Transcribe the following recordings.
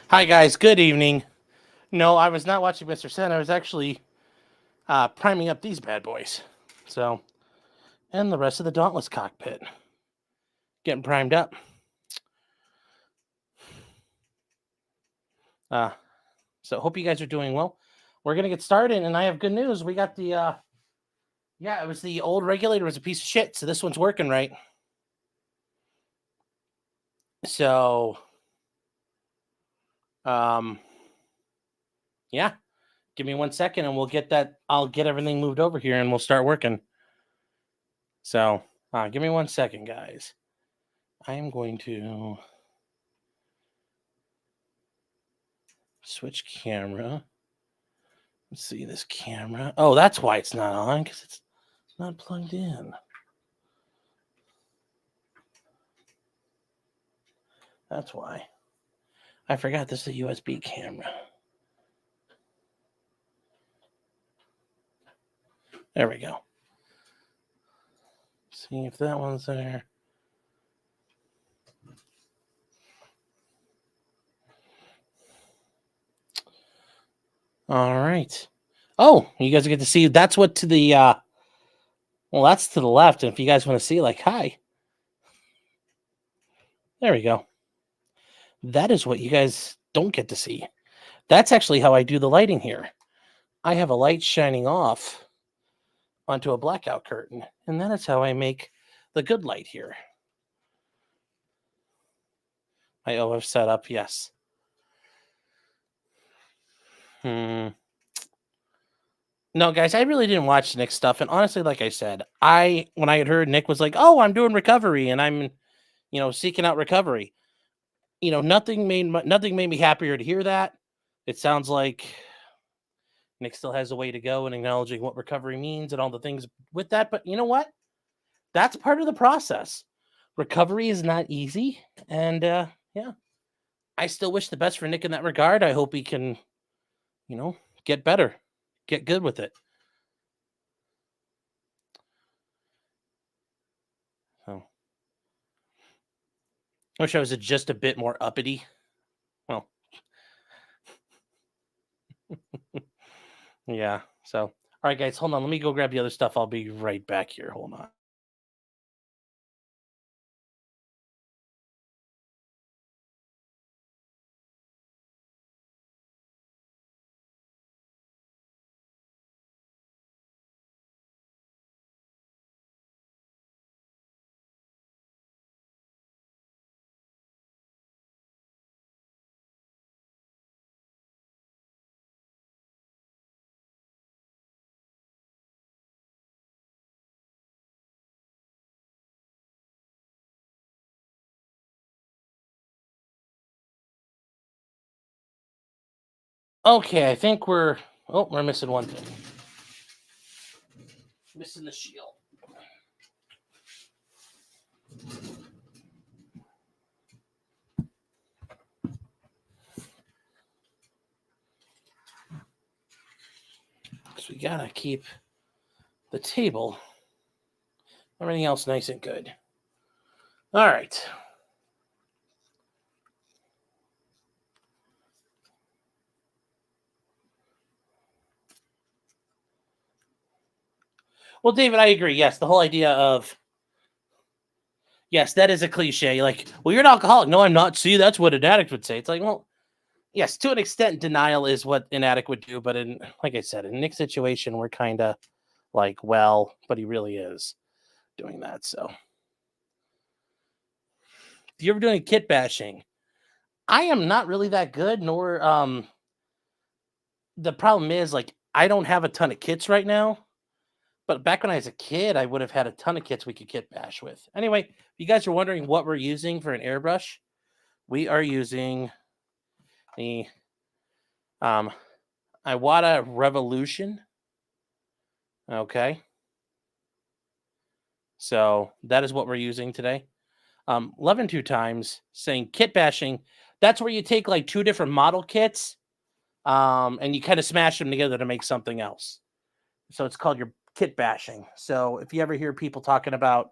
Hi, guys. Good evening. No, I was not watching Mr. Sen. I was actually priming up these bad boys. So, and the rest of the Dauntless cockpit. Getting primed up. So, hope you guys are doing well. We're going to get started, and I have good news. We got the, it was the old regulator was a piece of shit, so this one's working right. So, yeah. Give me 1 second, and we'll get that. I'll get everything moved over here, and we'll start working. So, give me 1 second, guys. I am going to switch camera. Let's see this camera. Oh, that's why it's not on, because it's not plugged in. That's why. I forgot this is a USB camera. There we go. See if that one's there. All right. Oh, you guys get to see. That's what to the, well, that's to the left. And if you guys want to see, like, hi. There we go. That is what you guys don't get to see. That's actually how I do the lighting here. I have a light shining off onto a blackout curtain, and that is how I make the good light here. My OF setup, yes. No, guys, I really didn't watch Nick's stuff, and honestly, like I said, when I had heard Nick was like, "Oh, I'm doing recovery, and I'm, seeking out recovery," nothing made me happier to hear that. It sounds like Nick still has a way to go in acknowledging what recovery means and all the things with that. But you know what? That's part of the process. Recovery is not easy, and yeah, I still wish the best for Nick in that regard. I hope he can, get better, get good with it. So, I wish I was just a bit more uppity. Well, yeah. So, all right, guys, hold on. Let me go grab the other stuff. I'll be right back here. Hold on. Okay, I think we're missing one thing. Missing the shield. Because we gotta keep the table, everything else nice and good. All right. Well, David, I agree. Yes, the whole idea of, yes, that is a cliche. Like, well, you're an alcoholic. No, I'm not. See, that's what an addict would say. It's like, well, yes, to an extent, denial is what an addict would do. But like I said, in Nick's situation, we're kind of like, well, but he really is doing that. So, if you're ever doing kit bashing, I am not really that good. Nor, the problem is, like, I don't have a ton of kits right now. But back when I was a kid, I would have had a ton of kits we could kit bash with. Anyway, if you guys are wondering what we're using for an airbrush, we are using the Iwata Revolution. Okay. So that is what we're using today. 11 two times saying kit bashing. That's where you take like two different model kits and you kind of smash them together to make something else. So it's called your kit bashing. So if you ever hear people talking about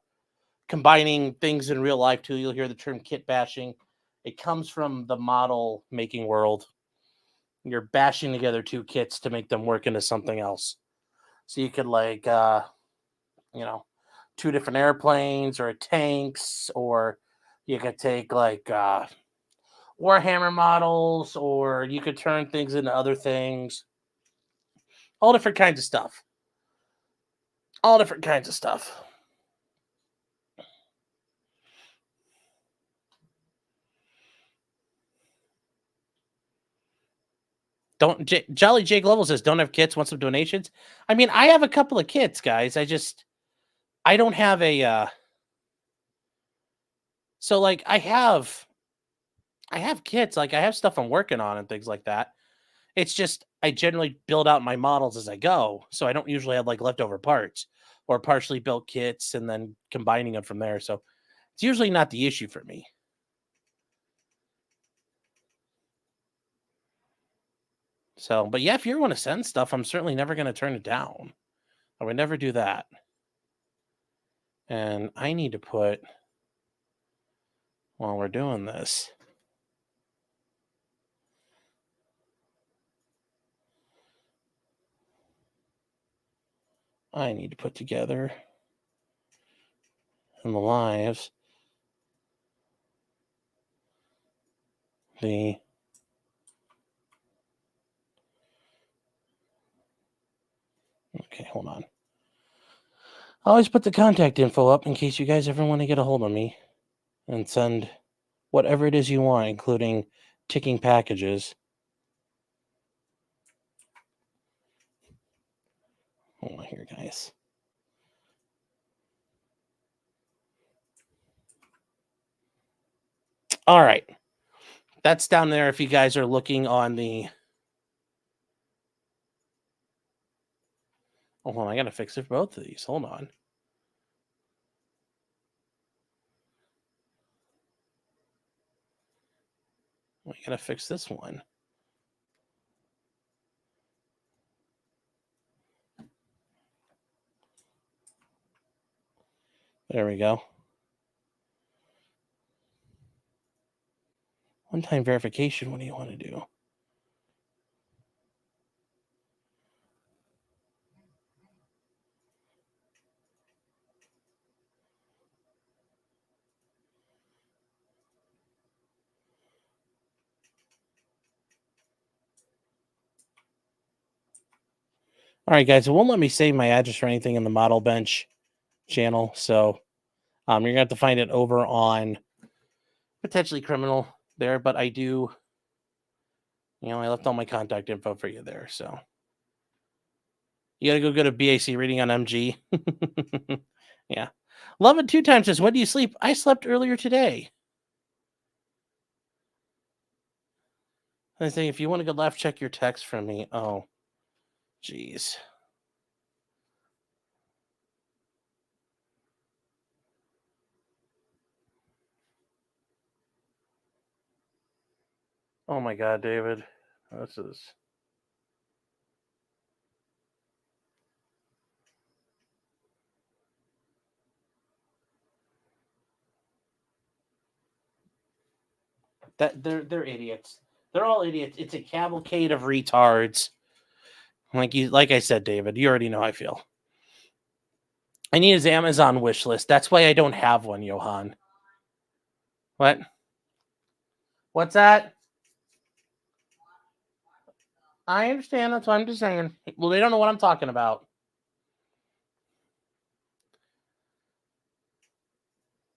combining things in real life too, you'll hear the term kit bashing. It comes from the model making world. You're bashing together two kits to make them work into something else. So you could like, two different airplanes or tanks, or you could take like Warhammer models, or you could turn things into other things. All different kinds of stuff. All different kinds of stuff. Jolly Jake Level says don't have kits, want some donations. I mean, I have a couple of kits, guys. I don't have a so like I have kits, like I have stuff I'm working on and things like that. It's just I generally build out my models as I go, so I don't usually have like leftover parts or partially built kits and then combining them from there. So it's usually not the issue for me. So, but yeah, if you want to send stuff, I'm certainly never going to turn it down. I would never do that. And I need to put, while we're doing this, I need to put together in the lives the okay, hold on. I always put the contact info up in case you guys ever want to get a hold of me and send whatever it is you want, including ticking packages. Hold on here, guys. All right. That's down there if you guys are looking on the... Oh, hold on. I got to fix it for both of these. Hold on. I got to fix this one. There we go. One-time verification. What do you want to do? All right, guys. It won't let me save my address or anything in the Model Bench channel. So you're going to have to find it over on Potentially Criminal there. But I do, I left all my contact info for you there. So you got to go get a BAC reading on MG. Yeah. Love it 2 times says, when do you sleep? I slept earlier today. I think if you want to go left, check your text from me. Oh, jeez. Oh my God, David. This is... that they're idiots. They're all idiots. It's a cavalcade of retards. Like I said, David, you already know how I feel. I need his Amazon wish list. That's why I don't have one, Johan. What? What's that? I understand. That's what I'm just saying. Well, they don't know what I'm talking about.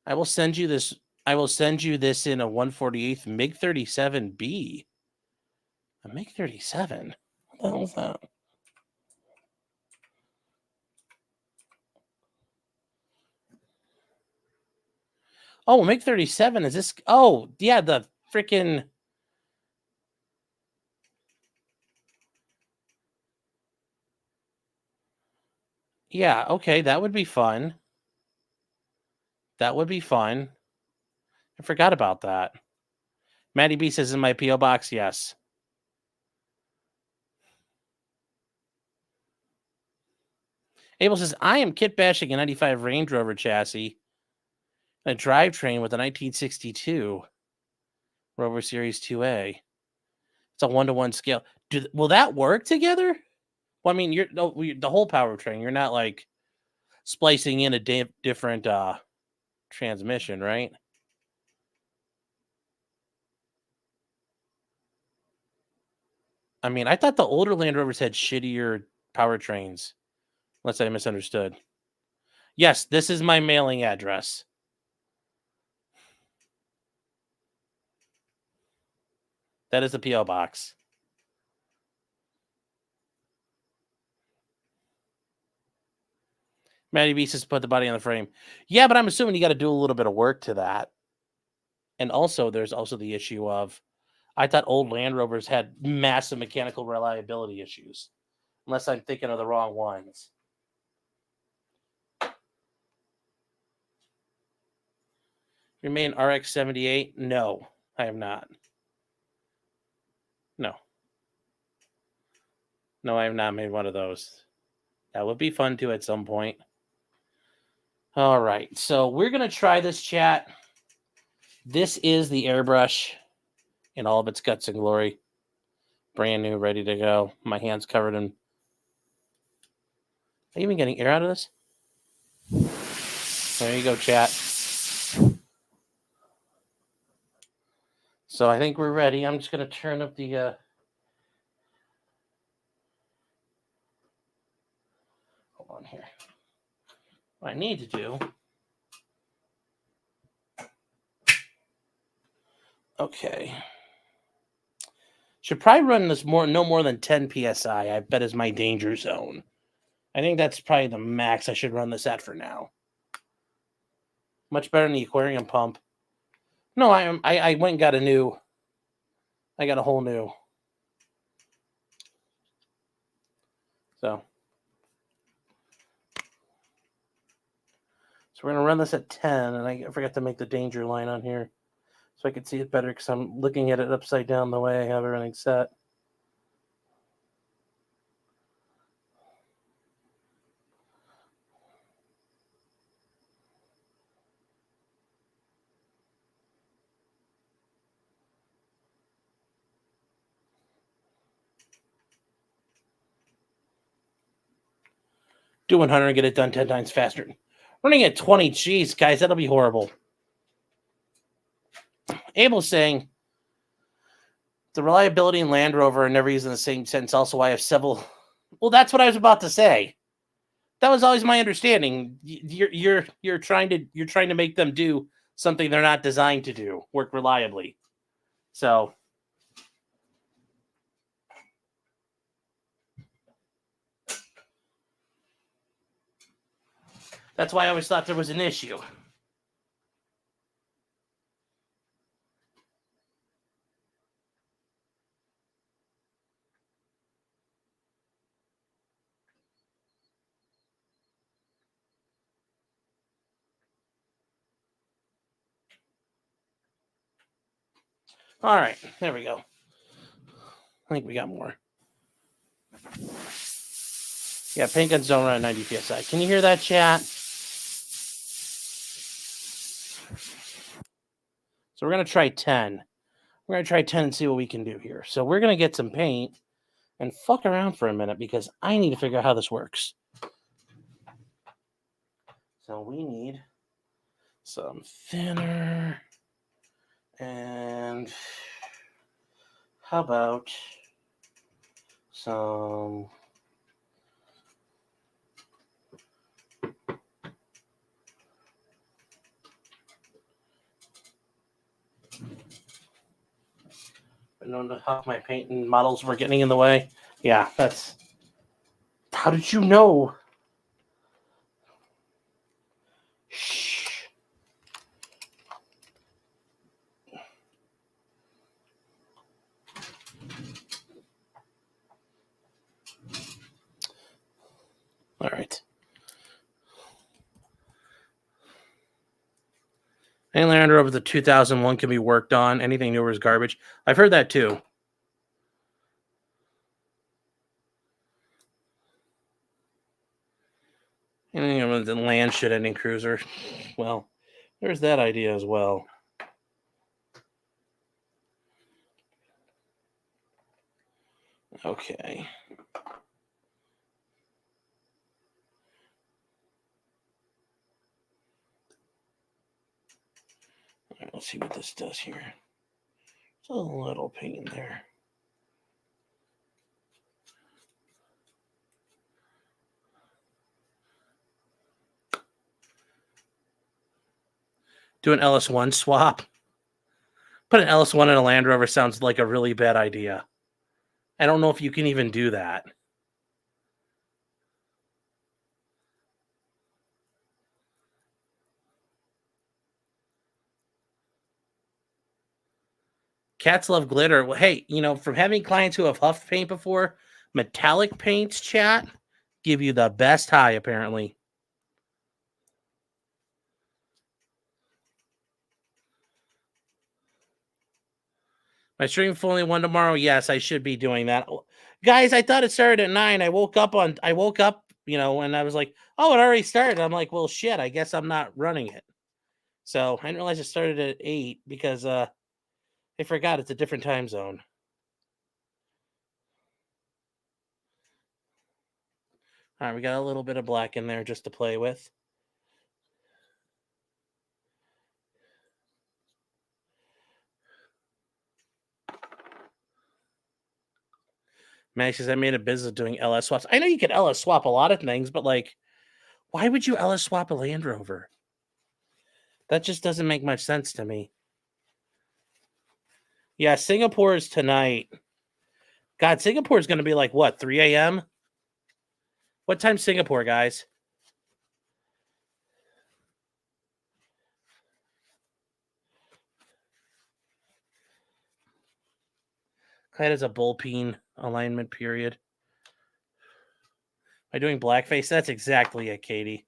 I will send you this. I will send you this in a 148th MiG 37B. A MiG 37? What the hell is that? Oh, MiG 37 is this? Oh, yeah, the freaking... Yeah, okay, that would be fun. That would be fun. I forgot about that. Maddie B says in my P.O. box, yes. Abel says, I am kit bashing a 95 Range Rover chassis, a drivetrain with a 1962. Rover Series 2A. It's a 1-to-1 scale. Will that work together? Well, I mean, the whole powertrain. You're not like splicing in a different transmission, right? I mean, I thought the older Land Rovers had shittier powertrains, unless I misunderstood. Yes, this is my mailing address. That is a P.O. box. Matty B says put the body on the frame. Yeah, but I'm assuming you got to do a little bit of work to that. And also, there's also the issue of, I thought old Land Rovers had massive mechanical reliability issues. Unless I'm thinking of the wrong ones. Remain RX 78? No, I have not. No, I have not made one of those. That would be fun too at some point. All right, so we're going to try this, chat. This is the airbrush in all of its guts and glory. Brand new, ready to go. My hand's covered in... Are you even getting air out of this? There you go, chat. So I think we're ready. I'm just going to turn up the... Hold on here. What I need to do... Okay. Should probably run this no more than 10 PSI, I bet, is my danger zone. I think that's probably the max I should run this at for now. Much better than the aquarium pump. No, I went and got a new... I got a whole new. So we're going to run this at 10, and I forgot to make the danger line on here so I could see it better because I'm looking at it upside down the way I have everything set. Do 100 and get it done 10 times faster. Running at 20, geez, guys, that'll be horrible. Abel's saying the reliability in Land Rover are never used in the same sentence. Also, I have several. Well, that's what I was about to say. That was always my understanding. You're trying to make them do something they're not designed to do, work reliably. So that's why I always thought there was an issue. All right, there we go. I think we got more. Yeah, paint guns don't run at 90 PSI. Can you hear that, chat? So we're going to try 10. We're going to try 10 and see what we can do here. So we're going to get some paint and fuck around for a minute because I need to figure out how this works. So we need some thinner and how about some I don't know how my paint and models were getting in the way. Yeah, that's... How did you know? Shh. All right. Any Land Rover the 2001 can be worked on. Anything newer is garbage. I've heard that too. Anything the land shit-ending cruiser. Well, there's that idea as well. Okay. All right, let's see what this does here. It's a little pain there. Do an LS1 swap. Put an LS1 in a Land Rover sounds like a really bad idea. I don't know if you can even do that. Cats love glitter. Well, hey, from having clients who have huffed paint before, metallic paints, chat, give you the best high, apparently. My stream fully one tomorrow. Yes, I should be doing that. Guys, I thought it started at 9. I woke up, and I was like, oh, it already started. I'm like, well, shit, I guess I'm not running it. So I didn't realize it started at 8 because I forgot it's a different time zone. All right, we got a little bit of black in there just to play with. Max says, I made a business doing LS swaps. I know you can LS swap a lot of things, but why would you LS swap a Land Rover? That just doesn't make much sense to me. Yeah, Singapore is tonight. God, Singapore is going to be like, what, 3 a.m.? What time Singapore, guys? Clyde has a bullpen alignment period. Am I doing blackface? That's exactly it, Katie.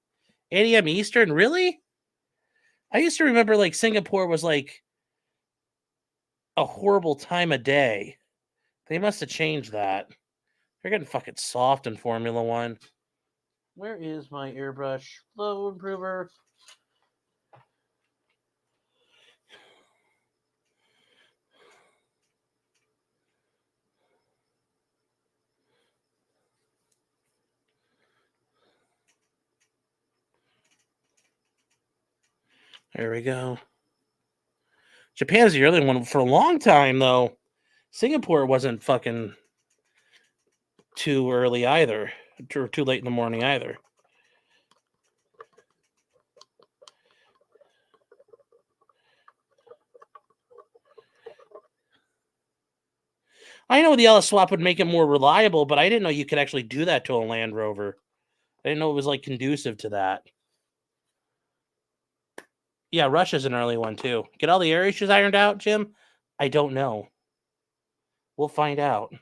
8 a.m. Eastern? Really? I used to remember Singapore was a horrible time of day. They must have changed that. They're getting fucking soft in Formula One. Where is my airbrush flow improver? There we go. Japan's the early one for a long time, though. Singapore wasn't fucking too early either, or too late in the morning either. I know the LS swap would make it more reliable, but I didn't know you could actually do that to a Land Rover. I didn't know it was conducive to that. Yeah, Russia's an early one too. Get all the air issues ironed out, Jim? I don't know. We'll find out.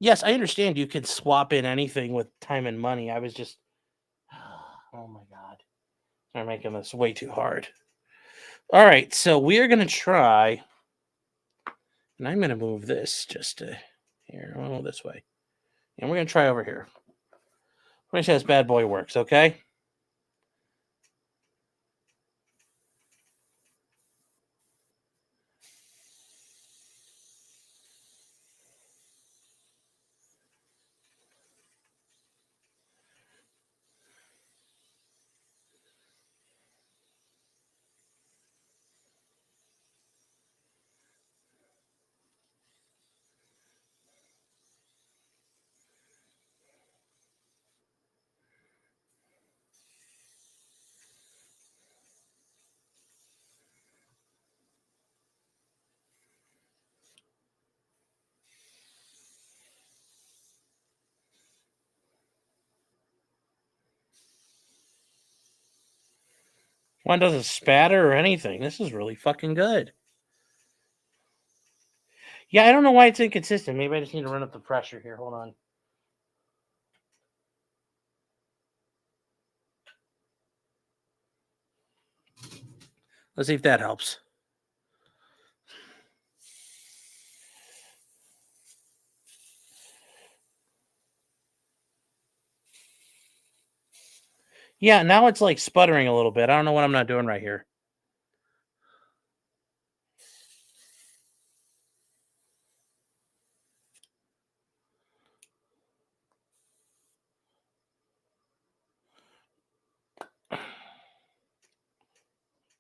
Yes, I understand you can swap in anything with time and money. I was just, oh my God. They're making this way too hard. All right, so we are going to try, and I'm going to move this just to here, this way. And we're going to try over here. Let me see how this bad boy works, okay? One doesn't spatter or anything. This is really fucking good. Yeah, I don't know why it's inconsistent. Maybe I just need to run up the pressure here. Hold on. Let's see if that helps. Yeah, now it's like sputtering a little bit. I don't know what I'm not doing right here.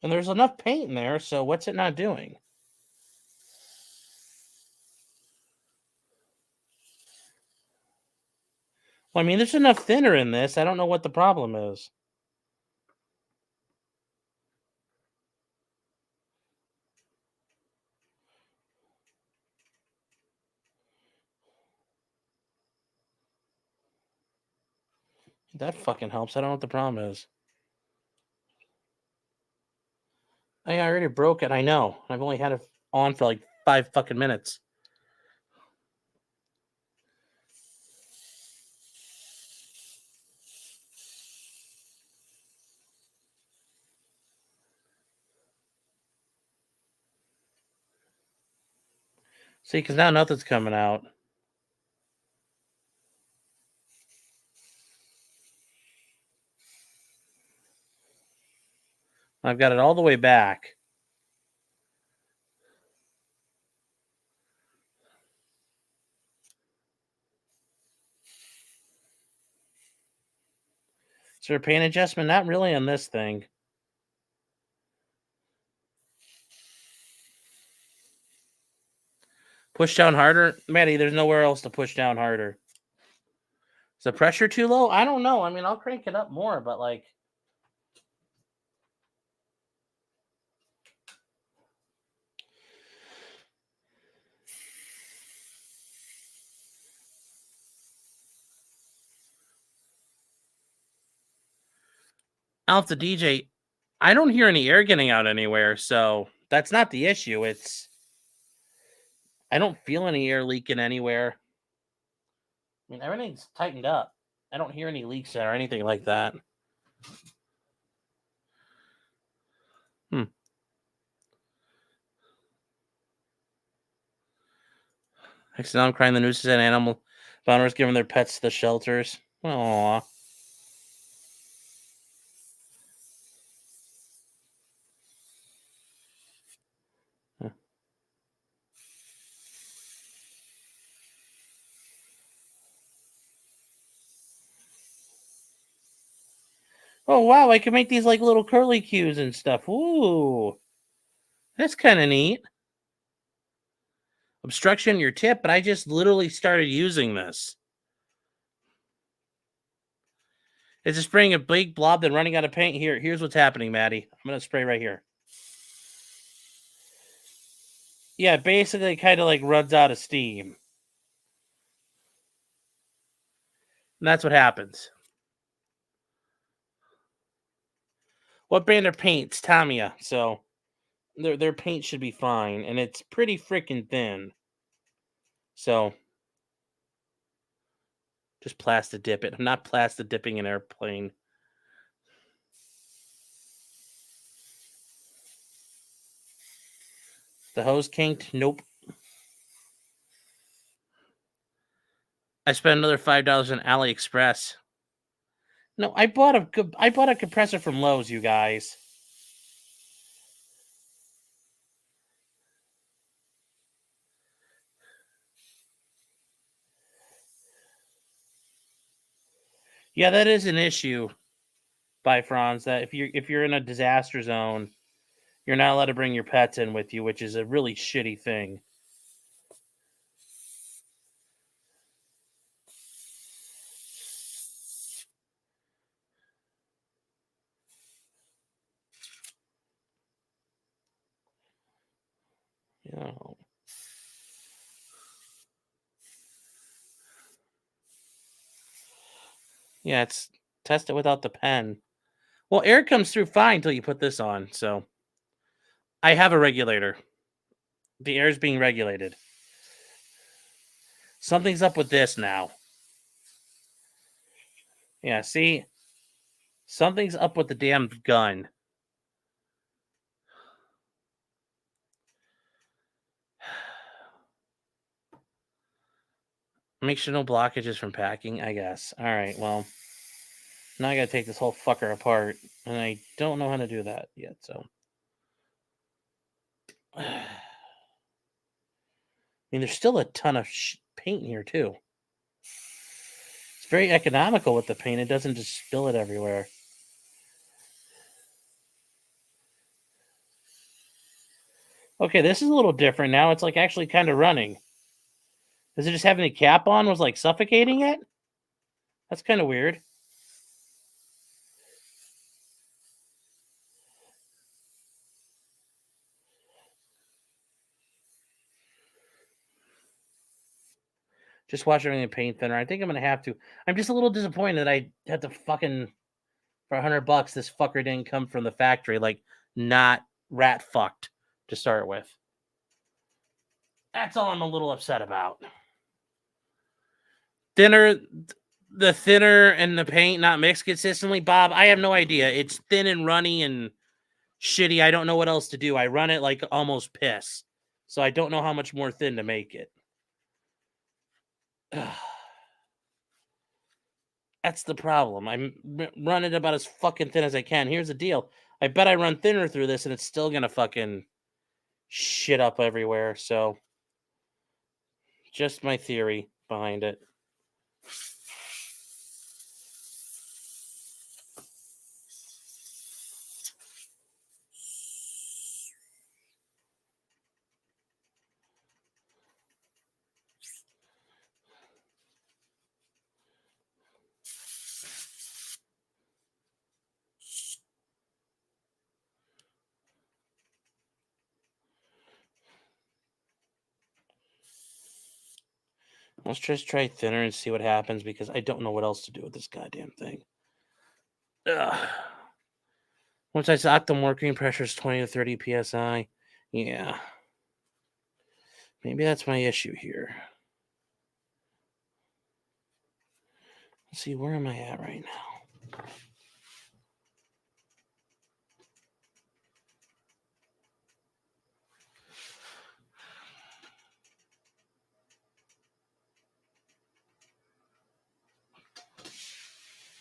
And there's enough paint in there, so what's it not doing? Well, I mean, there's enough thinner in this. I don't know what the problem is. That fucking helps. I don't know what the problem is. I already broke it. I know. I've only had it on for like 5 fucking minutes. See, because now nothing's coming out. I've got it all the way back. Is there a paint adjustment? Not really on this thing. Push down harder? Maddie, there's nowhere else to push down harder. Is the pressure too low? I don't know. I mean, I'll crank it up more, but like... Alpha DJ, I don't hear any air getting out anywhere, so that's not the issue. It's... I don't feel any air leaking anywhere. I mean, everything's tightened up. I don't hear any leaks or anything like that. Next now I'm crying the news is that animal owners giving their pets to the shelters. Aww. Oh wow, I can make these like little curly cues and stuff. Ooh. That's kind of neat. Obstruction your tip, but I just literally started using this. It's just spraying a big blob, then running out of paint. Here's what's happening, Maddie. I'm gonna spray right here. Yeah, basically kind of like runs out of steam. And that's what happens. What brand of paints? Tamiya. So their paint should be fine, and it's pretty freaking thin. So just plastic dip it. I'm not plastic dipping an airplane. The hose kinked? Nope. I spent another $5 on AliExpress. No, I bought a compressor from Lowe's, you guys. Yeah, that is an issue by Franz, that if you're in a disaster zone, you're not allowed to bring your pets in with you, which is a really shitty thing. You know. Yeah, it's test it without the pen. Well, air comes through fine until you put this on, so I have a regulator. The air is being regulated. Something's up with this now. Yeah, see? Something's up with the damn gun. Make sure no blockages from packing, I guess. All right, well, now I gotta take this whole fucker apart, and I don't know how to do that yet, so. I mean, there's still a ton of paint here, too. It's very economical with the paint. It doesn't just spill it everywhere. Okay, this is a little different now. It's like actually kind of running. Does it just having the cap on was like suffocating it? That's kind of weird. Just watch everything in paint thinner. I think I'm gonna have to. I'm just a little disappointed that I had to fucking for $100. This fucker didn't come from the factory, like not rat fucked to start with. That's all I'm a little upset about. The thinner and the paint not mixed consistently, Bob. I have no idea. It's thin and runny and shitty. I don't know what else to do. I run it like almost piss, so I don't know how much more thin to make it. That's the problem. I'm running about as fucking thin as I can. Here's the deal. I bet I run thinner through this and it's still gonna fucking shit up everywhere. So just my theory behind it. Let's just try thinner and see what happens because I don't know what else to do with this goddamn thing. Ugh. Once I stock them, working pressure is 20 to 30 psi. Yeah. Maybe that's my issue here. Let's see, where am I at right now?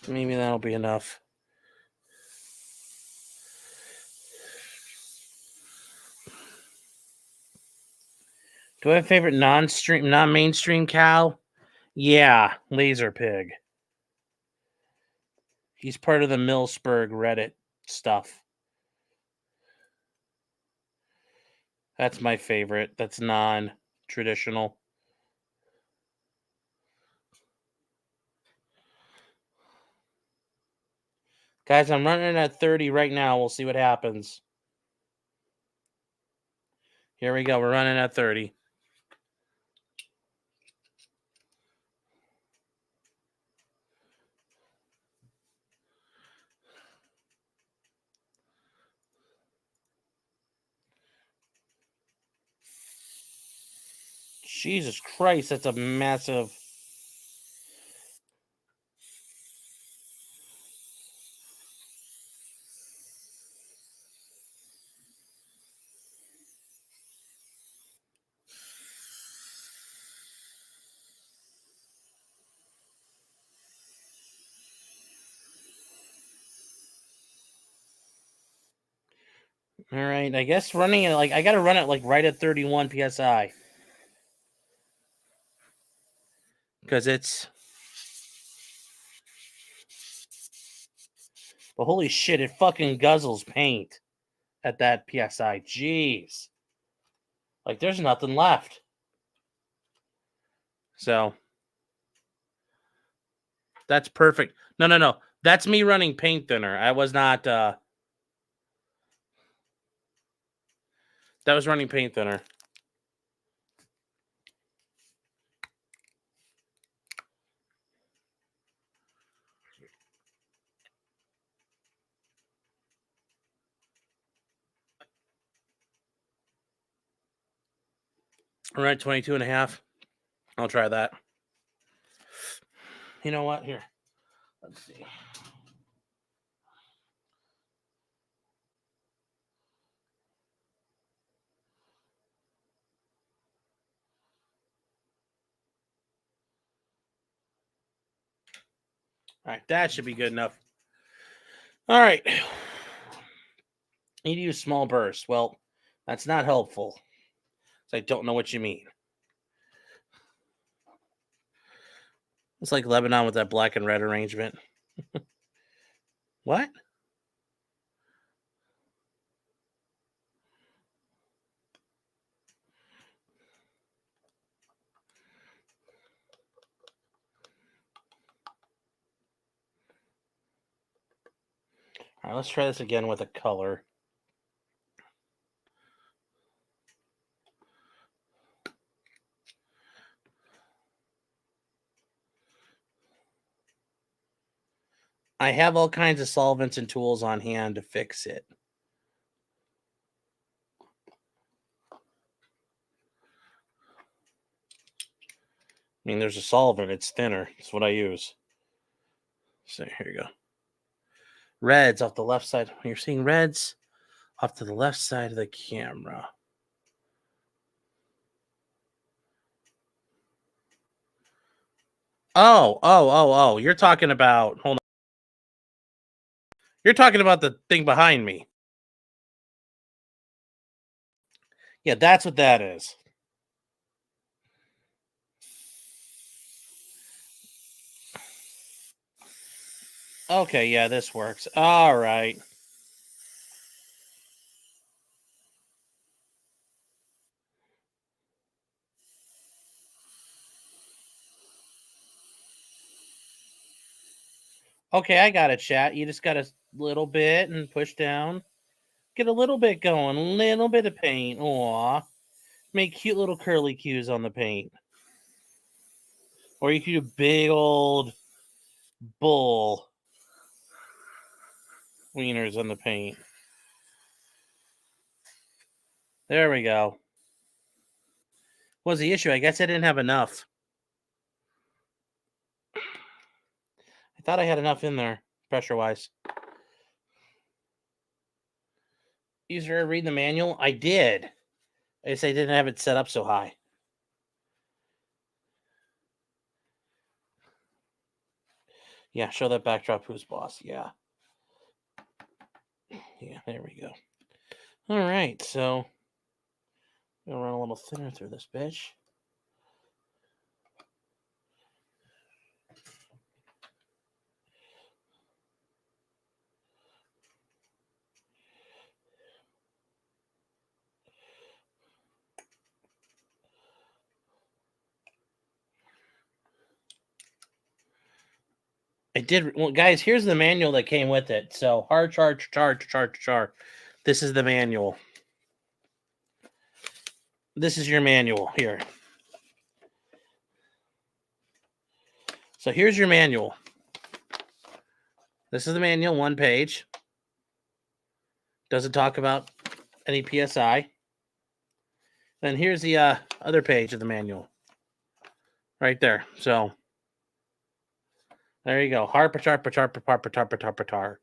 Maybe that'll be enough. Do I have a favorite non-mainstream cow? Yeah, Laser Pig. He's part of the Millsburg Reddit stuff. That's my favorite. That's non-traditional. Guys, I'm running at 30 right now. We'll see what happens. Here we go. We're running at 30. Jesus Christ, that's a massive... All right, I guess running it, like, I got to run it, like, right at 31 PSI. Because it's... But holy shit, it fucking guzzles paint at that PSI. Jeez. Like, there's nothing left. So... That's perfect. No. That's me running paint thinner. I was not... That was running paint thinner. All right, 22 and a half. I'll try that. You know what? Here. Let's see. All right, that should be good enough. All right. Need to use small bursts. Well, that's not helpful. I don't know what you mean. It's like Lebanon with that black and red arrangement. What? All right, let's try this again with a color. I have all kinds of solvents and tools on hand to fix it. I mean, there's a solvent. It's thinner. It's what I use. So here you go. Reds off the left side. You're seeing reds off to the left side of the camera. Oh. You're talking about, hold on. You're talking about the thing behind me. Yeah, that's what that is. Okay, yeah, this works. All right. Okay, I got it, chat. You just got a little bit and push down. Get a little bit going. A little bit of paint. Aw. Make cute little curly cues on the paint. Or you could do big old bull wieners on the paint. There we go. What was the issue? I guess I didn't have enough. I thought I had enough in there, pressure-wise. You started reading the manual? I did. I guess I didn't have it set up so high. Yeah, show that backdrop who's boss. Yeah. Yeah, there we go. All right, so I'm gonna run a little thinner through this bitch. I did. Well, guys, here's the manual that came with it. So, hard charge. This is the manual. This is your manual here. So, here's your manual. This is the manual, one page. Doesn't talk about any PSI. Then here's the other page of the manual. Right there. So, there you go. Harpatar.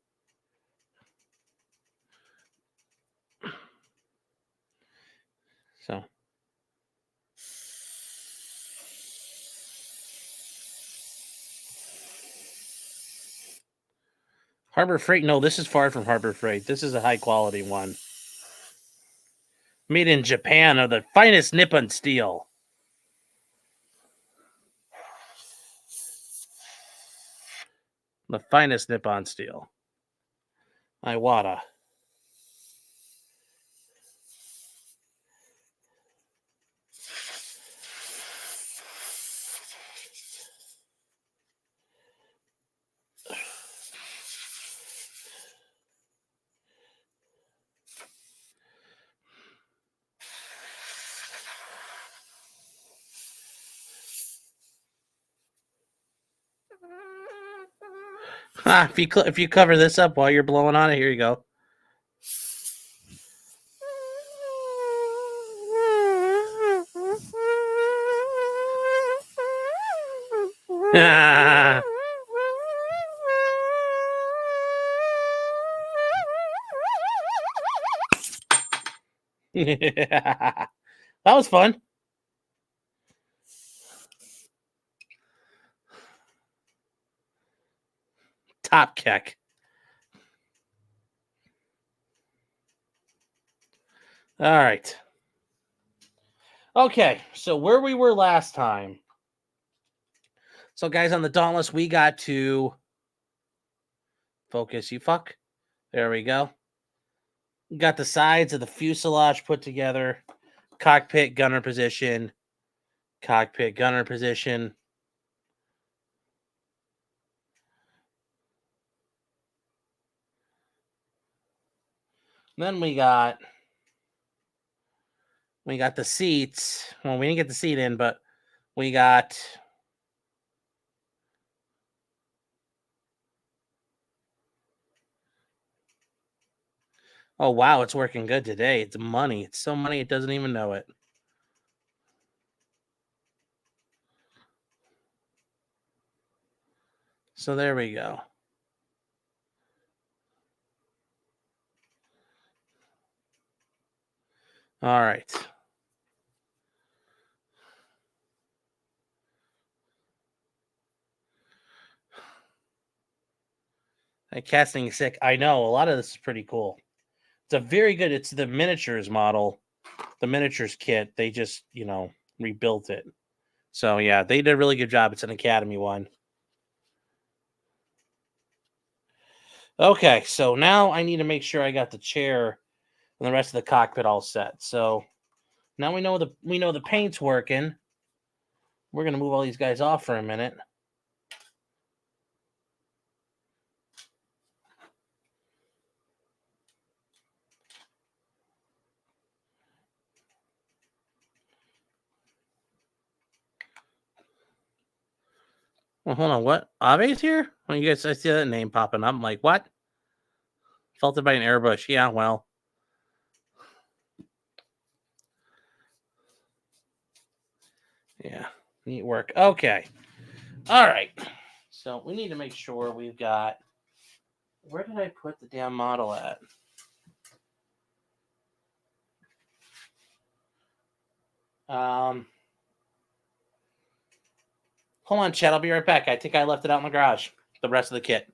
So. Harbor Freight. No, this is far from Harbor Freight. This is a high quality one. Made in Japan of the finest Nippon steel. The finest Nippon steel. Iwata. If you cover this up while you're blowing on it, here you go. That was fun. Top kick. All right. Okay, so where we were last time. So, guys, on the Dauntless, we got to focus. You fuck. There we go. Got the sides of the fuselage put together. Cockpit gunner position. Cockpit gunner position. Then we got the seats. Well, we didn't get the seat in, but we got oh wow, it's working good today. It's money. It's so money it doesn't even know it. So there we go. All right. That casting is sick. I know a lot of this is pretty cool. It's a very good. It's the miniatures model, the miniatures kit. They just rebuilt it. So yeah, they did a really good job. It's an Academy one. Okay, so now I need to make sure I got the chair and the rest of the cockpit all set. So now we know the paint's working. We're gonna move all these guys off for a minute. Well, hold on. What? Ave's here? Well, you guys, I see that name popping up. I'm like, what? Felted by an airbrush. Yeah, well. Yeah, neat work. Okay. All right. So we need to make sure we've got. Where did I put the damn model at? Hold on, Chad. I'll be right back. I think I left it out in the garage. The rest of the kit.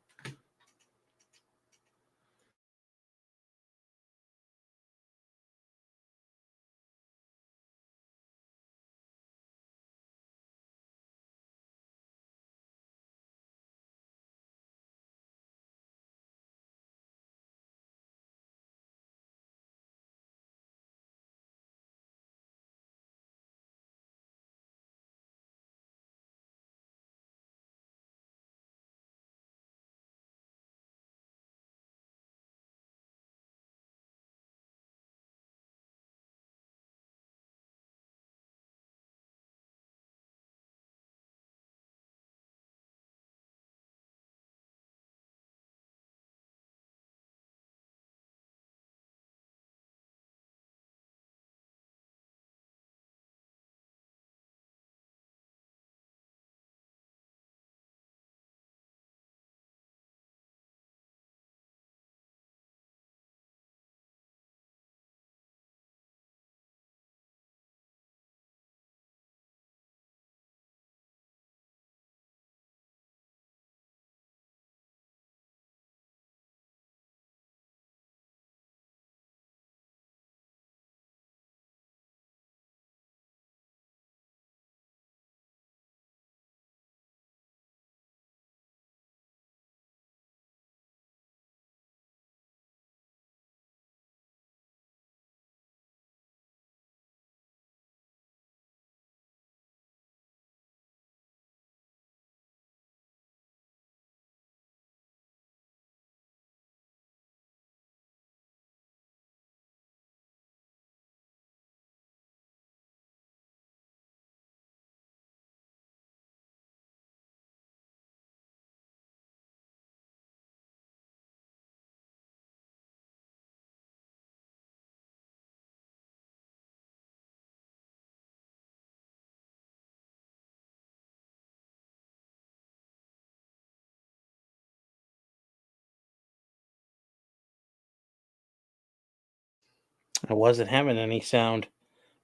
I wasn't having any sound. I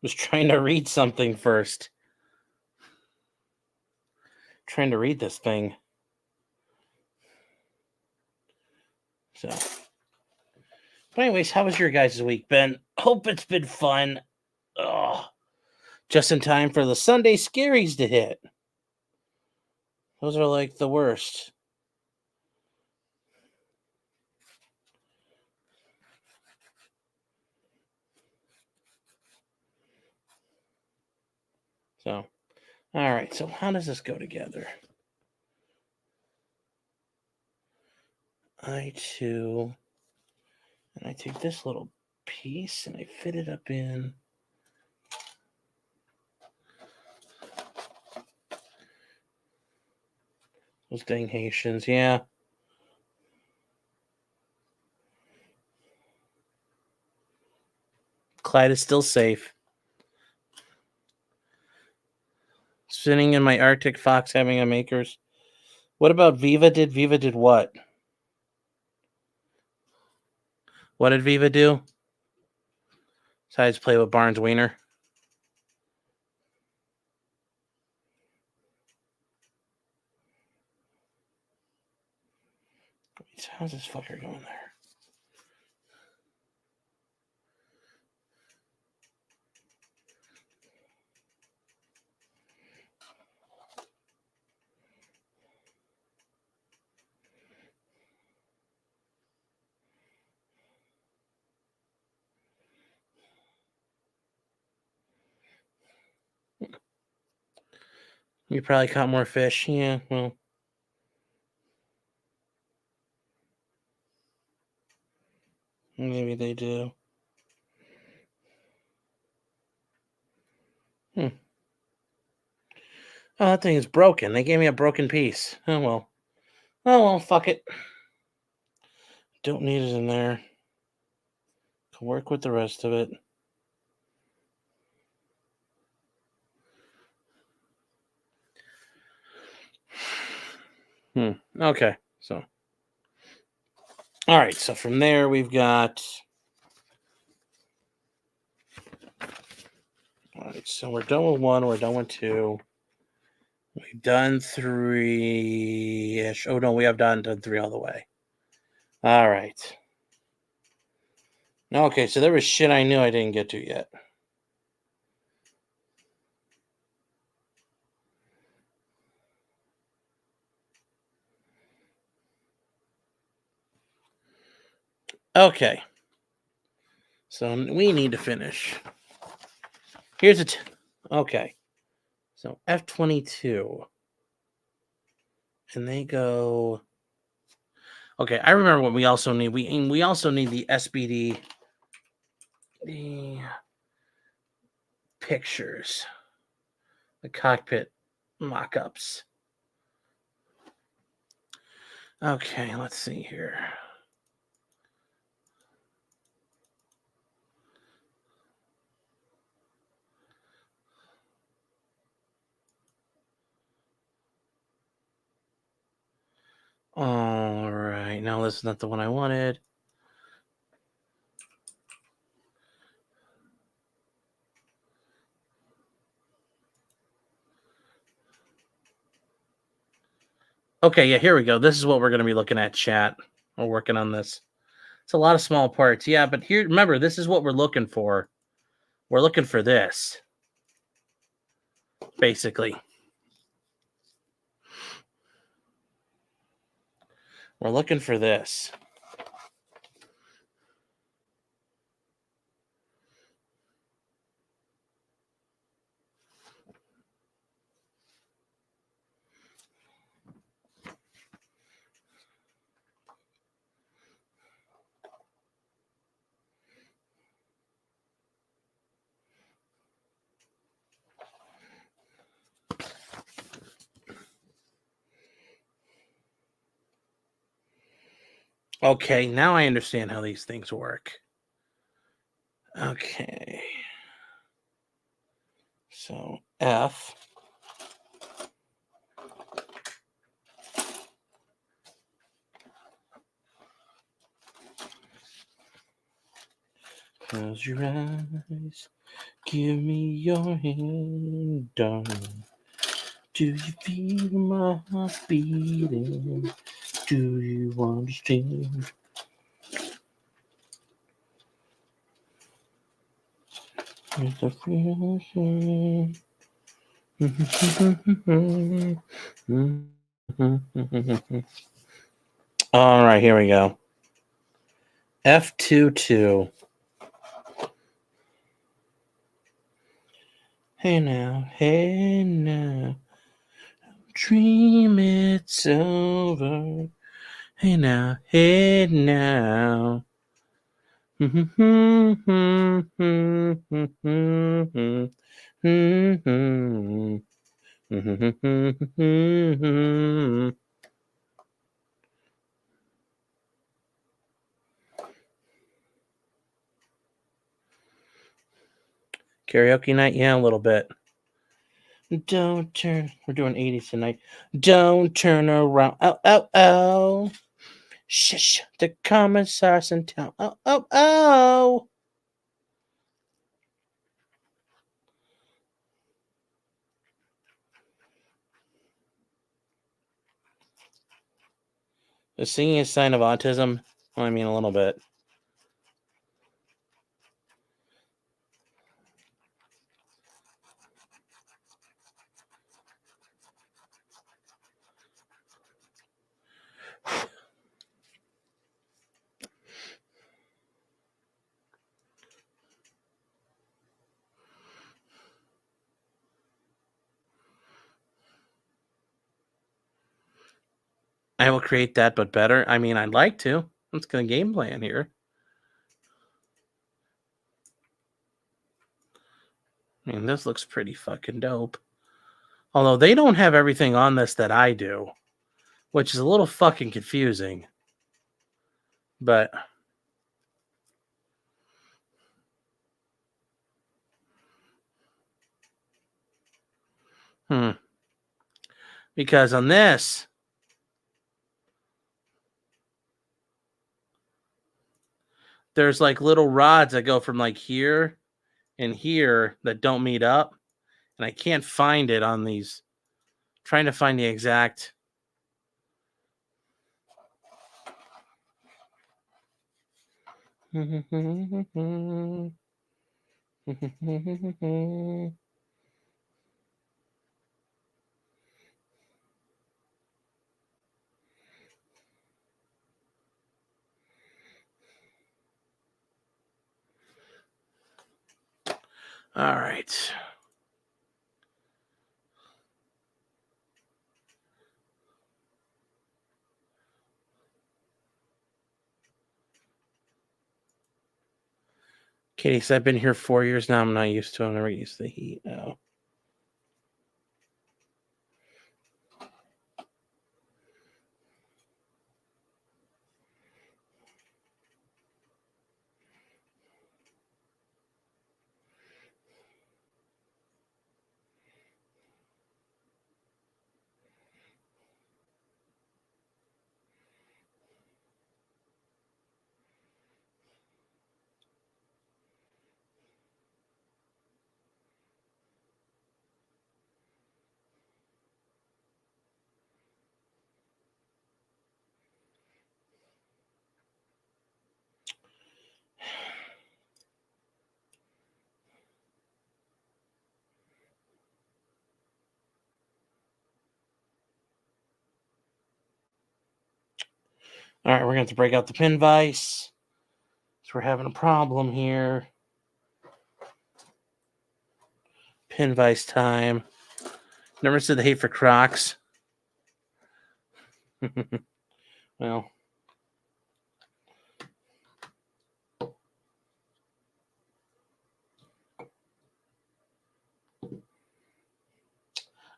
was trying to read something first. Trying to read this thing. So, but anyways, how was your guys' week been? Hope it's been fun. Oh, just in time for the Sunday scaries to hit. Those are like the worst. So, all right. So, how does this go together? I2, and I take this little piece and I fit it up in. Those dang Haitians, yeah. Clyde is still safe. Sitting in my Arctic Fox having a makers. What about Viva did? Viva did what? What did Viva do? Besides play with Barnes Wiener. How's this fucker going there? You probably caught more fish. Yeah, well. Maybe they do. Oh, that thing is broken. They gave me a broken piece. Oh, well. Oh, well, fuck it. Don't need it in there. Can work with the rest of it. Okay, so. All right, so from there we've got. All right, so we're done with 1, we're done with 2. We've done 3-ish. Oh, no, we have done 3 all the way. All right. Okay, so there was shit I knew I didn't get to yet. Okay. So we need to finish. Here's a okay. So F22. And they go. Okay, I remember what we also need. We also need the SBD pictures. The cockpit mock-ups. Okay, let's see here. All right, now this is not the one I wanted. Okay, yeah, here we go. This is what we're going to be looking at, chat. We're working on this. It's a lot of small parts. Yeah, but here, remember, this is what we're looking for. We're looking for this, basically. We're looking for this. Okay, now I understand how these things work. Okay. So F. Close your eyes. Give me your hand, darling. Do you feel my heart beating? Do you understand? It's a feeling. All right, here we go. F22. Hey now, dream it's over. Hey now. Karaoke night, yeah, a little bit. Don't turn. We're doing 80s tonight. Don't turn around. Oh. Shh. The commissar's in town. Oh. Is singing a sign of autism? Well, I mean, a little bit. I will create that, but better. I mean, I'd like to. Let's get a game plan here. I mean, this looks pretty fucking dope. Although they don't have everything on this that I do, which is a little fucking confusing. But because on this, there's like little rods that go from like here and here that don't meet up, and I can't find it on these. I'm trying to find the exact. All right. Katie said, I've been here 4 years now. I'm not used to it. I'm never used to the heat. No. All right, we're going to have to break out the pin vise. So we're having a problem here. Pin vise time. Never said the hate for Crocs. Well.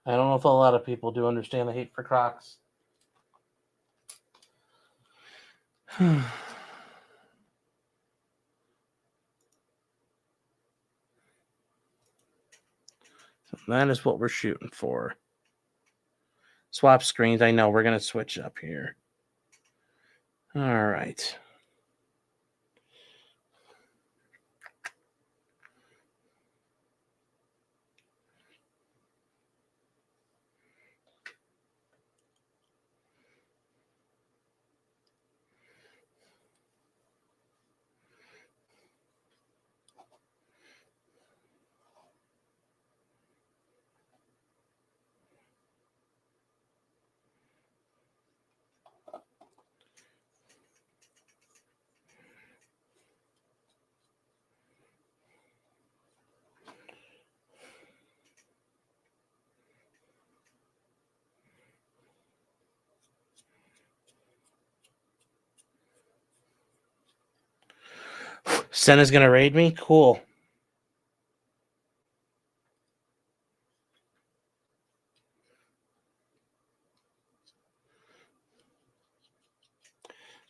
I don't know if a lot of people do understand the hate for Crocs. So that is what we're shooting for. Swap screens. I know we're going to switch up here. All right. Senna's gonna raid me? Cool.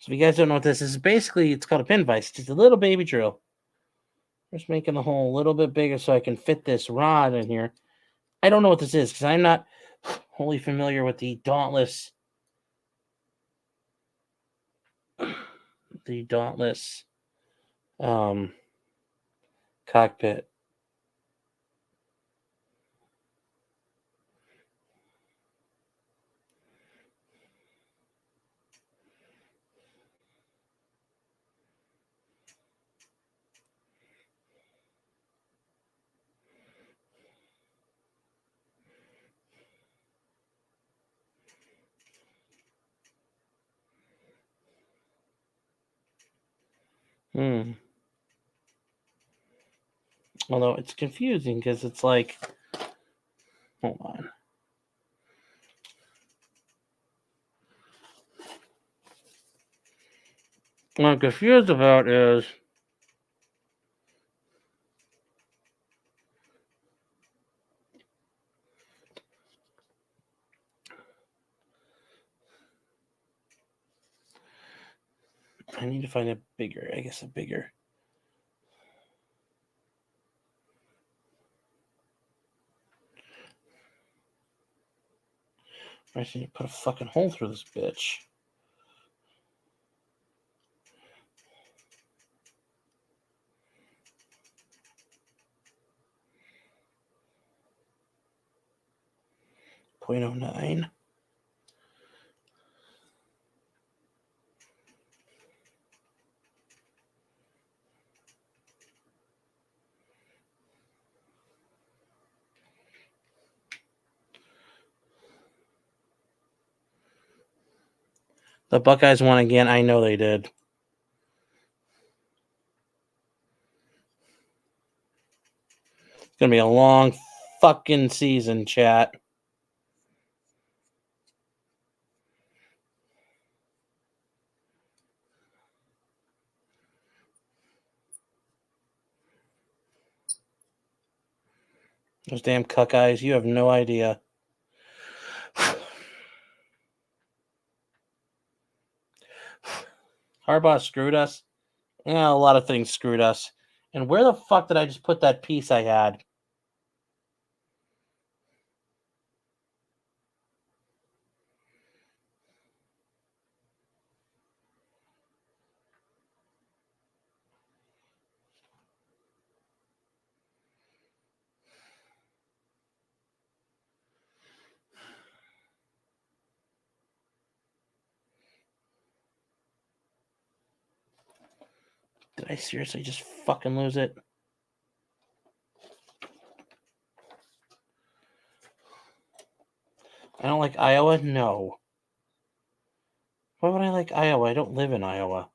So if you guys don't know what this is, basically it's called a pin vise. It's just a little baby drill. Just making the hole a little bit bigger so I can fit this rod in here. I don't know what this is because I'm not wholly familiar with the Dauntless. The Dauntless cockpit. Although it's confusing because it's like, hold on. What I'm confused about is I need to find a bigger. I just need to put a fucking hole through this bitch. .09. The Buckeyes won again. I know they did. It's gonna be a long fucking season, chat. Those damn cuck eyes, you have no idea. Harbaugh screwed us. Yeah, a lot of things screwed us. And where the fuck did I just put that piece I had? Did I seriously just fucking lose it? I don't like Iowa? No. Why would I like Iowa? I don't live in Iowa.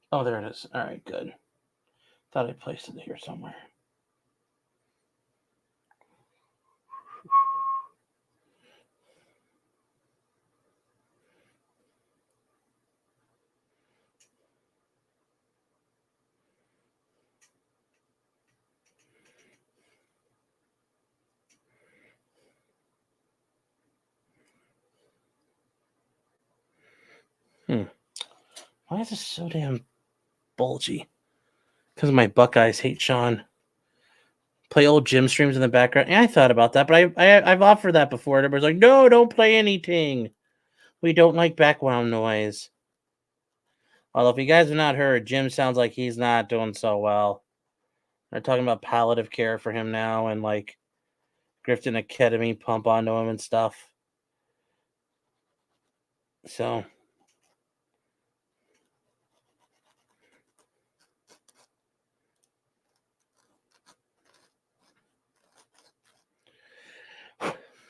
Oh, there it is. All right, good. Thought I placed it here somewhere. Why is this so damn bulgy? Because my Buckeyes hate Sean. Play old gym streams in the background. Yeah, I thought about that, but I've offered that before. Everybody's like, no, don't play anything. We don't like background noise. Although, if you guys have not heard, Jim sounds like he's not doing so well. They're talking about palliative care for him now and like grifting a ketamine pump onto him and stuff. So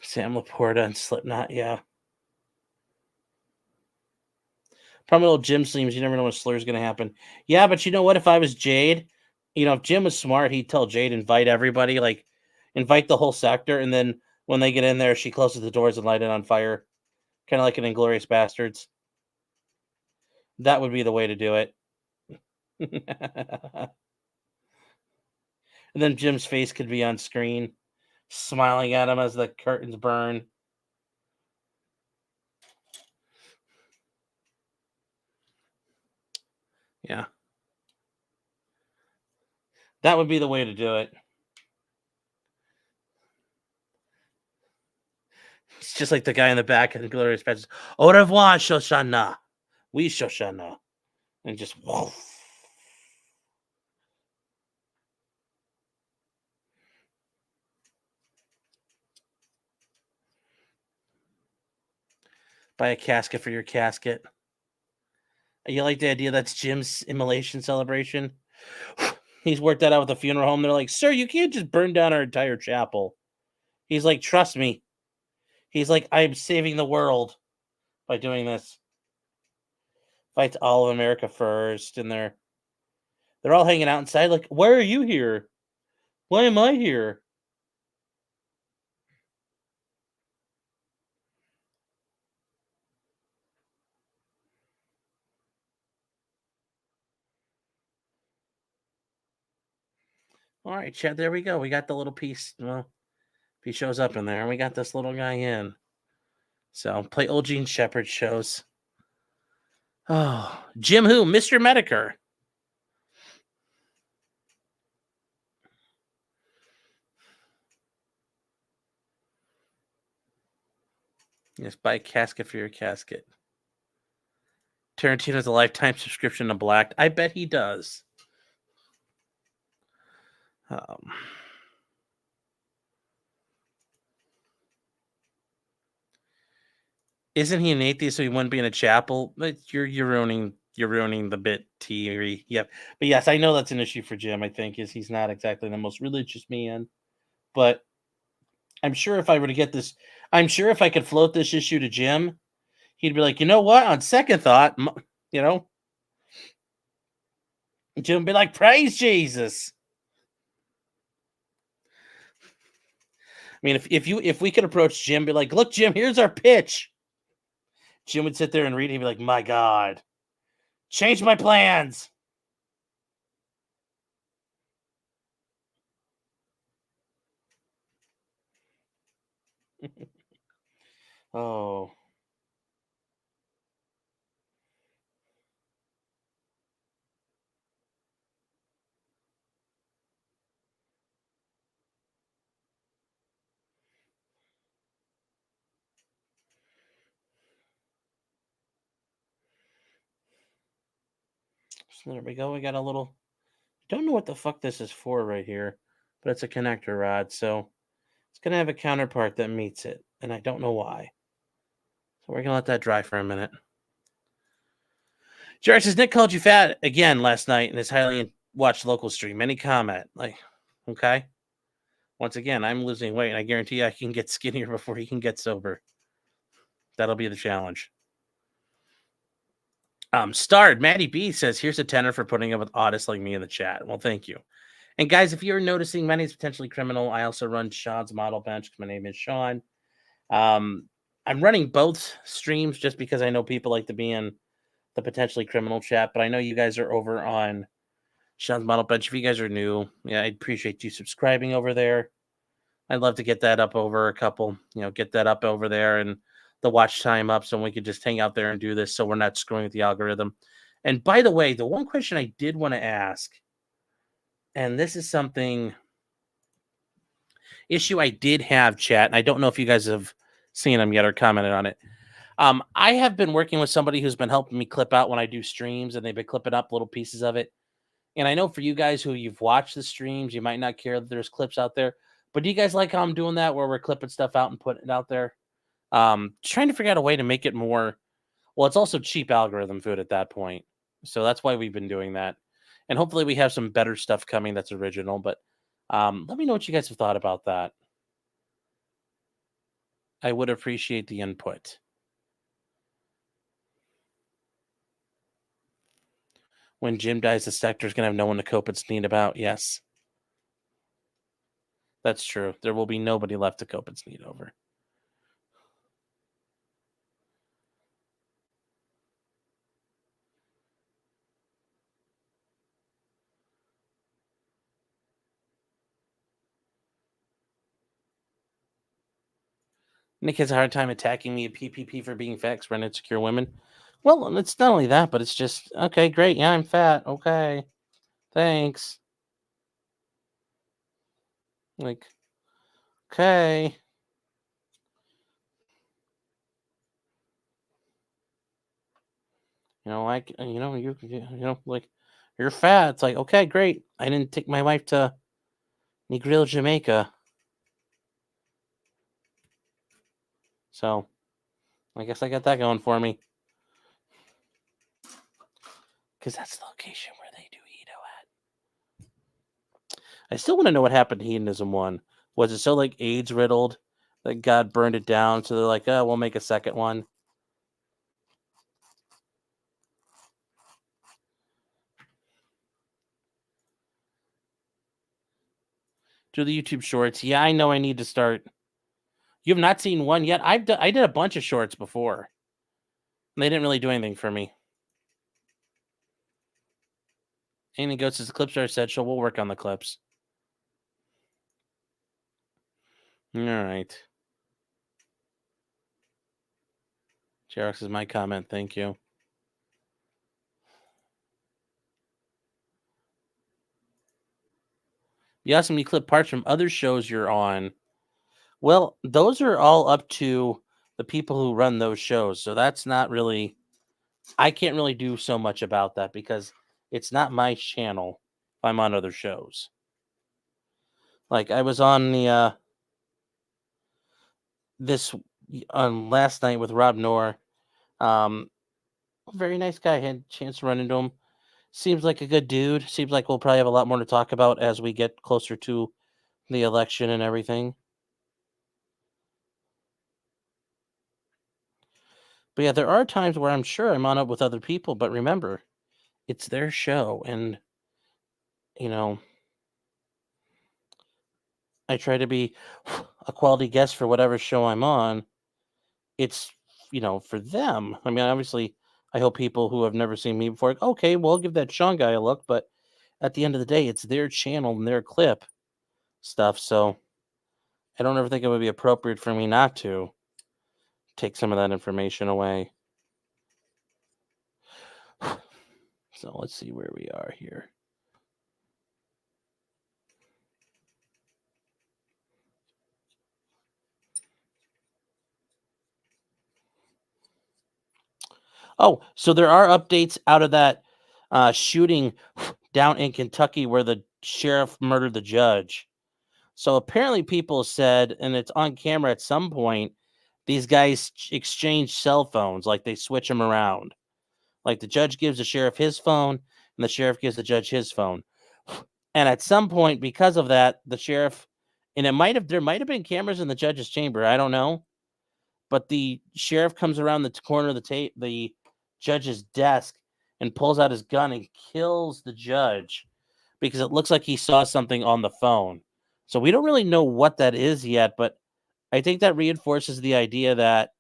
Sam Laporta and Slipknot, yeah. Probably little Jim seems you never know when a slur is gonna happen. Yeah, but you know what? If I was Jade, if Jim was smart, he'd tell Jade invite everybody, like invite the whole sector, and then when they get in there, she closes the doors and light it on fire. Kind of like an Inglorious Bastards. That would be the way to do it. And then Jim's face could be on screen, smiling at him as the curtains burn. Yeah. That would be the way to do it. It's just like the guy in the back of the Glorious Bastards. Au revoir, Shoshana. We Shoshana. And just woof. Buy a casket for your casket. You like the idea that's Jim's immolation celebration? He's worked that out with the funeral home. They're like, sir, you can't just burn down our entire chapel. He's like, trust me. He's like, I'm saving the world by doing this. Fights all of America first, and they're all hanging out inside. Like, why are you here? Why am I here? All right, Chad. There we go. We got the little piece. Well, he shows up in there, and we got this little guy in. So play old Gene Shepherd shows. Oh, Jim who? Mr. Medicare. Yes, buy a casket for your casket. Tarantino has a lifetime subscription to Black. I bet he does. Isn't he an atheist, so he wouldn't be in a chapel? But you're ruining the bit theory. Yep. But yes, I know that's an issue for Jim. I think is he's not exactly the most religious man, but I'm sure if I were to get this, I'm sure if I could float this issue to Jim, he'd be like, you know what? On second thought, Jim would be like, praise Jesus. I mean, if we could approach Jim, be like, look, Jim, here's our pitch. Jim would sit there and read. He'd be like, my God, change my plans. Oh. So there we go. We got a little. Don't know what the fuck this is for right here, but it's a connector rod, so it's gonna have a counterpart that meets it, and I don't know why. So we're gonna let that dry for a minute. Jared says Nick called you fat again last night in his highly watched local stream. Any comment? Like, okay. Once again, I'm losing weight, and I guarantee I can get skinnier before he can get sober. That'll be the challenge. Starred Maddie B says, "Here's a tenner for putting up with autists like me in the chat." Well, thank you. And guys, if you're noticing, my name is Potentially Criminal. I also run Sean's Model Bench. My name is Sean. I'm running both streams just because I know people like to be in the Potentially Criminal chat, but I know you guys are over on Sean's Model Bench. If you guys are new, yeah, I'd appreciate you subscribing over there. I'd love to get that up over a couple, get that up over there and the watch time up so we could just hang out there and do this so we're not screwing with the algorithm. And by the way, the one question I did want to ask, and this is something issue I did have, chat, and I don't know if you guys have seen them yet or commented on it. I have been working with somebody who's been helping me clip out when I do streams, and they've been clipping up little pieces of it. And I know for you guys who you've watched the streams, you might not care that there's clips out there. But do you guys like how I'm doing that, where we're clipping stuff out and putting it out there? Trying to figure out a way to make it more Well, it's also cheap algorithm food at that point. So that's why we've been doing that. And hopefully we have some better stuff coming that's original. But let me know what you guys have thought about that. I would appreciate the input. When Jim dies, the sector's going to have no one to cope and sneed about. Yes, that's true. There will be nobody left to cope and sneed over. Nick has a hard time attacking me at PPP for being fat for insecure women. Well, it's not only that, but it's just, okay, great. Yeah, I'm fat. Okay. Thanks. Like, okay. Like, you're fat. It's like, okay, great. I didn't take my wife to Negril, Jamaica. So I guess I got that going for me. Because that's the location where they do Edo at. I still want to know what happened to Hedonism 1. Was it so like AIDS riddled that God burned it down? So they're like, oh, we'll make a second one. Do the YouTube shorts. Yeah, I know I need to start. You have not seen one yet? I did a bunch of shorts before. And they didn't really do anything for me. Amy Goats as the clip star said, we'll work on the clips. All right. Jerox is my comment. Thank you. You asked me to clip parts from other shows you're on. Well, those are all up to the people who run those shows. So that's not really, I can't really do so much about that because it's not my channel if I'm on other shows. Like I was on the, on last night with Rob Noor. Very nice guy. Had a chance to run into him. Seems like a good dude. Seems like we'll probably have a lot more to talk about as we get closer to the election and everything. But yeah, there are times where I'm sure I'm on it with other people, but remember, it's their show and I try to be a quality guest for whatever show I'm on. It's for them. I mean, obviously I hope people who have never seen me before, okay, well, I'll give that Sean guy a look, but at the end of the day, it's their channel and their clip stuff, so I don't ever think it would be appropriate for me not to take some of that information away. So let's see where we are here. Oh, so there are updates out of that shooting down in Kentucky where the sheriff murdered the judge. So apparently people said, and it's on camera at some point, these guys exchange cell phones, like they switch them around. Like the judge gives the sheriff his phone and the sheriff gives the judge his phone. And at some point, because of that, the sheriff, and there might have been cameras in the judge's chamber. I don't know. But the sheriff comes around the corner of the judge's desk and pulls out his gun and kills the judge because it looks like he saw something on the phone. So we don't really know what that is yet, but I think that reinforces the idea that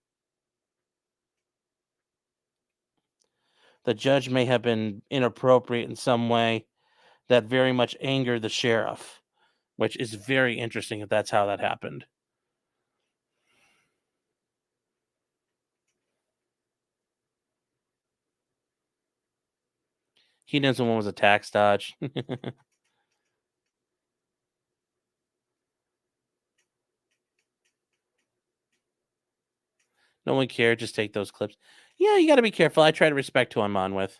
the judge may have been inappropriate in some way that very much angered the sheriff, which is very interesting if that's how that happened. He knows one was a tax dodge. No one cared. Just take those clips. Yeah, you got to be careful. I try to respect who I'm on with.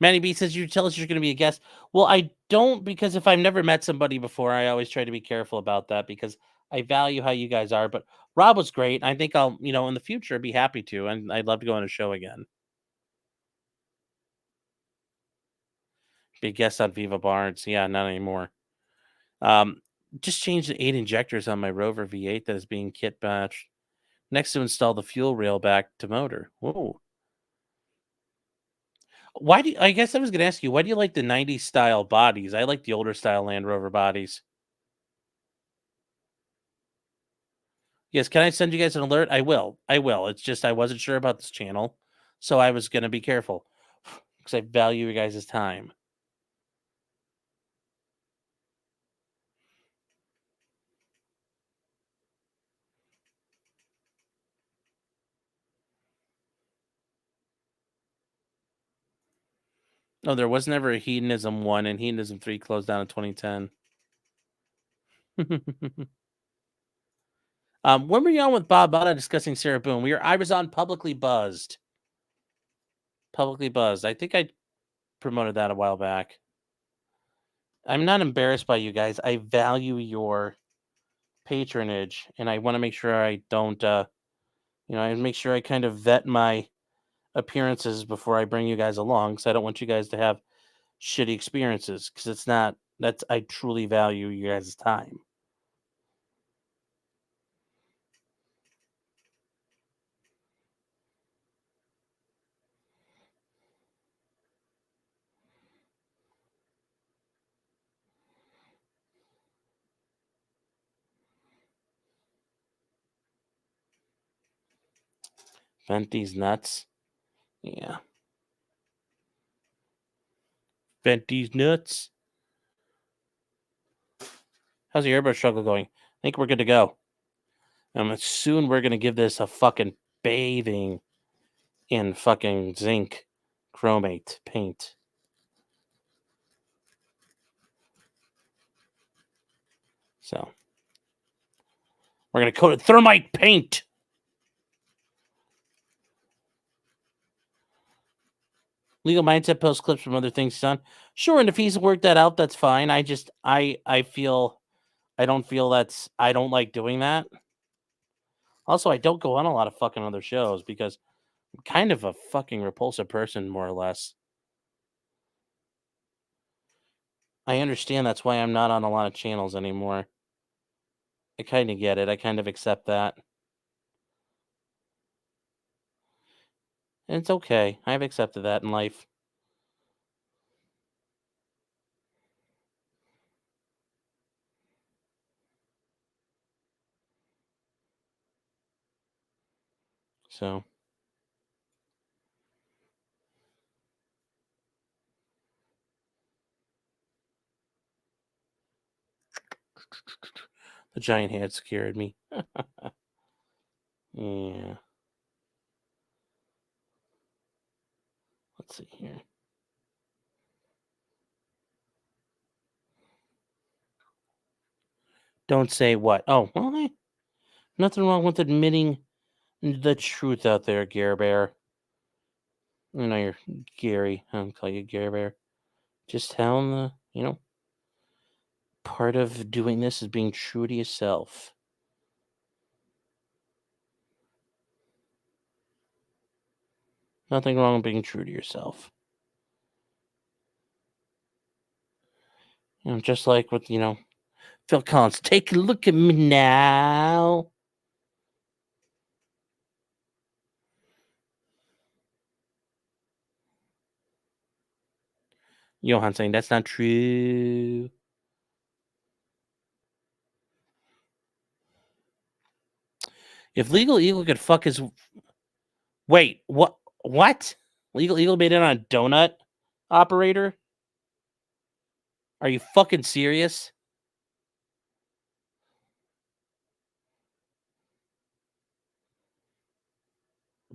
Manny B says, you tell us you're going to be a guest. Well, I don't, because if I've never met somebody before, I always try to be careful about that because I value how you guys are, but Rob was great. I think I'll, in the future be happy to, and I'd love to go on a show again. Be a guest on Viva Barnes. Yeah, not anymore. Um, just changed the 8 injectors on my Rover V8 that is being kit batched. Next to install the fuel rail back to motor. Whoa. Why do you, I guess I was going to ask you, why do you like the 90s style bodies? I like the older style Land Rover bodies. Yes, can I send you guys an alert? I will. I will. It's just I wasn't sure about this channel, so I was going to be careful because I value you guys' time. No, there was never a Hedonism 1, and Hedonism 3 closed down in 2010. When were you on with Bob Bada discussing Sarah Boone? I was on Publicly Buzzed. Publicly Buzzed. I think I promoted that a while back. I'm not embarrassed by you guys. I value your patronage, and I want to make sure I don't, I make sure I kind of vet my appearances before I bring you guys along, because I don't want you guys to have shitty experiences. Because it's not. I truly value you guys' time. Vent these nuts. Yeah. Vent these nuts. How's the airbrush struggle going? I think we're good to go. Soon we're gonna give this a fucking bathing in fucking zinc chromate paint. So we're gonna coat it thermite paint. Legal mindset post clips from other things he's done. Sure, and if he's worked that out, that's fine. I just I don't feel I don't like doing that. Also, I don't go on a lot of fucking other shows because I'm kind of a fucking repulsive person, more or less. I understand that's why I'm not on a lot of channels anymore. I kind of get it. I kind of accept that. And it's okay. I've accepted that in life. So the giant head scared me. Yeah. Let's see here. Don't say what. Oh, well, nothing wrong with admitting the truth out there, Gare Bear. I know you're Gary. I don't call you Gare Bear. Just tell him part of doing this is being true to yourself. Nothing wrong with being true to yourself. Just like with, Phil Collins. Take a look at me now. Johan saying that's not true. If Legal Eagle could fuck his... Wait, what? What? Legal Eagle made it on a donut operator? Are you fucking serious?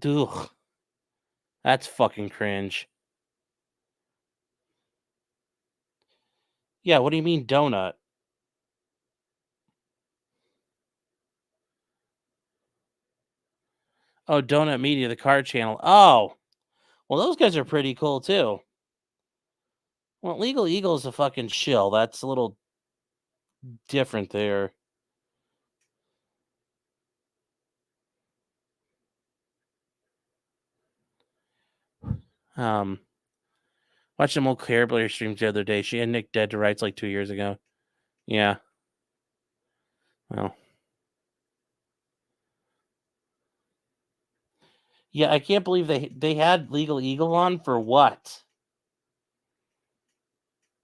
Ugh. That's fucking cringe. Yeah, what do you mean donut? Oh, Donut Media, the card channel. Oh, well, those guys are pretty cool too. Well, Legal Eagle's a fucking shill. That's a little different there. Watched some old Claire Blair streams the other day. She had Nick dead to rights like 2 years ago. Yeah. Well. Yeah, I can't believe they had Legal Eagle on for what?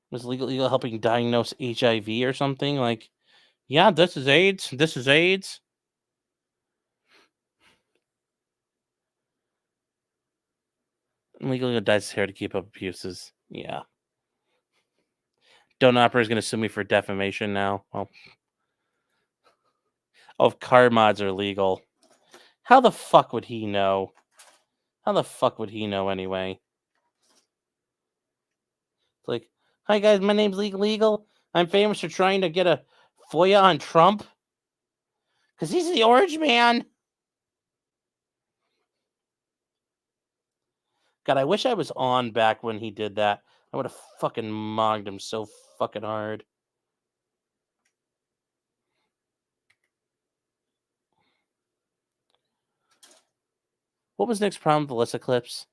Was Legal Eagle helping diagnose HIV or something? Like, yeah, this is AIDS. This is AIDS. Legal Eagle dyes his hair to keep up abuses. Yeah. Don't Opera is going to sue me for defamation now. Well, oh, if card mods are legal. How the fuck would he know? How the fuck would he know anyway? It's like, hi guys, my name's Legal Eagle. I'm famous for trying to get a FOIA on Trump. Because he's the orange man. God, I wish I was on back when he did that. I would have fucking mogged him so fucking hard. What was Nick's problem with the Lissa clips?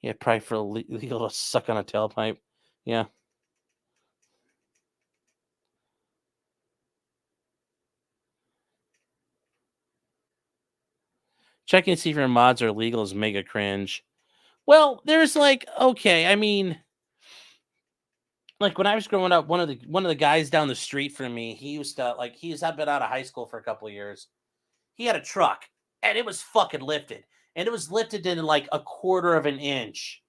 Yeah, probably for legal to suck on a tailpipe. Yeah. Checking to see if your mods are legal is mega cringe. Well, there's like, okay, I mean, like when I was growing up, one of the guys down the street from me, he used to like had been out of high school for a couple of years. He had a truck and it was fucking lifted. And it was lifted in like 1/4 of an inch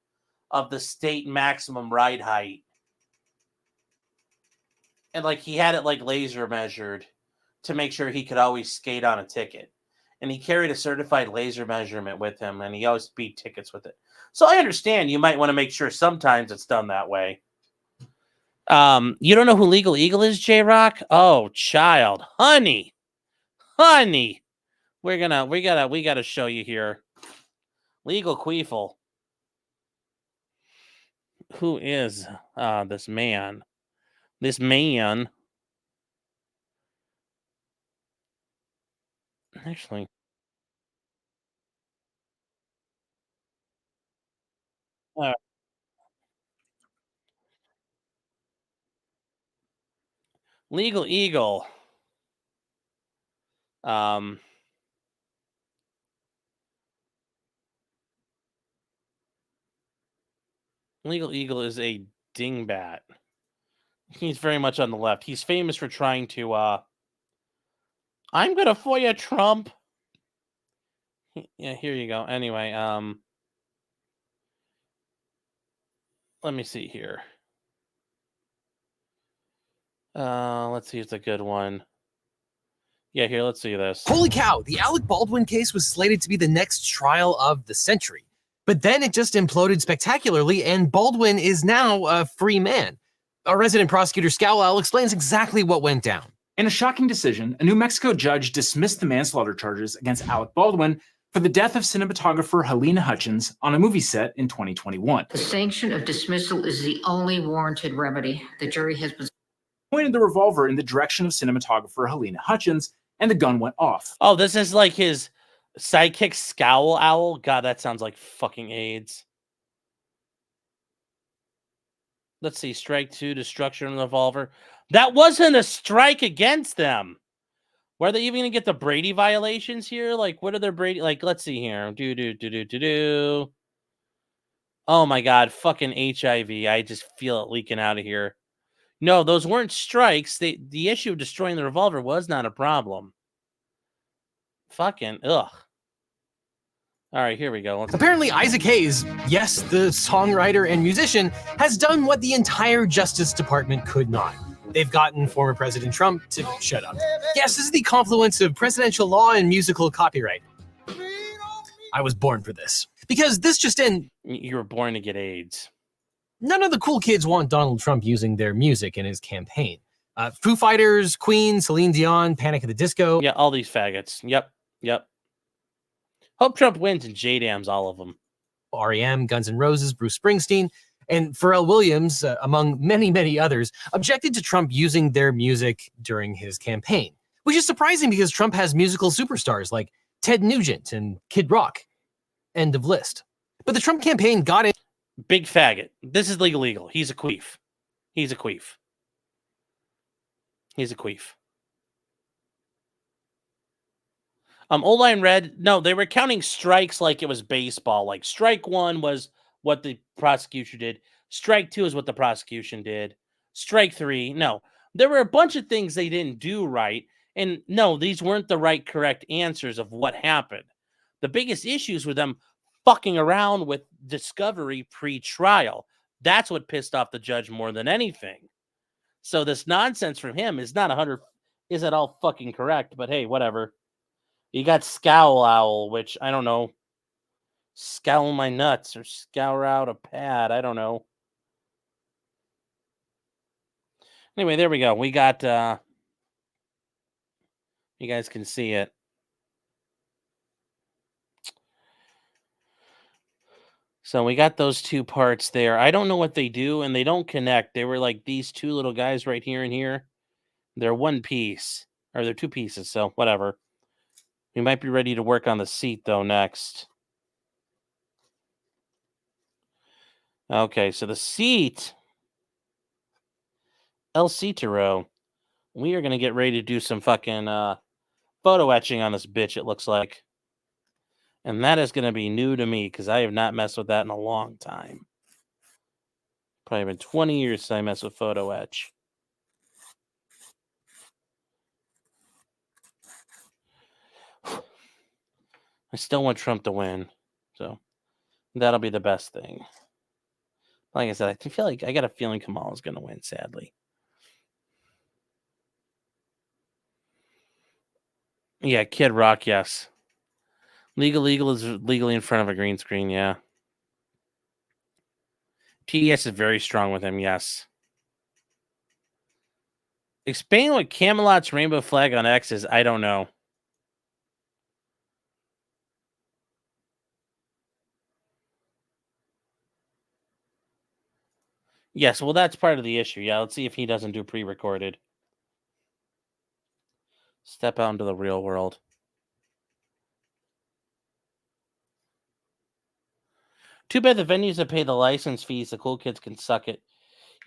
of the state maximum ride height. And like he had it like laser measured to make sure he could always skate on a ticket. And he carried a certified laser measurement with him, and he always beat tickets with it. So I understand you might want to make sure sometimes it's done that way. You don't know who Legal Eagle is, J-Rock? Oh, child. Honey. We gotta show you here. Legal Queefle. Who is this man? This man. Actually. Legal Eagle. Legal Eagle is a dingbat. He's very much on the left. He's famous for trying to I'm gonna FOIA Trump. Yeah, here you go. Anyway, let me see here. Let's see if it's a good one. Yeah, here, let's see this. Holy cow, the Alec Baldwin case was slated to be the next trial of the century. But then it just imploded spectacularly, and Baldwin is now a free man. Our resident prosecutor, Scowell, explains exactly what went down. In a shocking decision, a New Mexico judge dismissed the manslaughter charges against Alec Baldwin for the death of cinematographer Helena Hutchins on a movie set in 2021. The sanction of dismissal is the only warranted remedy. The jury has pointed the revolver in the direction of cinematographer Helena Hutchins, and the gun went off. Oh, this is like his sidekick Scowl Owl? God, that sounds like fucking AIDS. Let's see. Strike 2, destruction of the revolver. That wasn't a strike against them. Were they even going to get the Brady violations here? Like, what are their Brady? Like, let's see here. Oh, my God. Fucking HIV. I just feel it leaking out of here. No, those weren't strikes. The issue of destroying the revolver was not a problem. Fucking ugh. All right, here we go. Apparently, Isaac Hayes, yes, the songwriter and musician, has done what the entire Justice Department could not. They've gotten former President Trump to shut up. Yes, this is the confluence of presidential law and musical copyright. I was born for this. Because this just in... You were born to get AIDS. None of the cool kids want Donald Trump using their music in his campaign. Foo Fighters, Queen, Celine Dion, Panic at the Disco. Yeah, all these faggots. Yep. Hope Trump wins and J-Dams, all of them. R.E.M., Guns N' Roses, Bruce Springsteen, and Pharrell Williams, among many, many others, objected to Trump using their music during his campaign. Which is surprising because Trump has musical superstars like Ted Nugent and Kid Rock. End of list. But the Trump campaign got in. Big faggot. This is legal. He's a queef. He's a queef. He's a queef. O-line red. No, they were counting strikes like it was baseball. Like strike one was what the prosecution did. Strike two is what the prosecution did. Strike three. No, there were a bunch of things they didn't do right. And no, these weren't the right correct answers of what happened. The biggest issues were them fucking around with discovery pre-trial. That's what pissed off the judge more than anything. So this nonsense from him is not 100. Is it all fucking correct? But hey, whatever. You got Scowl Owl, which I don't know. Scowl my nuts or scour out a pad. I don't know. Anyway, there we go. We got, you guys can see it. So we got those two parts there. I don't know what they do, and they don't connect. They were like these two little guys right here and here. They're one piece, or they're two pieces, so whatever. We might be ready to work on the seat, though, next. Okay, so the seat, El Citaro. We are going to get ready to do some fucking photo etching on this bitch, it looks like. And that is going to be new to me because I have not messed with that in a long time. Probably been 20 years since I messed with photo etch. I still want Trump to win. So that'll be the best thing. Like I said, I feel like I got a feeling Kamala's going to win, sadly. Yeah, Kid Rock, yes. Legal is legally in front of a green screen, yeah. TDS is very strong with him, yes. Explain what Camelot's rainbow flag on X is. I don't know. Yes, well, that's part of the issue. Yeah, let's see if he doesn't do pre-recorded. Step out into the real world. Too bad the venues that pay the license fees, the cool kids can suck it.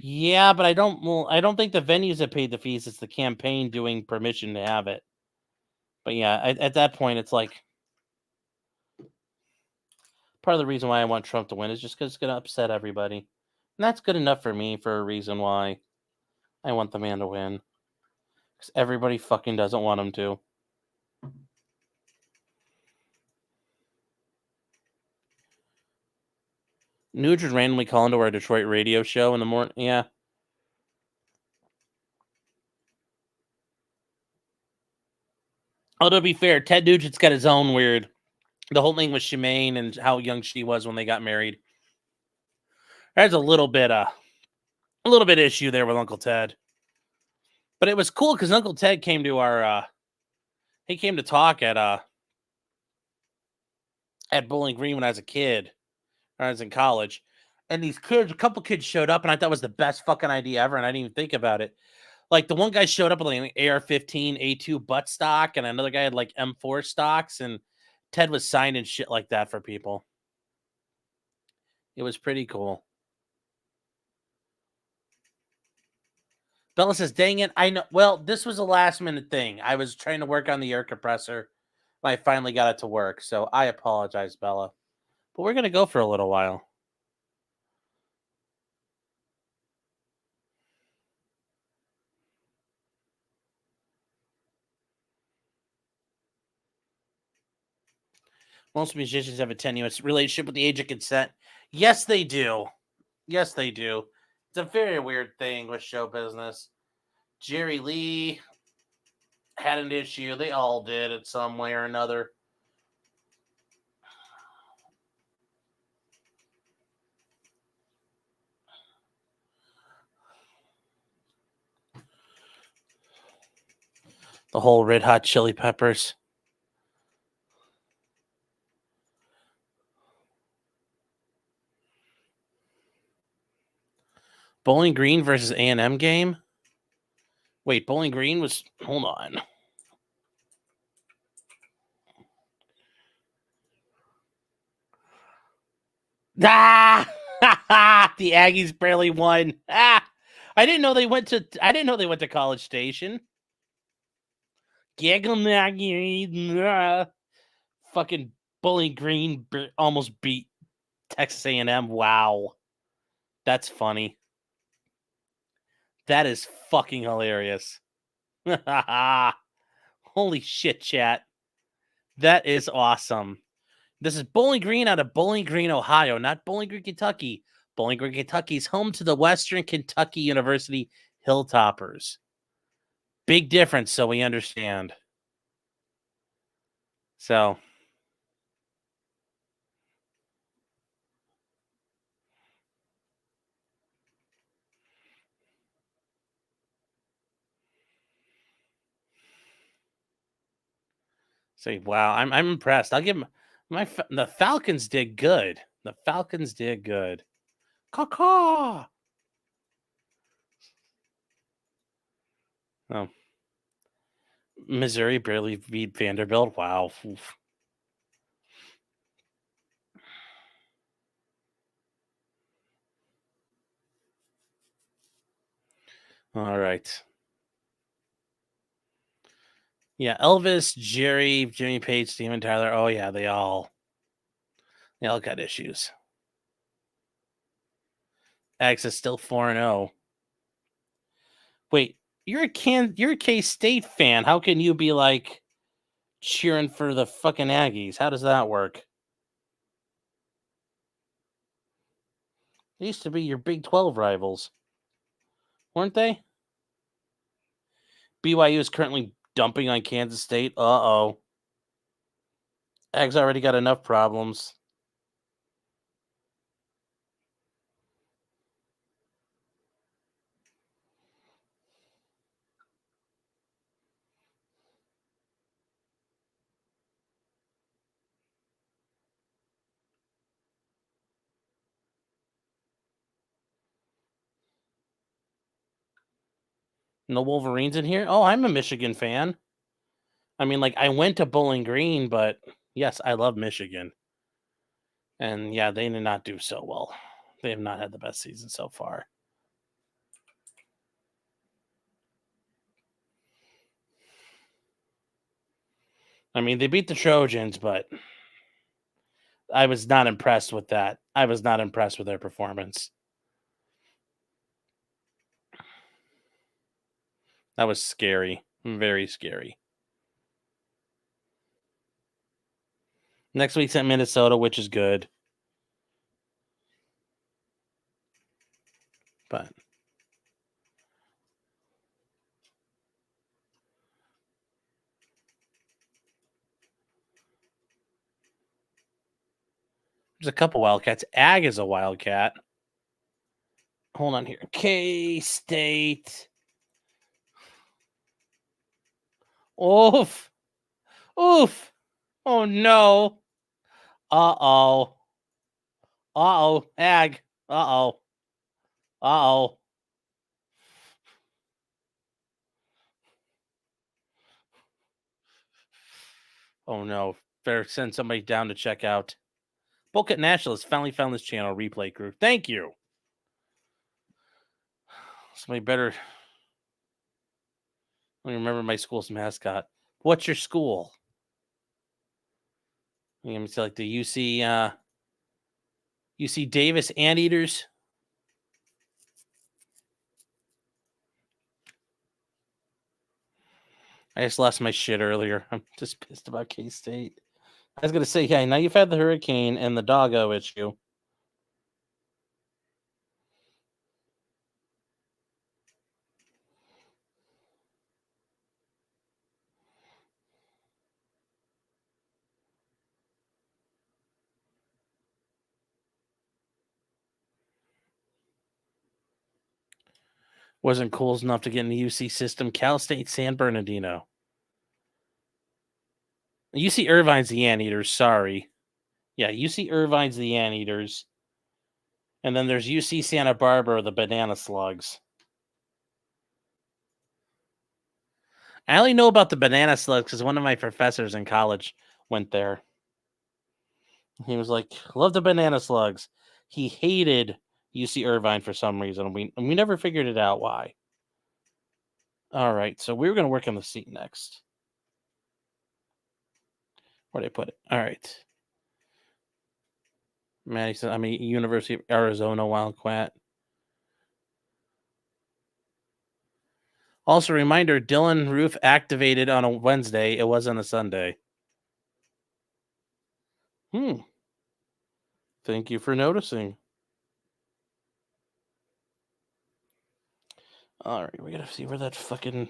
Yeah, but I don't think the venues that paid the fees, it's the campaign doing permission to have it. But yeah, at that point, it's like part of the reason why I want Trump to win is just because it's going to upset everybody. And that's good enough for me for a reason why I want the man to win. Because everybody fucking doesn't want him to. Nugent randomly call into our Detroit radio show in the morning. Yeah. Although to be fair, Ted Nugent's got his own weird. The whole thing with Shemaine and how young she was when they got married. There's a little bit issue there with Uncle Ted. But it was cool because Uncle Ted came to our he came to talk at Bowling Green when I was a kid. When I was in college. And these kids, a couple kids showed up, and I thought it was the best fucking idea ever, and I didn't even think about it. Like, the one guy showed up with like an AR-15 A2 butt stock, and another guy had like M4 stocks, and Ted was signing shit like that for people. It was pretty cool. Bella says, dang it, I know. Well, this was a last-minute thing. I was trying to work on the air compressor. I finally got it to work, so I apologize, Bella. But we're going to go for a little while. Most musicians have a tenuous relationship with the age of consent. Yes, they do. Yes, they do. It's a very weird thing with show business. Jerry Lee had an issue. They all did it some way or another. The whole Red Hot Chili Peppers. Bowling Green versus A&M game? Wait, Bowling Green was... Hold on. Ah! The Aggies barely won. Ah! I didn't know they went to College Station. Fucking Bowling Green almost beat Texas A&M. Wow. That's funny. That is fucking hilarious. Holy shit, chat. That is awesome. This is Bowling Green out of Bowling Green, Ohio, not Bowling Green, Kentucky. Bowling Green, Kentucky is home to the Western Kentucky University Hilltoppers. Big difference, so we understand. So, say, wow, I'm impressed. I'll give them the Falcons did good. The Falcons did good. Caw. Oh. Missouri barely beat Vanderbilt. Wow. Oof. All right. Yeah, Elvis, Jerry, Jimmy Page, Steven Tyler. Oh yeah, they all got issues. X is still 4-0. Wait, you're a K-State fan. How can you be like cheering for the fucking Aggies? How does that work? They used to be your Big 12 rivals, weren't they? BYU is currently dumping on Kansas State. Uh-oh. Ag's already got enough problems. No Wolverines in here? Oh, I'm a Michigan fan. I mean, like, I went to Bowling Green, but yes, I love Michigan. And yeah, they did not do so well. They have not had the best season so far. I mean, they beat the Trojans, but I was not impressed with that. I was not impressed with their performance. That was scary. Very scary. Next week's at Minnesota, which is good. But there's a couple Wildcats. Ag is a Wildcat. Hold on here. K-State. Oof. Oof. Oh, no. Uh-oh. Uh-oh. Ag. Uh-oh. Uh-oh. Oh, no. Better send somebody down to check out. Boca Nationalist finally found this channel replay crew. Thank you. Somebody better. Let me remember my school's mascot. What's your school? You know, it's like the UC Davis Anteaters. I just lost my shit earlier. I'm just pissed about K-State. I was gonna say, yeah, now you've had the hurricane and the doggo issue. Wasn't cool enough to get in the UC system. Cal State San Bernardino. UC Irvine's the Anteaters. Sorry. Yeah, UC Irvine's the Anteaters. And then there's UC Santa Barbara, the Banana Slugs. I only know about the Banana Slugs because one of my professors in college went there. He was like, love the Banana Slugs. he hated UC Irvine for some reason. We never figured it out why. All right, so we were going to work on the seat next. Where'd I put it? All right. Madison, I mean, University of Arizona Wildcat. Also, reminder, Dylan Roof activated on a Wednesday. It wasn't a Sunday. Thank you for noticing. All right, we got to see where that fucking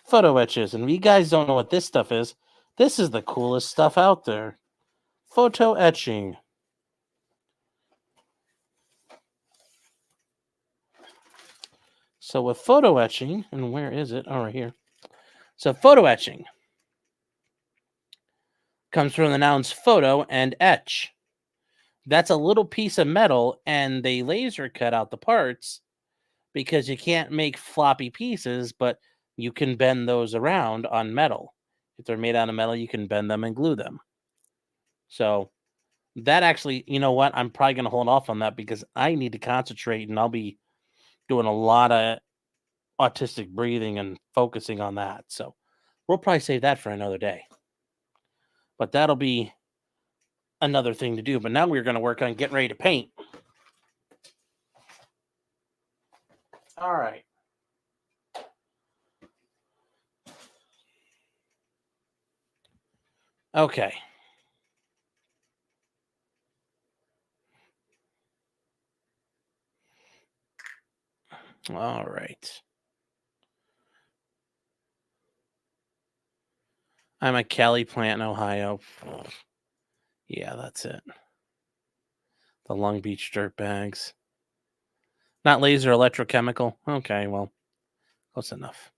photo etch is. And you guys don't know what this stuff is. This is the coolest stuff out there. Photo etching. So with photo etching, and where is it? Oh, right here. So photo etching comes from the nouns photo and etch. That's a little piece of metal, and they laser cut out the parts because you can't make floppy pieces, but you can bend those around on metal. If they're made out of metal, you can bend them and glue them. So that actually, you know what? I'm probably going to hold off on that because I need to concentrate, and I'll be doing a lot of autistic breathing and focusing on that. So we'll probably save that for another day. But that'll be another thing to do. But now we're going to work on getting ready to paint. All right. Okay. All right. I'm a Cali plant in Ohio. Yeah, that's it. The Long Beach dirt bags. Not laser, electrochemical. Okay, well, close enough.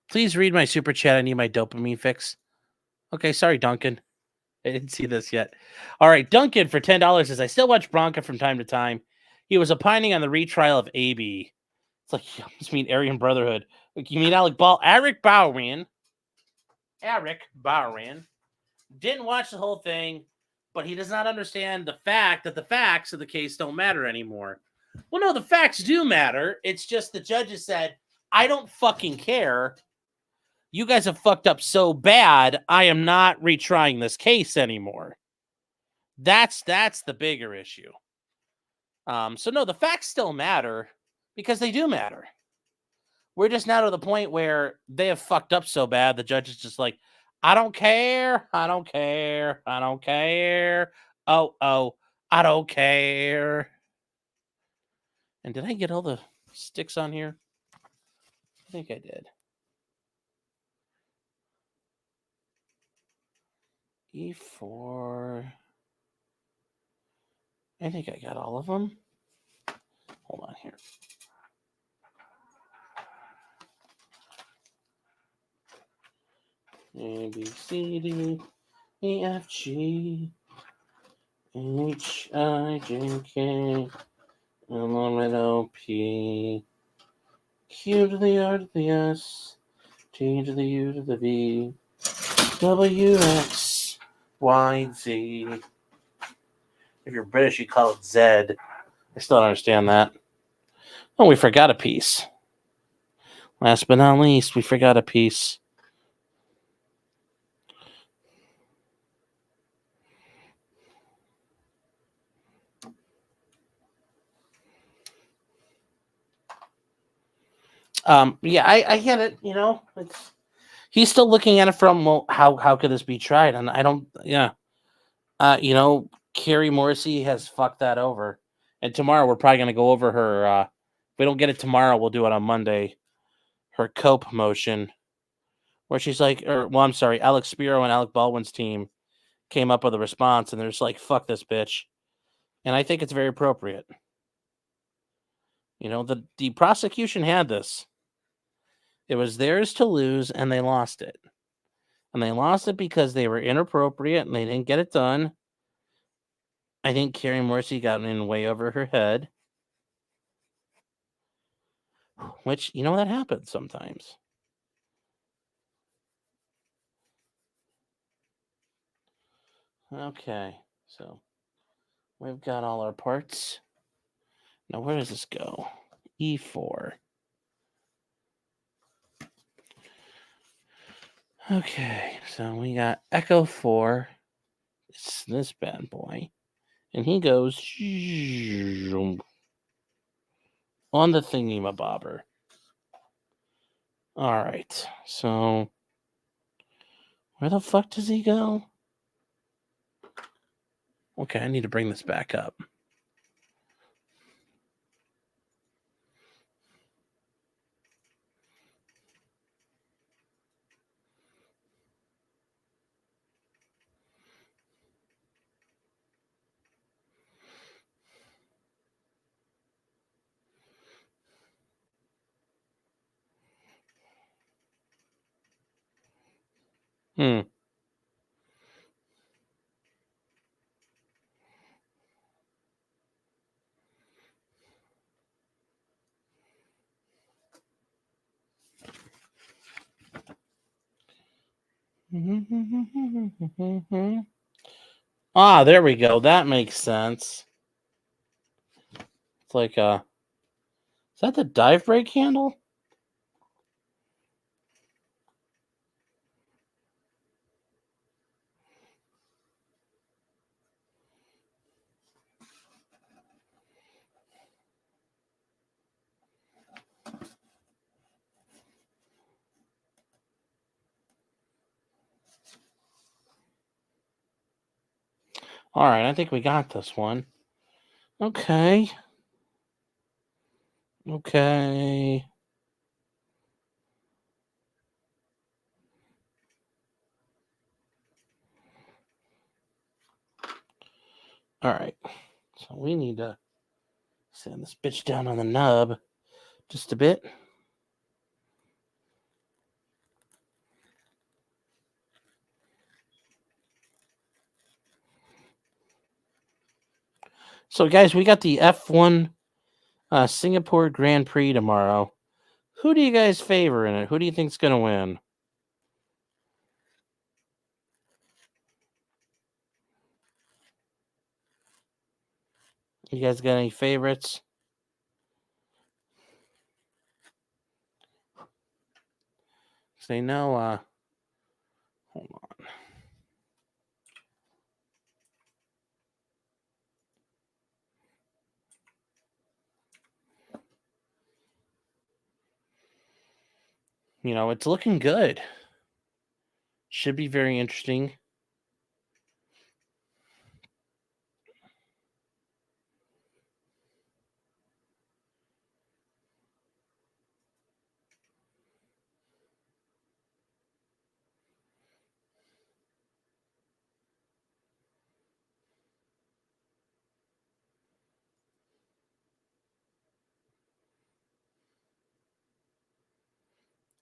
Please read my super chat. I need my dopamine fix. Okay, sorry, Duncan. I didn't see this yet. All right, Duncan for $10 says, I still watch Bronca from time to time. He was opining on the retrial of AB. It's like, you almost mean Aryan Brotherhood. Like, you mean Eric Bauerman didn't watch the whole thing, but he does not understand the fact that the facts of the case don't matter anymore. Well, no, the facts do matter. It's just the judges said, I don't fucking care. You guys have fucked up so bad, I am not retrying this case anymore. That's the bigger issue. So no, the facts still matter because they do matter. We're just now to the point where they have fucked up so bad, the judge is just like, I don't care. I don't care. I don't care. Oh, I don't care. And did I get all the sticks on here? I think I did. E4. I think I got all of them. Hold on here. A, B, C, D, E, F, G, H, I, J, K, L, M, O, P, Q to the R to the S, T to the U to the V, W, X, Y, Z. If you're British, you call it Z. I still don't understand that. Oh, we forgot a piece. Last but not least, we forgot a piece. Yeah, I get it. You know, he's still looking at it from, well, how could this be tried? And I don't, yeah. You know, Carrie Morrissey has fucked that over. And tomorrow we're probably going to go over her. If we don't get it tomorrow, we'll do it on Monday. Her cope motion, where she's like, I'm sorry, Alex Spiro and Alec Baldwin's team came up with a response, and they're just like, fuck this bitch. And I think it's very appropriate. You know, the prosecution had this. It was theirs to lose, and they lost it. And they lost it because they were inappropriate, and they didn't get it done. I think Carrie Morrissey got in way over her head. Which, you know, that happens sometimes. Okay, so We've got all our parts. Now, where does this go? E4. Okay, so we got Echo 4. It's this bad boy. And he goes on the thingy-mabobber. All right, so where the fuck does he go? Okay, I need to bring this back up. Hmm. Ah, there we go. That makes sense. It's like is that the dive brake handle? All right, I think we got this one. Okay. Okay. All right. So we need to sand this bitch down on the nub just a bit. So, guys, we got the F1 Singapore Grand Prix tomorrow. Who do you guys favor in it? Who do you think's going to win? You guys got any favorites? Say no. Hold on. You know, it's looking good. Should be very interesting.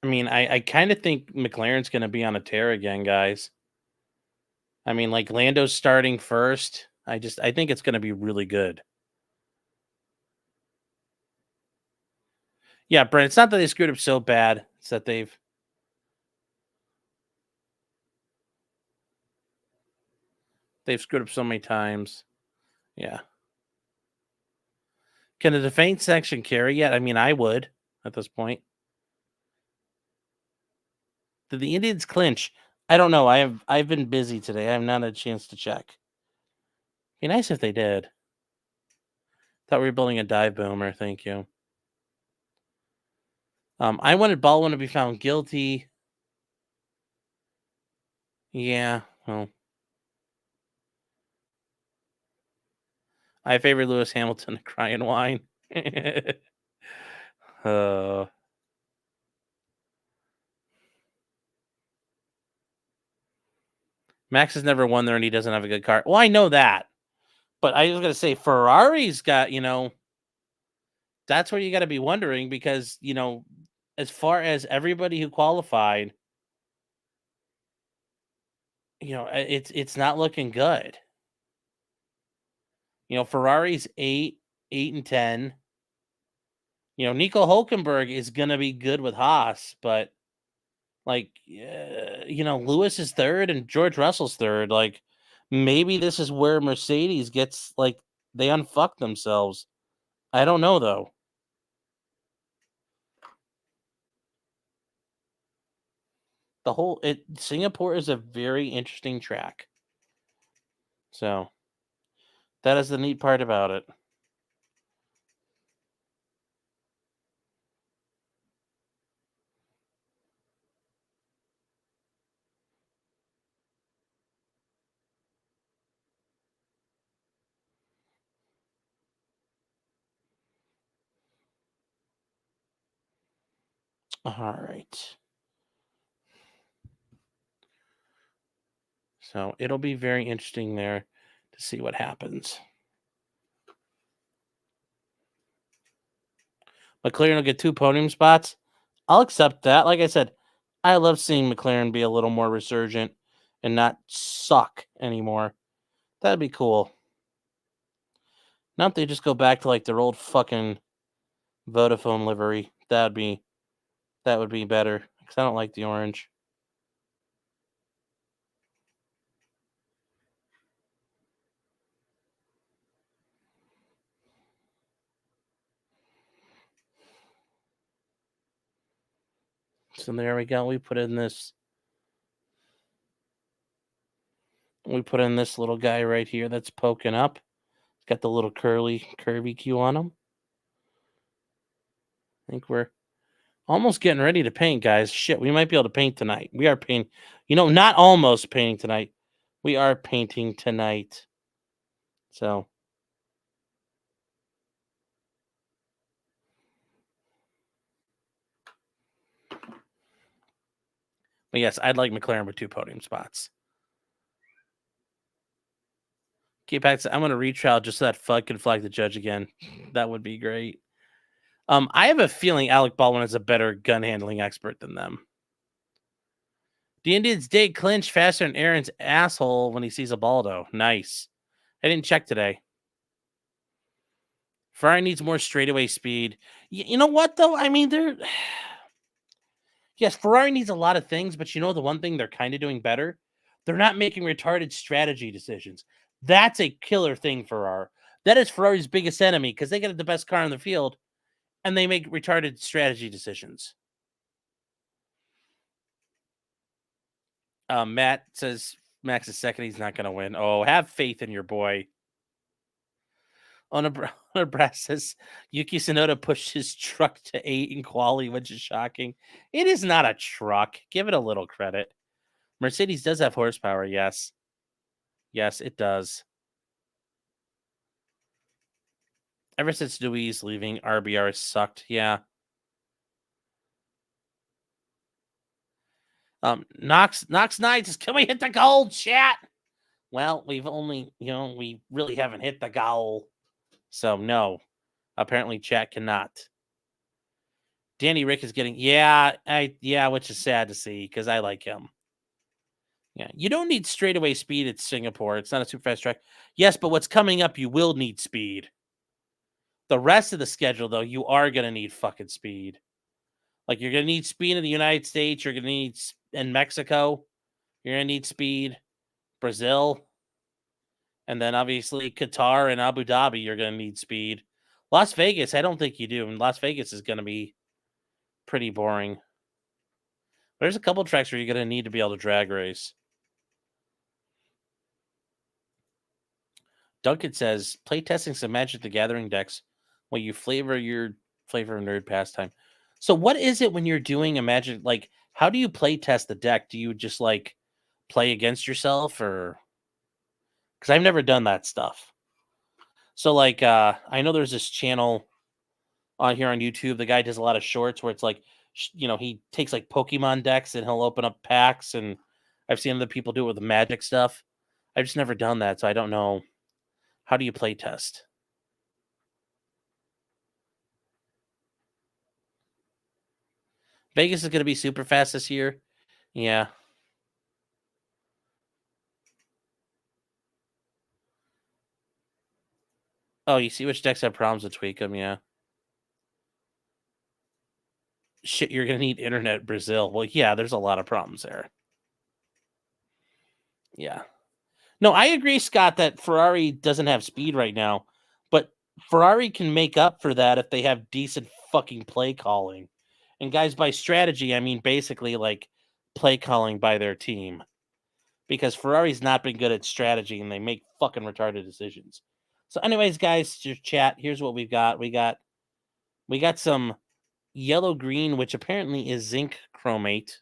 I mean, I kind of think McLaren's going to be on a tear again, guys. I mean, like Lando's starting first. I think it's going to be really good. Yeah, Brent, it's not that they screwed up so bad. It's that they've screwed up so many times. Yeah. Can the defense section carry yet? I mean, I would at this point. Did the Indians clinch? I don't know. I've been busy today. I have not had a chance to check. Be nice if they did. Thought we were building a dive boomer. Thank you. I wanted Baldwin to be found guilty. Yeah, well, I favor Lewis Hamilton to cry and whine. uh, Max has never won there, and he doesn't have a good car. Well, I know that, but I was gonna say Ferrari's got, that's where you got to be wondering because as far as everybody who qualified, it's not looking good. Ferrari's 8, 8 and 10. Nico Hulkenberg is gonna be good with Haas, but Lewis is third and George Russell's third. Like Maybe this is where Mercedes gets, like, they unfuck themselves. I don't know, though. Singapore is a very interesting track. So, that is the neat part about it. All right. So it'll be very interesting there to see what happens. McLaren will get 2 podium spots. I'll accept that. Like I said, I love seeing McLaren be a little more resurgent and not suck anymore. That'd be cool. Not if they just go back to like their old fucking Vodafone livery. That would be better because I don't like the orange. So there we go. We put in this little guy right here that's poking up. It's got the little curvy Q on him. I think we're almost getting ready to paint, guys. Shit, we might be able to paint tonight. We are painting. Not almost painting tonight. We are painting tonight. So. But yes, I'd like McLaren with 2 podium spots. K-Pax, I'm going to retrial just so that Fudd can flag the judge again. That would be great. I have a feeling Alec Baldwin is a better gun handling expert than them. The Indians did clinch faster than Aaron's asshole when he sees a Baldo. Nice. I didn't check today. Ferrari needs more straightaway speed. You know what, though? I mean, yes, Ferrari needs a lot of things, but the one thing they're kind of doing better? They're not making retarded strategy decisions. That's a killer thing for Ferrari. That is Ferrari's biggest enemy because they get the best car in the field and they make retarded strategy decisions. Matt says Max is second. He's not going to win. Oh, have faith in your boy. Nebraska says Yuki Tsunoda pushed his truck to 8 in quali, which is shocking. It is not a truck. Give it a little credit. Mercedes does have horsepower, yes. Yes, it does. Ever since Dewey's leaving, RBR has sucked. Yeah. Knox Knight says, can we hit the goal, chat? Well, we've only, we really haven't hit the goal. So, no. Apparently, chat cannot. Danny Rick is getting, which is sad to see because I like him. Yeah, you don't need straightaway speed at Singapore. It's not a super fast track. Yes, but what's coming up, you will need speed. The rest of the schedule, though, you are going to need fucking speed. Like, you're going to need speed in the United States. You're going to need in Mexico. You're going to need speed. Brazil. And then, obviously, Qatar and Abu Dhabi, you're going to need speed. Las Vegas, I don't think you do. And Las Vegas is going to be pretty boring. There's a couple tracks where you're going to need to be able to drag race. Duncan says, playtesting some Magic the Gathering decks while you flavor nerd pastime. So what is it when you're doing a Magic, like, how do you play test the deck? Do you just, like, play against yourself or... Because I've never done that stuff. So, like, I know there's this channel on here on YouTube. The guy does a lot of shorts where it's like, he takes, like, Pokemon decks and he'll open up packs, and I've seen other people do it with the Magic stuff. I've just never done that, so I don't know. How do you play test? Vegas is going to be super fast this year. Yeah. Oh, you see which decks have problems to tweak them, yeah. Shit, you're going to need internet Brazil. Well, yeah, there's a lot of problems there. Yeah. No, I agree, Scott, that Ferrari doesn't have speed right now, but Ferrari can make up for that if they have decent fucking play calling. And guys, by strategy, I mean basically like play calling by their team. Because Ferrari's not been good at strategy and they make fucking retarded decisions. So, anyways, guys, just chat. Here's what we've got. We got some yellow green, which apparently is zinc chromate.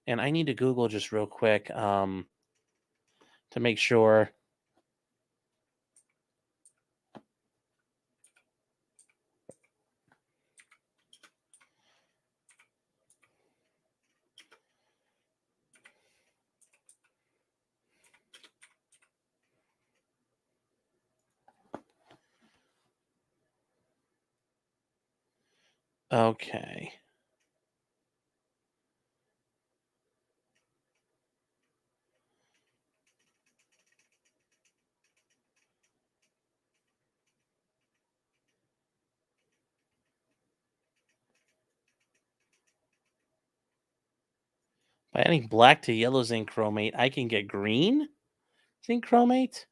And I need to Google just real quick to make sure. Okay. By adding black to yellow zinc chromate, I can get green zinc chromate?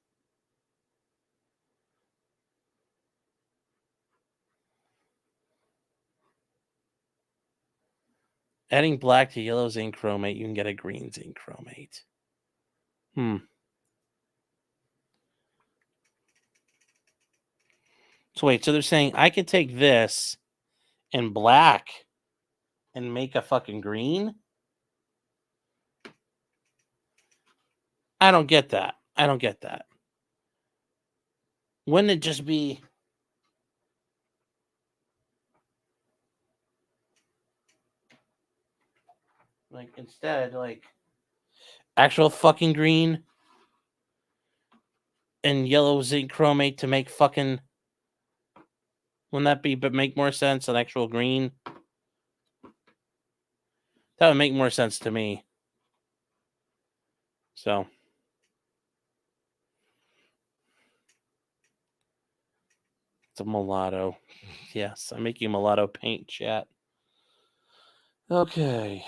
Adding black to yellow zinc chromate, you can get a green zinc chromate. So wait, so they're saying I could take this and black and make a fucking green? I don't get that. Wouldn't it just be like instead like actual fucking green and yellow zinc chromate to make fucking, wouldn't that be but make more sense than actual green? That would make more sense to me. So it's a mulatto. Yes, I'm making mulatto paint, chat. Okay.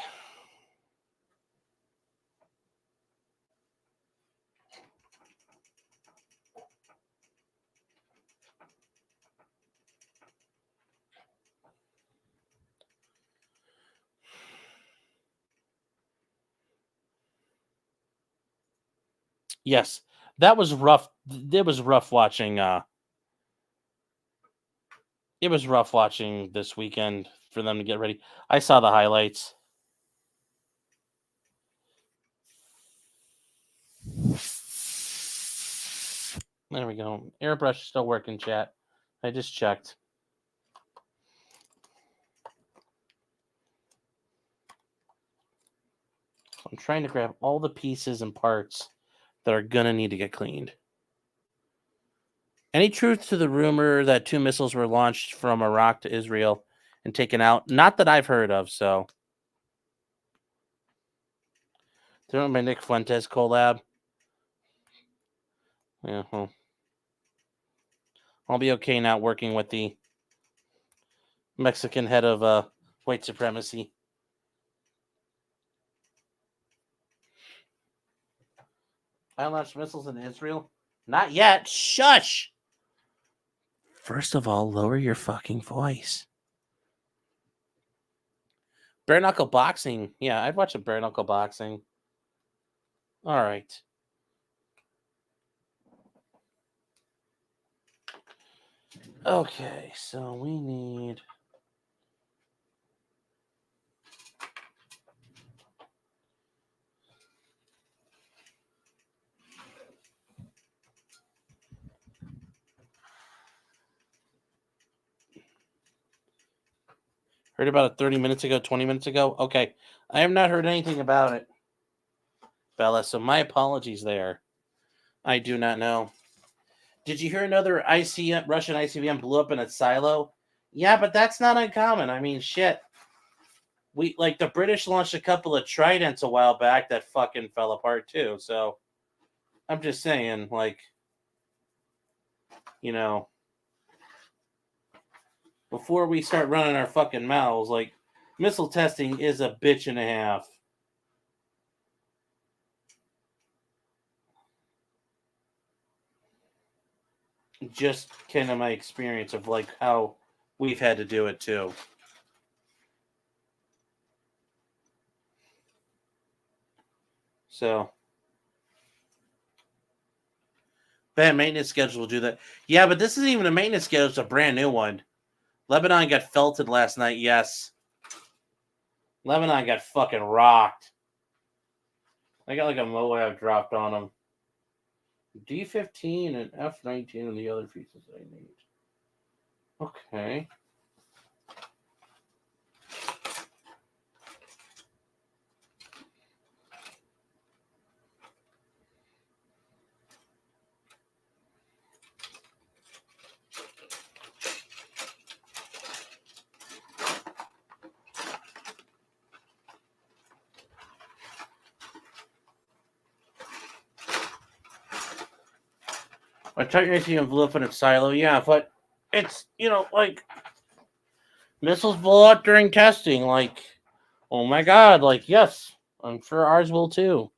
Yes, that was rough. It was rough watching. It was rough watching this weekend for them to get ready. I saw the highlights. There we go. Airbrush is still working, chat. I just checked. So I'm trying to grab all the pieces and parts that are gonna need to get cleaned. Any truth to the rumor that 2 missiles were launched from Iraq to Israel and taken out? Not that I've heard of, so. Doing my Nick Fuentes collab. Yeah, well, I'll be okay now working with the Mexican head of white supremacy. I launched missiles in Israel? Not yet. Shush! First of all, lower your fucking voice. Bare knuckle boxing. Yeah, I'd watch a bare knuckle boxing. All right. Okay, so we need. Heard about it 30 minutes ago, 20 minutes ago? Okay. I have not heard anything about it, Bella, so my apologies there. I do not know. Did you hear another Russian ICBM blew up in a silo? Yeah, but that's not uncommon. I mean, shit. The British launched a couple of Tridents a while back that fucking fell apart too. So I'm just saying, before we start running our fucking mouths, missile testing is a bitch and a half. just kind of my experience of like how we've had to do it too. So, bad maintenance schedule will do that. Yeah, but this isn't even a maintenance schedule; it's a brand new one. Lebanon got felted last night. Yes, Lebanon got fucking rocked. I got like a Moab dropped on them. D15 and F19 and the other pieces I need. Okay. I tighten the envelope in its silo, yeah, but it's, like missiles blow up during testing. Like, oh my god, like, yes, I'm sure ours will too.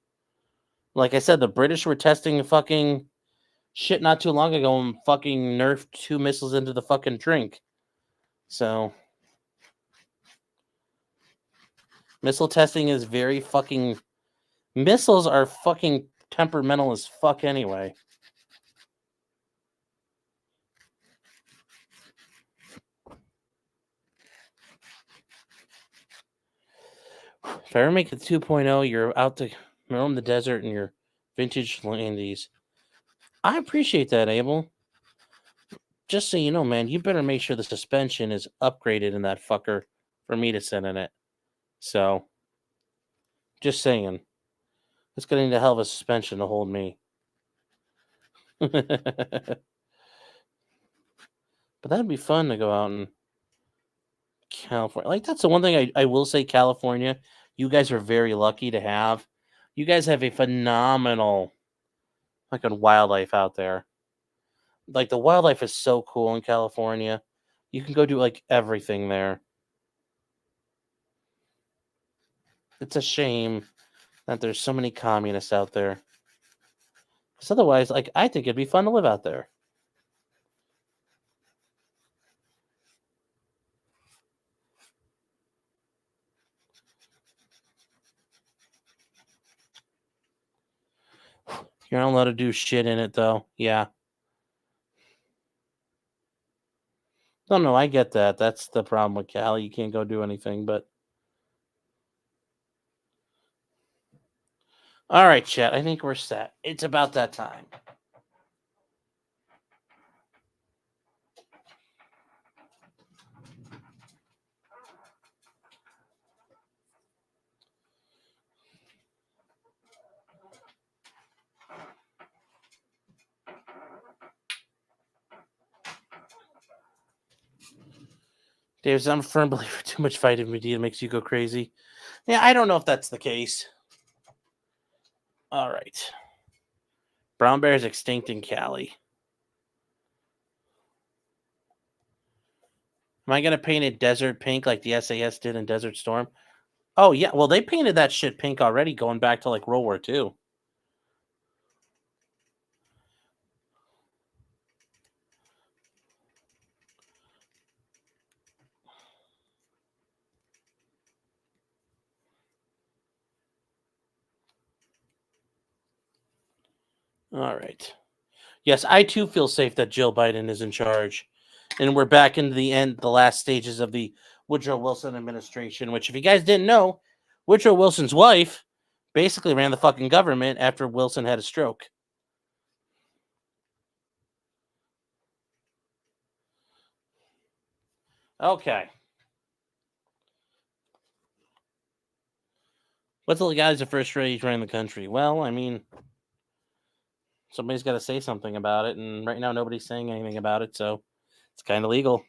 Like I said, the British were testing fucking shit not too long ago and fucking nerfed 2 missiles into the fucking drink. So, missile testing is very fucking. Missiles are fucking temperamental as fuck anyway. If I ever make it 2.0, you're out to roam the desert in your vintage Landies. I appreciate that, Abel. Just so you know, man, you better make sure the suspension is upgraded in that fucker for me to sit in it. So, just saying. It's going to need a hell of a suspension to hold me. But that'd be fun to go out in California. Like, that's the one thing I will say, California, you guys are very lucky to have. You guys have a phenomenal fucking wildlife out there. Like, the wildlife is so cool in California. You can go do, like, everything there. It's a shame that there's so many communists out there. Because otherwise, like, I think it'd be fun to live out there. You're not allowed to do shit in it, though. Yeah. No, I get that. That's the problem with Cali. You can't go do anything, but... All right, chat. I think we're set. It's about that time. Dave, I'm a firm believer too much vitamin D makes you go crazy. Yeah, I don't know if that's the case. All right. Brown bear is extinct in Cali. Am I going to paint it desert pink like the SAS did in Desert Storm? Oh, yeah. Well, they painted that shit pink already going back to like World War II. All right. Yes, I too feel safe that Jill Biden is in charge. And we're back into the last stages of the Woodrow Wilson administration, which, if you guys didn't know, Woodrow Wilson's wife basically ran the fucking government after Wilson had a stroke. Okay. What's the legalities of first rage running the country? Well, I mean, somebody's got to say something about it, and right now nobody's saying anything about it, so it's kind of legal.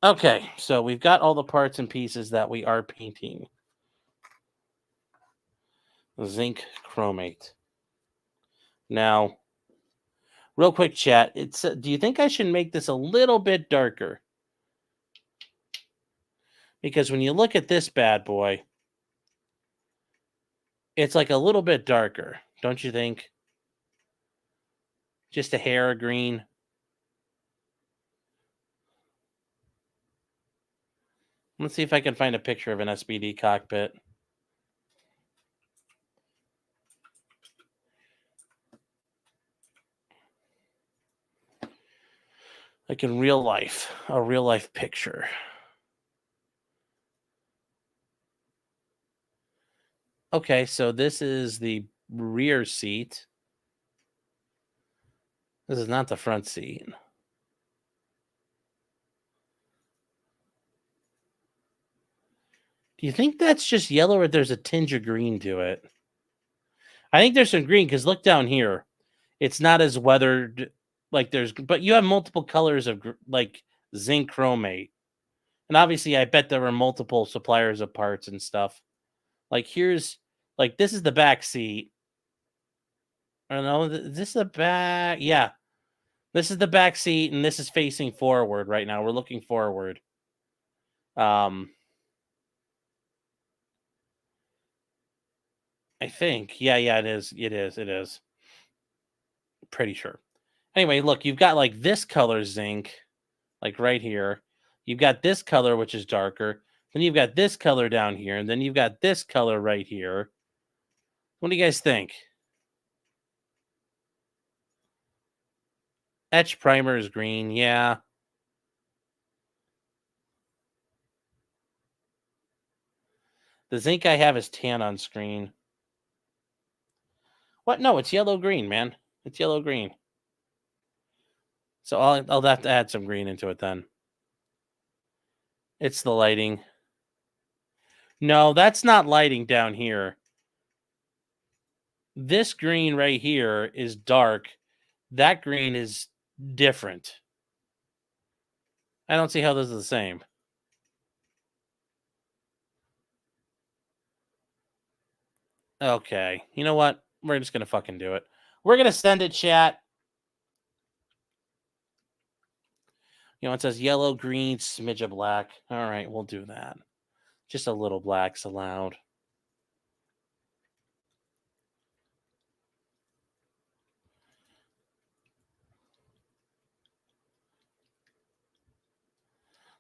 Okay, so we've got all the parts and pieces that we are painting. Zinc chromate. Now, real quick, chat. Do you think I should make this a little bit darker? Because when you look at this bad boy, it's like a little bit darker, don't you think? Just a hair of green. Let's see if I can find a picture of an SBD cockpit. Like in real life, a real life picture. Okay, so this is the rear seat. This is not the front seat. Do you think that's just yellow or there's a tinge of green to it? I think there's some green because look down here. It's not as weathered like but you have multiple colors of like zinc chromate. And obviously, I bet there were multiple suppliers of parts and stuff. Like this is the back seat. I don't know. This is the back. Yeah. This is the back seat and this is facing forward right now. We're looking forward. I think. Yeah, it is. It is. Pretty sure. Anyway, look, you've got like this color zinc, like right here. You've got this color, which is darker. Then you've got this color down here. And then you've got this color right here. What do you guys think? Etch primer is green. Yeah. The zinc I have is tan on screen. What? No, it's yellow-green, man. It's yellow-green. So I'll have to add some green into it then. It's the lighting. No, that's not lighting down here. This green right here is dark. That green is different. I don't see how this is the same. Okay. You know what? We're just going to fucking do it. We're going to send it, chat. You know, it says yellow, green, smidge of black. All right, we'll do that. Just a little black's allowed.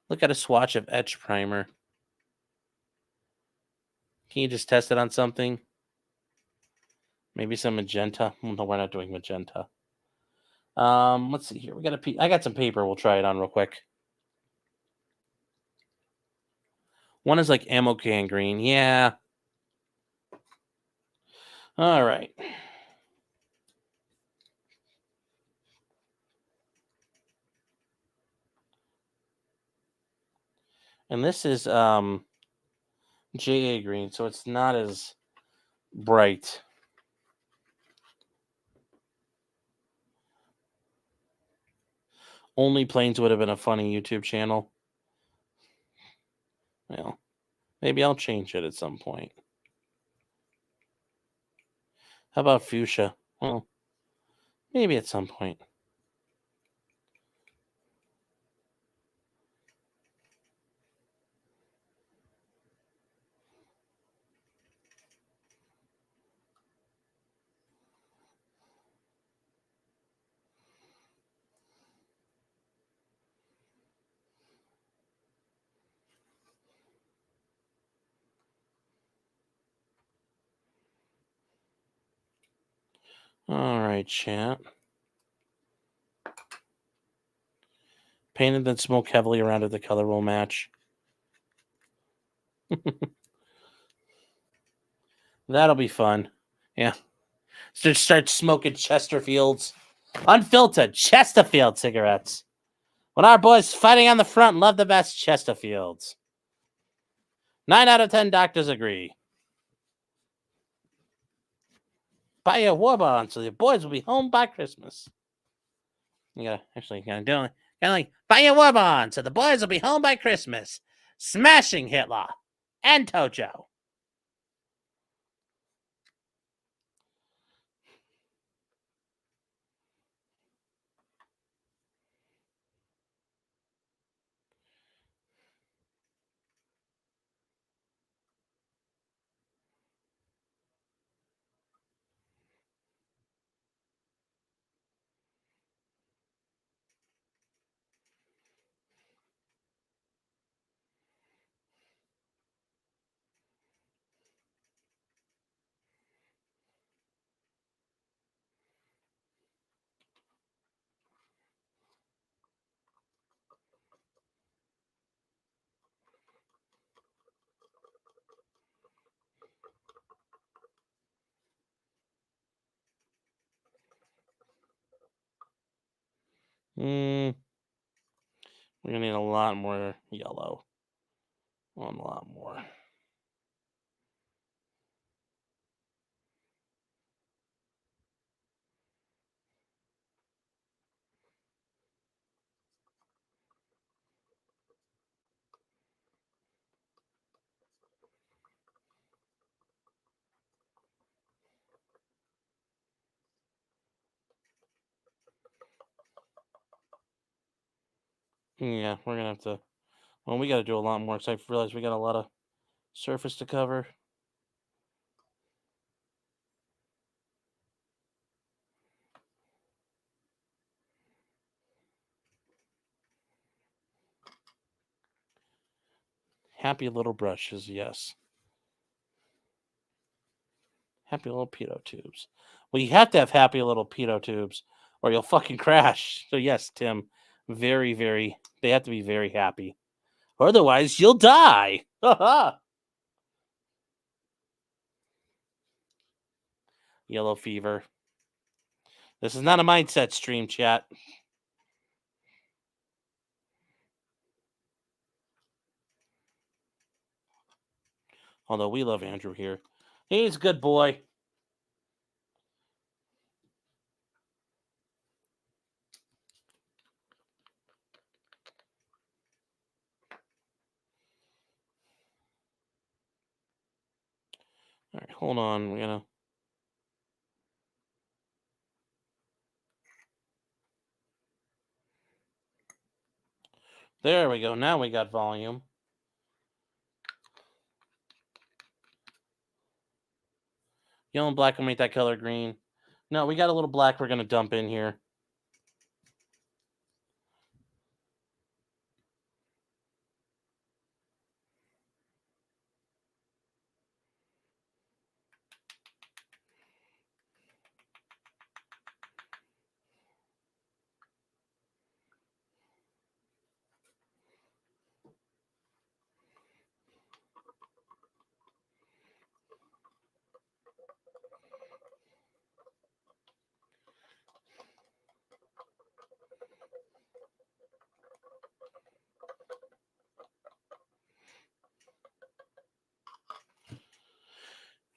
Look at a swatch of etch primer. Can you just test it on something? Maybe some magenta. No, we're not doing magenta. Let's see here. I got some paper. We'll try it on real quick. One is like ammo can green. Yeah. All right. And this is JA green, so it's not as bright. Only Planes would have been a funny YouTube channel. Well, maybe I'll change it at some point. How about fuchsia? Well, maybe at some point. All right, chat. Painted then smoke heavily around it. The color will match. That'll be fun. Yeah. So start smoking Chesterfields. Unfiltered Chesterfield cigarettes. When our boys fighting on the front love the best Chesterfields. 9 out of 10 doctors agree. Buy your war bond so your boys will be home by Christmas. You gotta do it. Like, buy your war bond so the boys will be home by Christmas. Smashing Hitler and Tojo. We're gonna need a lot more yellow. A lot more. Yeah, we're gonna have to. Well, we got to do a lot more because I realized we got a lot of surface to cover. Happy little brushes, yes. Happy little pedo tubes. Well, you have to have happy little pedo tubes or you'll fucking crash. So, yes, Tim, very, very, they have to be very happy. Otherwise, you'll die. Yellow fever. This is not a mindset stream, chat. Although we love Andrew here. He's a good boy. All right, hold on. We're gonna. There we go. Now we got volume. Yellow and black will make that color green. No, we got a little black we're gonna dump in here.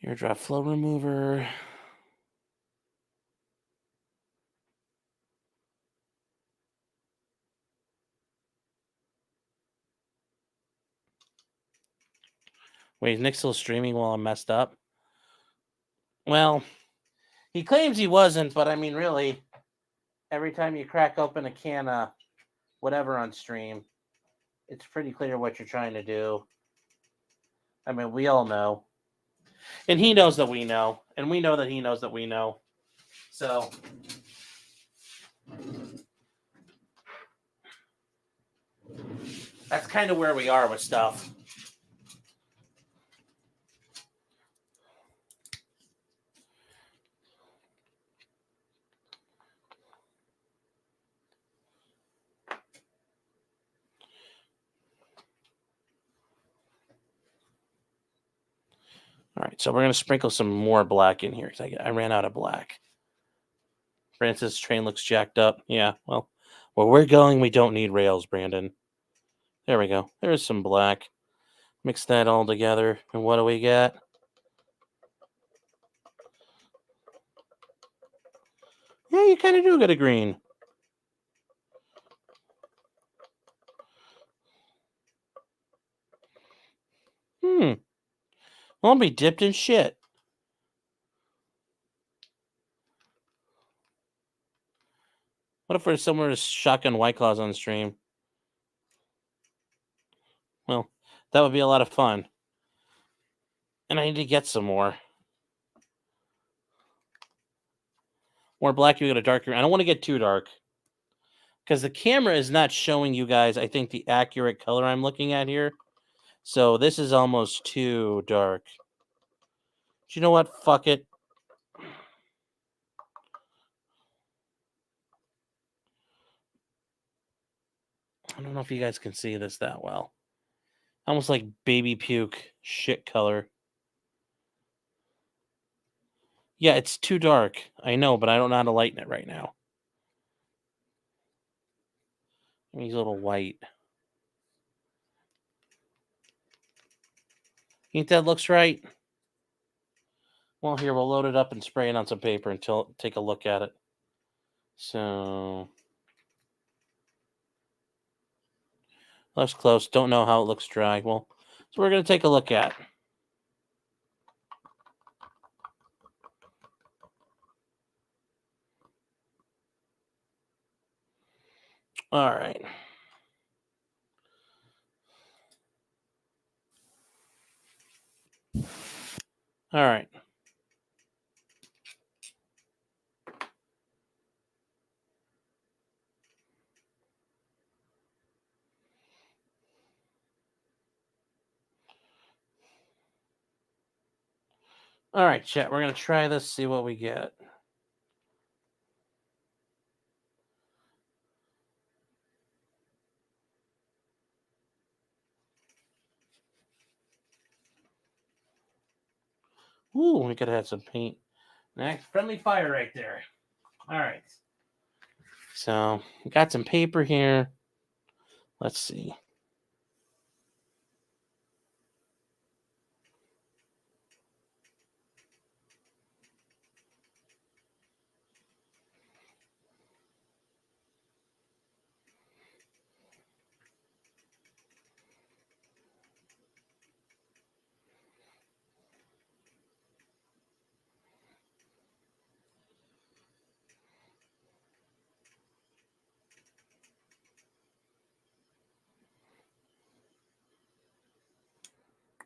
Airdrop flow remover. Wait, is Nick still streaming while I'm messed up? Well, he claims he wasn't, but I mean, really, every time you crack open a can of whatever on stream, it's pretty clear what you're trying to do. I mean, we all know. And he knows that we know. And we know that he knows that we know. So that's kind of where we are with stuff. All right, so we're going to sprinkle some more black in here because I ran out of black. Francis' train looks jacked up. Yeah, well, where we're going, we don't need rails, Brandon. There we go. There's some black. Mix that all together. And what do we get? Yeah, you kind of do get a green. I'll be dipped in shit. What if there's somewhere to shotgun White Claws on the stream? Well, that would be a lot of fun. And I need to get some more. More black, you get a darker. I don't want to get too dark. Because the camera is not showing you guys, I think, the accurate color I'm looking at here. So this is almost too dark. But you know what? Fuck it. I don't know if you guys can see this that well. Almost like baby puke shit color. Yeah, it's too dark. I know, but I don't know how to lighten it right now. He's a little white. Think that looks right? Well, here, we'll load it up and spray it on some paper and take a look at it. So, looks close. Don't know how it looks dry. Well, so we're going to take a look at. All right. All right. All right, chat. We're going to try this, see what we get. Ooh, we could have had some paint. Next, friendly fire right there. All right. So, we got some paper here. Let's see.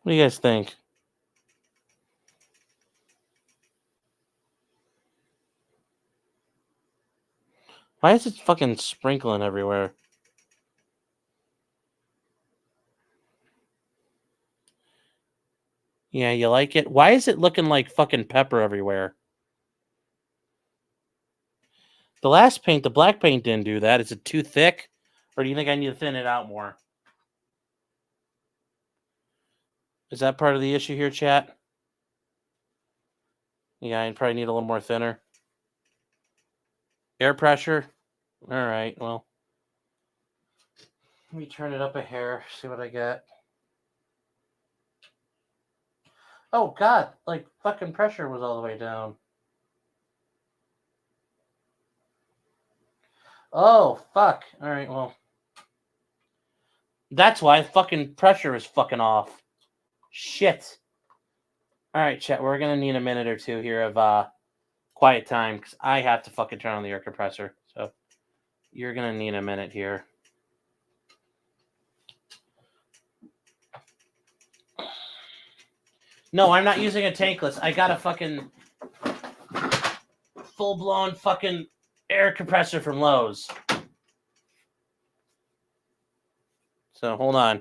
What do you guys think? Why is it fucking sprinkling everywhere? Yeah, you like it? Why is it looking like fucking pepper everywhere? The last paint, the black paint didn't do that. Is it too thick? Or do you think I need to thin it out more? Is that part of the issue here, chat? Yeah, I probably need a little more thinner. Air pressure? All right, well. Let me turn it up a hair, see what I get. Oh, God, like fucking pressure was all the way down. Oh, fuck. All right, well. That's why fucking pressure is fucking off. Shit. All right, chat, we're going to need a minute or two here of quiet time because I have to fucking turn on the air compressor. So you're going to need a minute here. No, I'm not using a tankless. I got a fucking full-blown fucking air compressor from Lowe's. So hold on.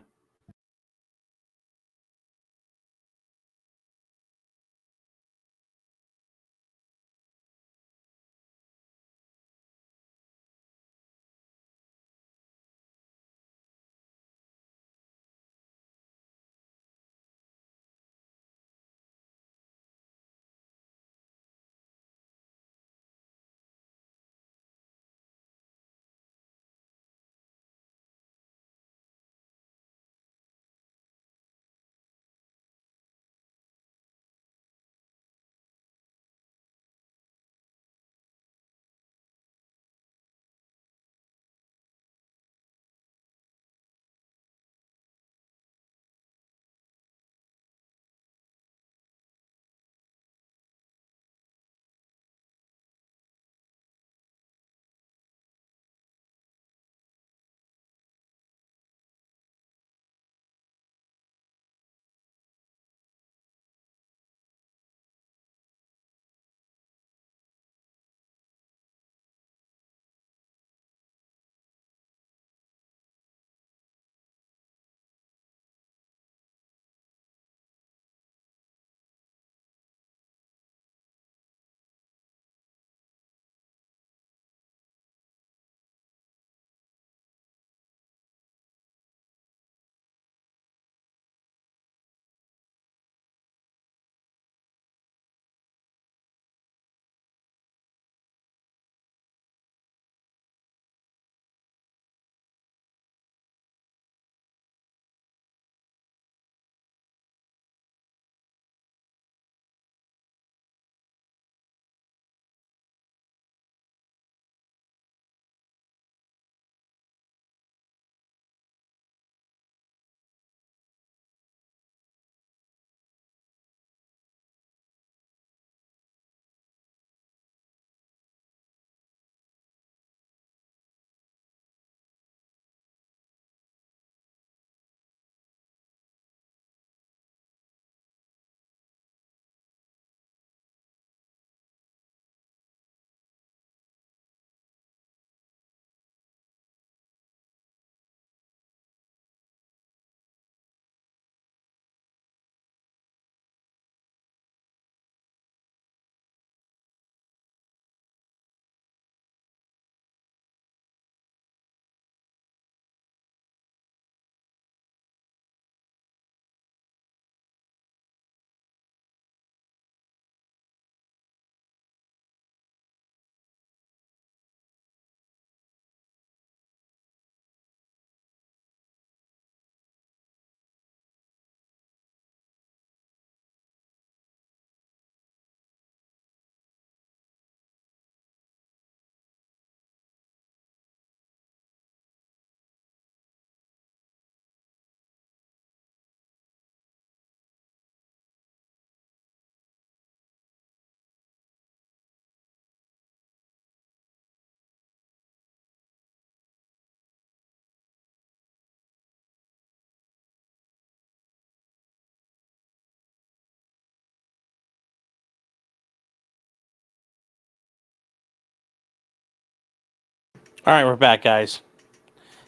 All right, we're back, guys.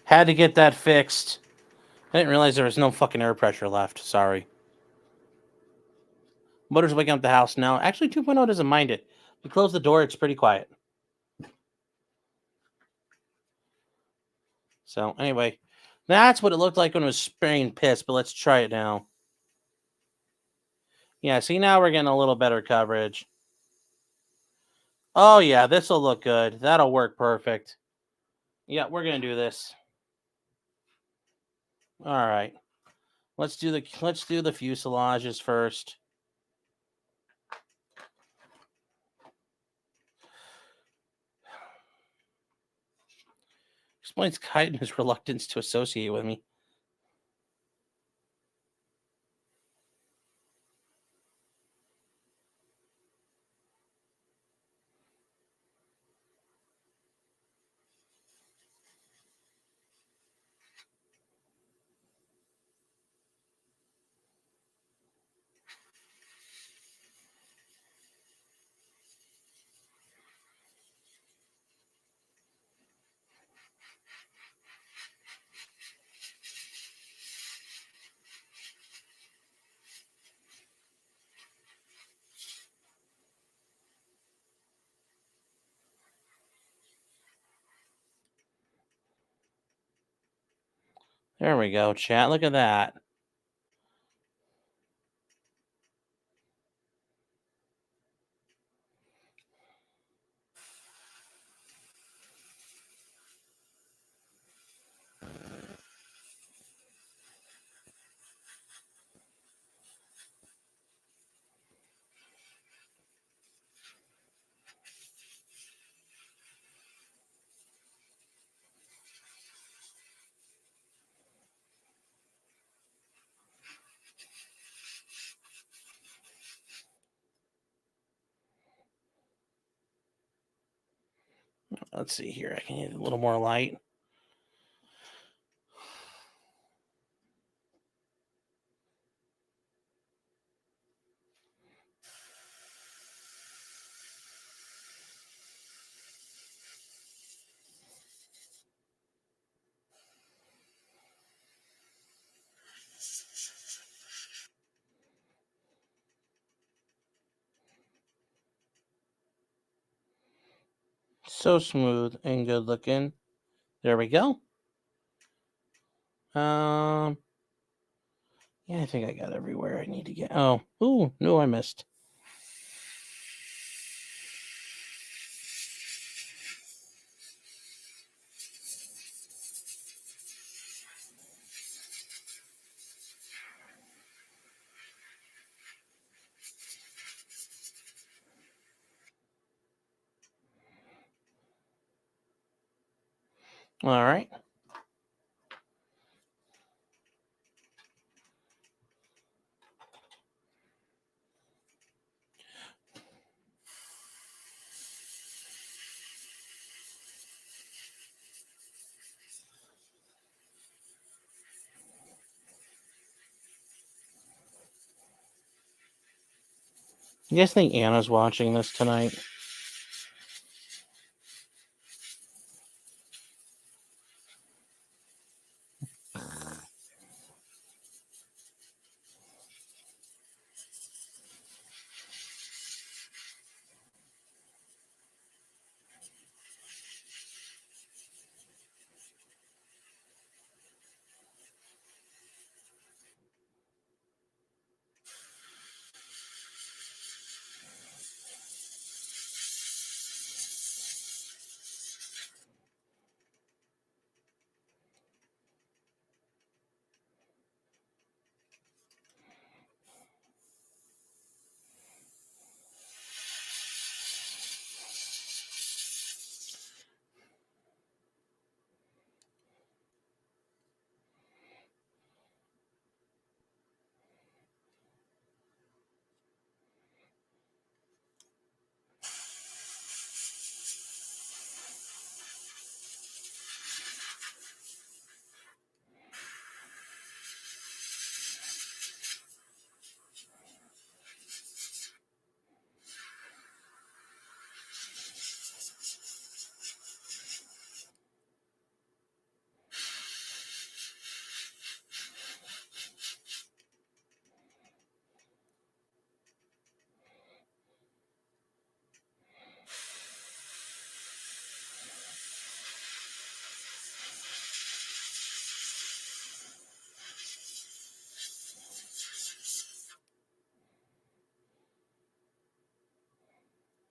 Had to get that fixed. I didn't realize there was no fucking air pressure left. Sorry. Motor's waking up the house now. Actually, 2.0 doesn't mind it. We close the door, it's pretty quiet. So, anyway, that's what it looked like when it was spraying piss, but let's try it now. Yeah, see, now we're getting a little better coverage. Oh, yeah, this will look good. That'll work perfect. Yeah, we're going to do this. All right. Let's do the fuselages first. Explains Kaiden's reluctance to associate with me. There we go, chat. Look at that. Let's see here. I can get a little more light. So smooth and good looking. There we go. Yeah, I think I got everywhere I need to get. Oh, ooh, no, I missed. All right. You guys think Anna's watching this tonight?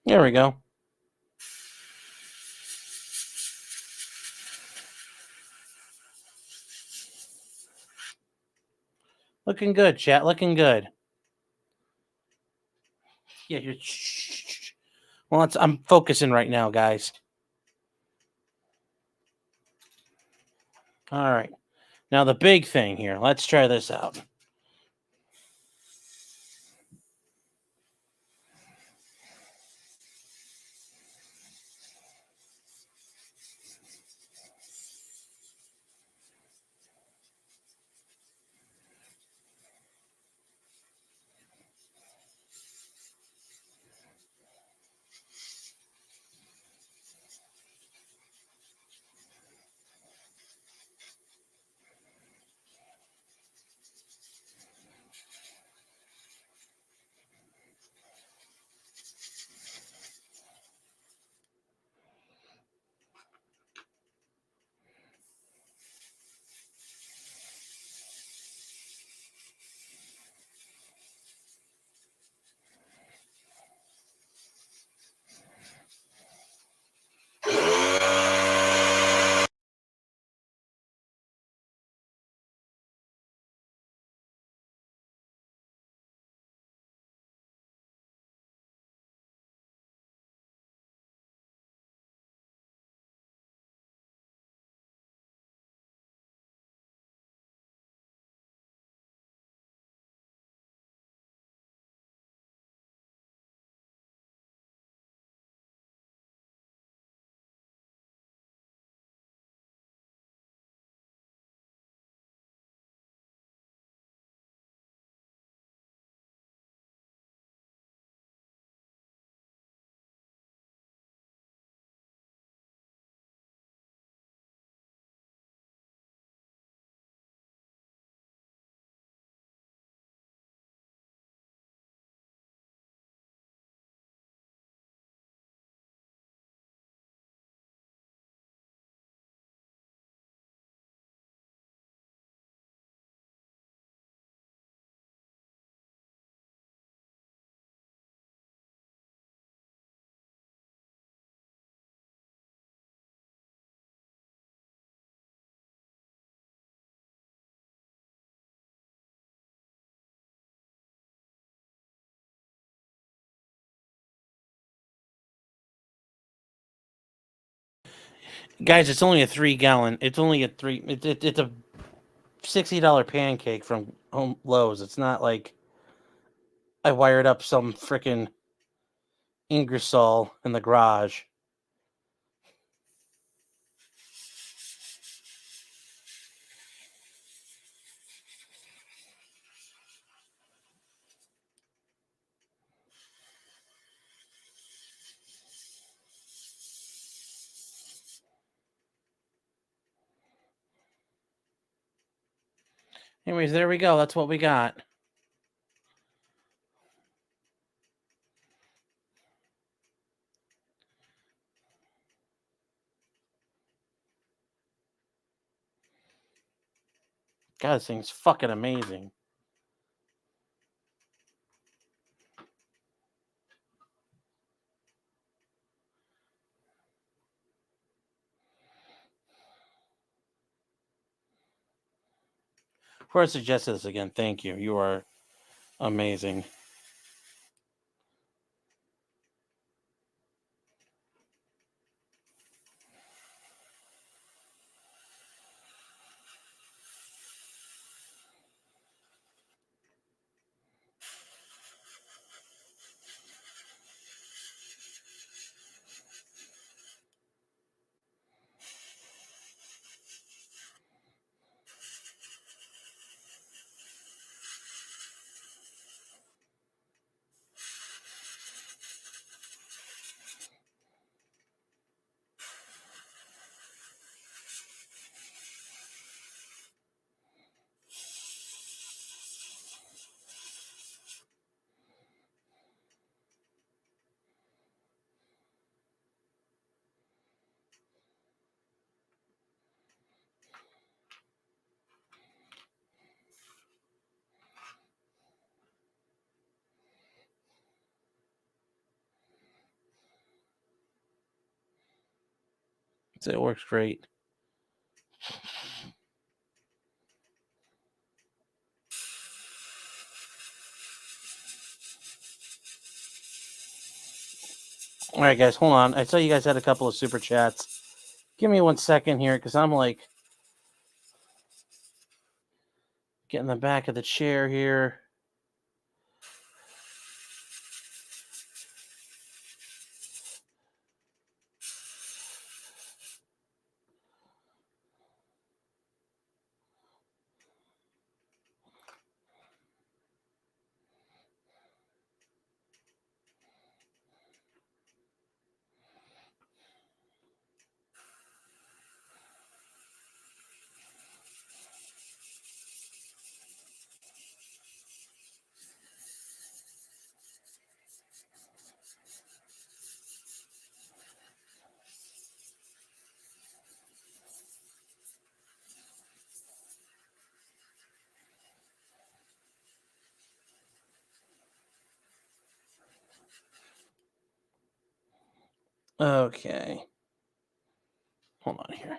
There we go. Looking good, chat. Looking good. Yeah, you're. Well, I'm focusing right now, guys. All right. Now the big thing here. Let's try this out. Guys, it's only a 3-gallon. It's only a three. It's a $60 pancake from Home Lowe's. It's not like I wired up some freaking Ingersoll in the garage. Anyways, there we go. That's what we got. God, this thing's fucking amazing. Whoever suggested this again, thank you. You are amazing. It works great. All right, guys, hold on. I saw you guys had a couple of super chats. Give me 1 second here, because I'm like getting the back of the chair here. Okay. Hold on here.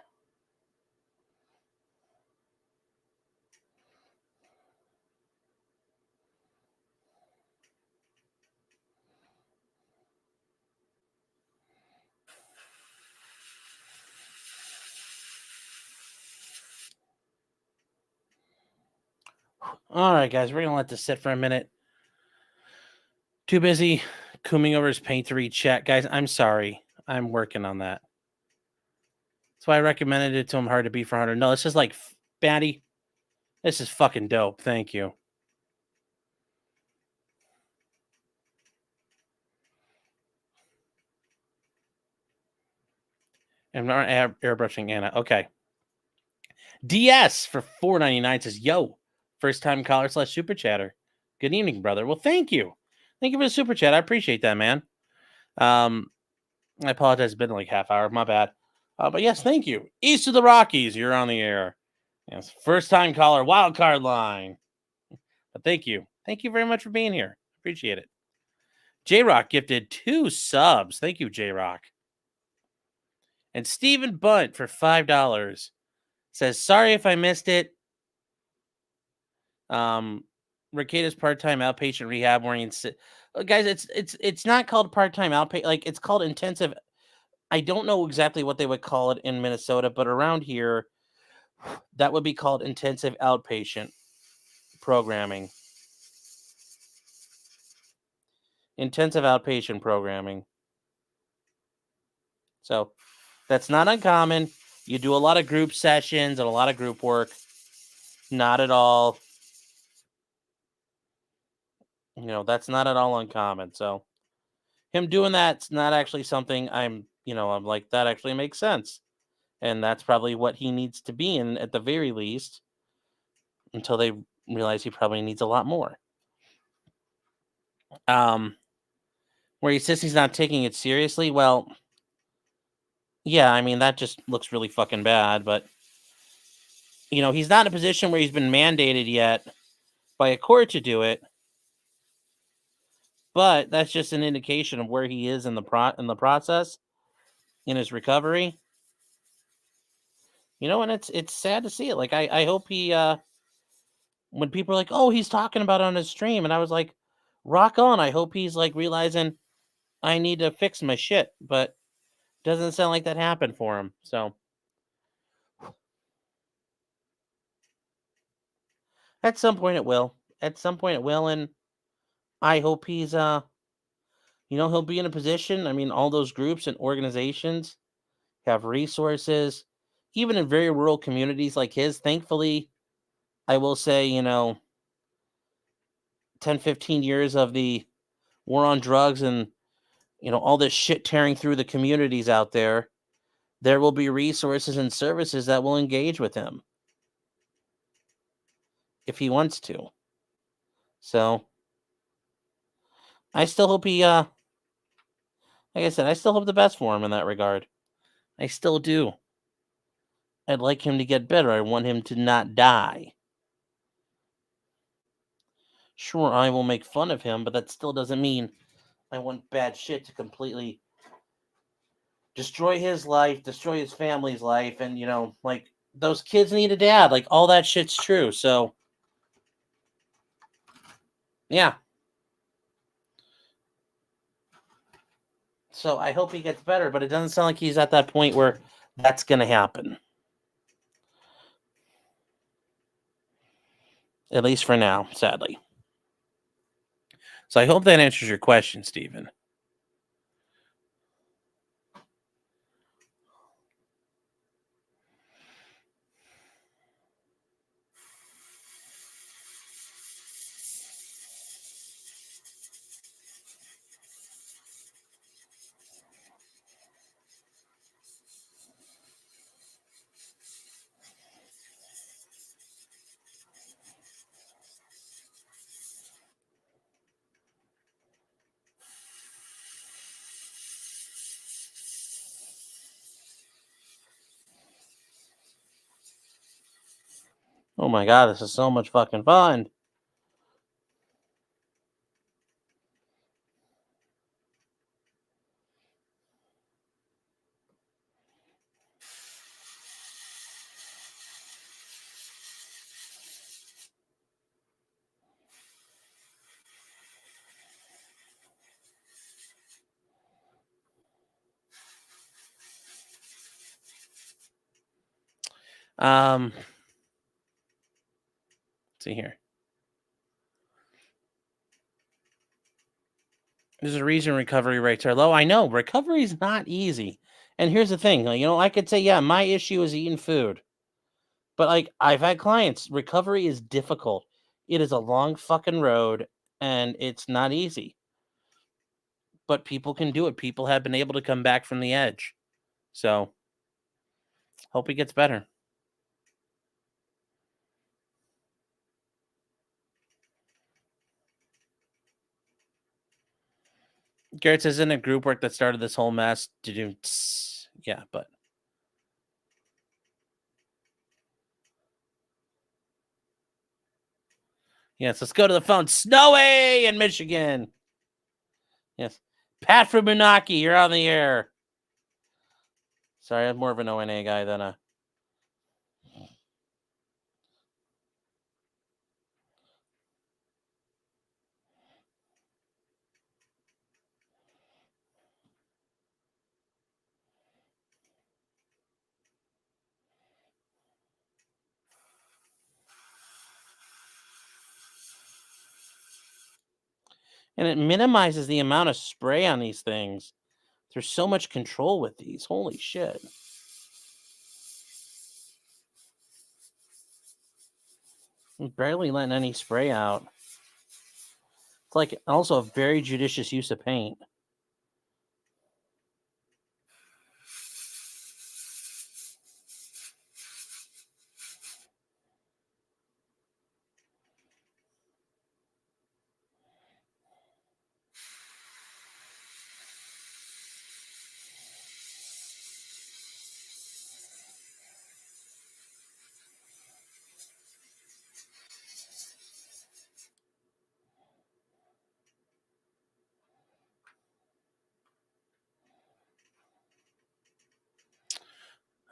All right, guys, we're going to let this sit for a minute. Too busy combing over his paint to read chat. Guys, I'm sorry. I'm working on that. That's why I recommended it to him hard to beat for 100. No, this is like, Batty, this is fucking dope. Thank you. I'm not airbrushing Anna. Okay. DS for $4.99 says, yo, first time caller / super chatter. Good evening, brother. Well, thank you. Thank you for the super chat. I appreciate that, man. I apologize. It's been like half hour. My bad. But yes, thank you. East of the Rockies, you're on the air. Yes, first time caller, wild card line. But thank you. Thank you very much for being here. Appreciate it. J-Rock gifted 2 subs. Thank you, J-Rock. And Stephen Bunt for $5 says, sorry if I missed it. Ricketa's part-time outpatient rehab guys, it's not called part-time outpatient. Like, it's called intensive. I don't know exactly what they would call it in Minnesota, but around here, that would be called intensive outpatient programming. Intensive outpatient programming. So that's not uncommon. You do a lot of group sessions and a lot of group work. Not at all. That's not at all uncommon. So him doing that's not actually something I'm like, that actually makes sense. And that's probably what he needs to be in at the very least until they realize he probably needs a lot more. Where he says he's not taking it seriously. Well, yeah, I mean, that just looks really fucking bad, but he's not in a position where he's been mandated yet by a court to do it. But that's just an indication of where he is in the process in his recovery. And it's sad to see it. Like, I hope he when people are like, oh, he's talking about it on his stream, and I was like, rock on. I hope he's like realizing I need to fix my shit, but doesn't sound like that happened for him. So at some point it will. And I hope he's he'll be in a position. I mean, all those groups and organizations have resources, even in very rural communities like his. Thankfully, I will say, 10, 15 years of the war on drugs and, all this shit tearing through the communities out there, there will be resources and services that will engage with him if he wants to. So I still hope he, like I said, I still hope the best for him in that regard. I still do. I'd like him to get better. I want him to not die. Sure, I will make fun of him, but that still doesn't mean I want bad shit to completely destroy his life, destroy his family's life, and like those kids need a dad. Like all that shit's true. So yeah. So I hope he gets better, but it doesn't sound like he's at that point where that's gonna happen. At least for now, sadly. So I hope that answers your question, Stephen. Oh my god, this is so much fucking fun. Let's see here. There's a reason recovery rates are low. I know recovery is not easy. And here's the thing, I could say, yeah, my issue is eating food. But like I've had clients, recovery is difficult. It is a long fucking road and it's not easy. But people can do it. People have been able to come back from the edge. So hope he gets better. Garrett says in a group work that started this whole mess to do yeah, but yes, let's go to the phone. Snowy in Michigan. Yes. Pat from Munaki, you're on the air. Sorry, I'm more of an ONA guy than a. And it minimizes the amount of spray on these things. There's so much control with these. Holy shit. I'm barely letting any spray out. It's like also a very judicious use of paint.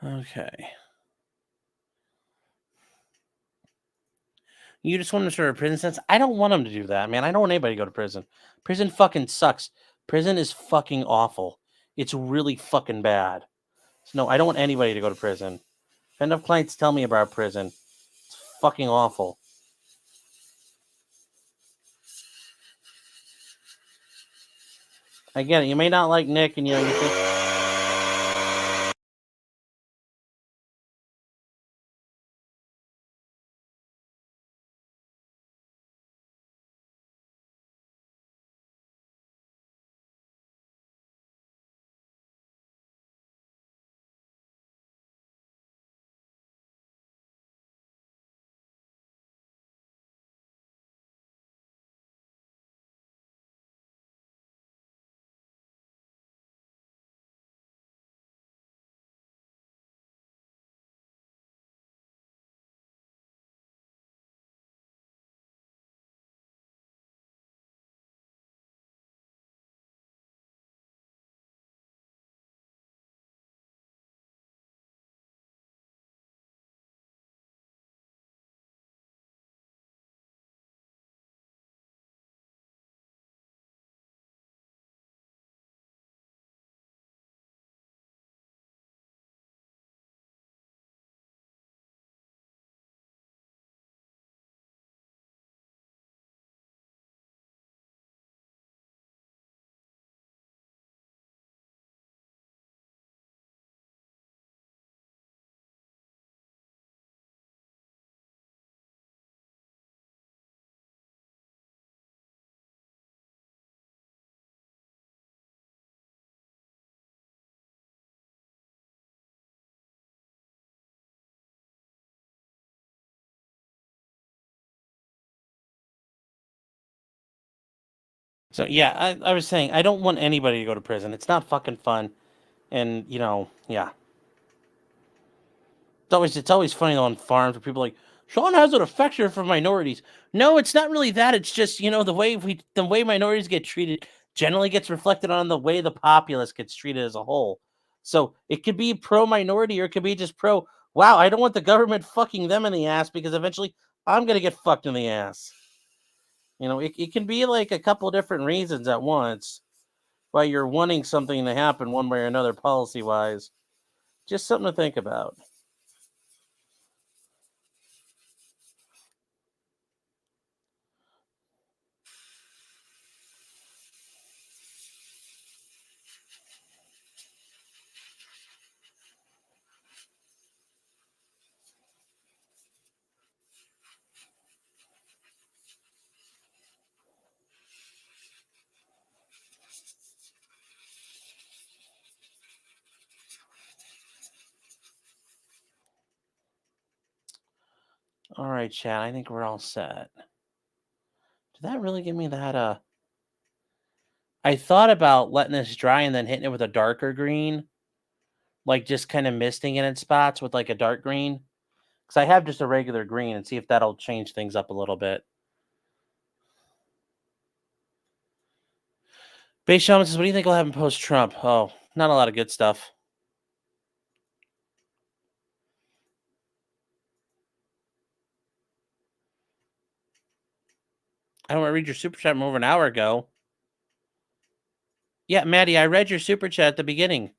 Okay. You just want him to serve a prison sentence? I don't want him to do that, man. I don't want anybody to go to prison. Prison fucking sucks. Prison is fucking awful. It's really fucking bad. So no, I don't want anybody to go to prison. If enough clients tell me about prison, it's fucking awful. I get it. You may not like Nick, and you think So yeah, I was saying I don't want anybody to go to prison. It's not fucking fun, and yeah. It's always funny on farms where people are like, Sean has an affection for minorities. No, it's not really that. It's just the way minorities get treated generally gets reflected on the way the populace gets treated as a whole. So it could be pro minority or it could be just pro. Wow, I don't want the government fucking them in the ass because eventually I'm gonna get fucked in the ass. It can be like a couple different reasons at once why you're wanting something to happen one way or another policy wise. Just something to think about. All right, chat. I think we're all set. Did that really give me that? I thought about letting this dry and then hitting it with a darker green, like just kind of misting it in spots with like a dark green. Because I have just a regular green and see if that'll change things up a little bit. Base Shaman says, what do you think will happen post-Trump? Oh, not a lot of good stuff. I don't want to read your super chat from over an hour ago. Yeah, Maddie, I read your super chat at the beginning.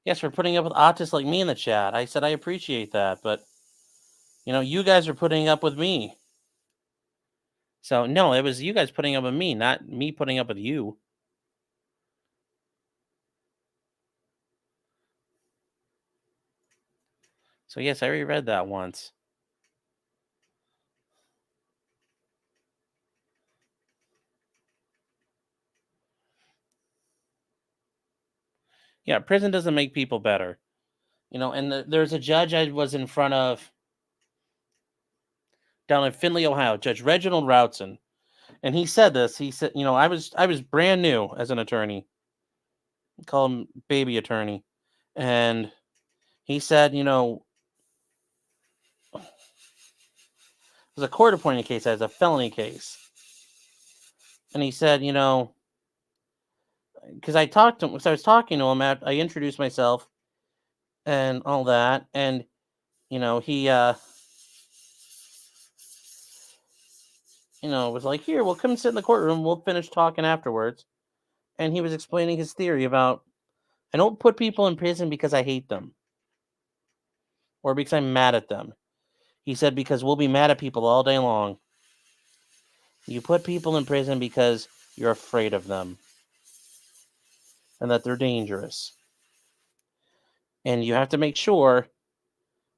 Yes, for putting up with autists like me in the chat. I said I appreciate that, but you guys are putting up with me. So no, it was you guys putting up with me, not me putting up with you. So yes, I already read that once. Yeah, prison doesn't make people better. And there's a judge I was in front of down in Findlay, Ohio, Judge Reginald Routson. And he said this. He said, I was brand new as an attorney. Call him baby attorney. And he said, it was a court appointed case as a felony case. And he said, because I talked to him, so I was talking to him, I introduced myself and all that. And, he, was like, here, we'll come sit in the courtroom. We'll finish talking afterwards. And he was explaining his theory about, I don't put people in prison because I hate them or because I'm mad at them. He said, because we'll be mad at people all day long. You put people in prison because you're afraid of them and that they're dangerous. And you have to make sure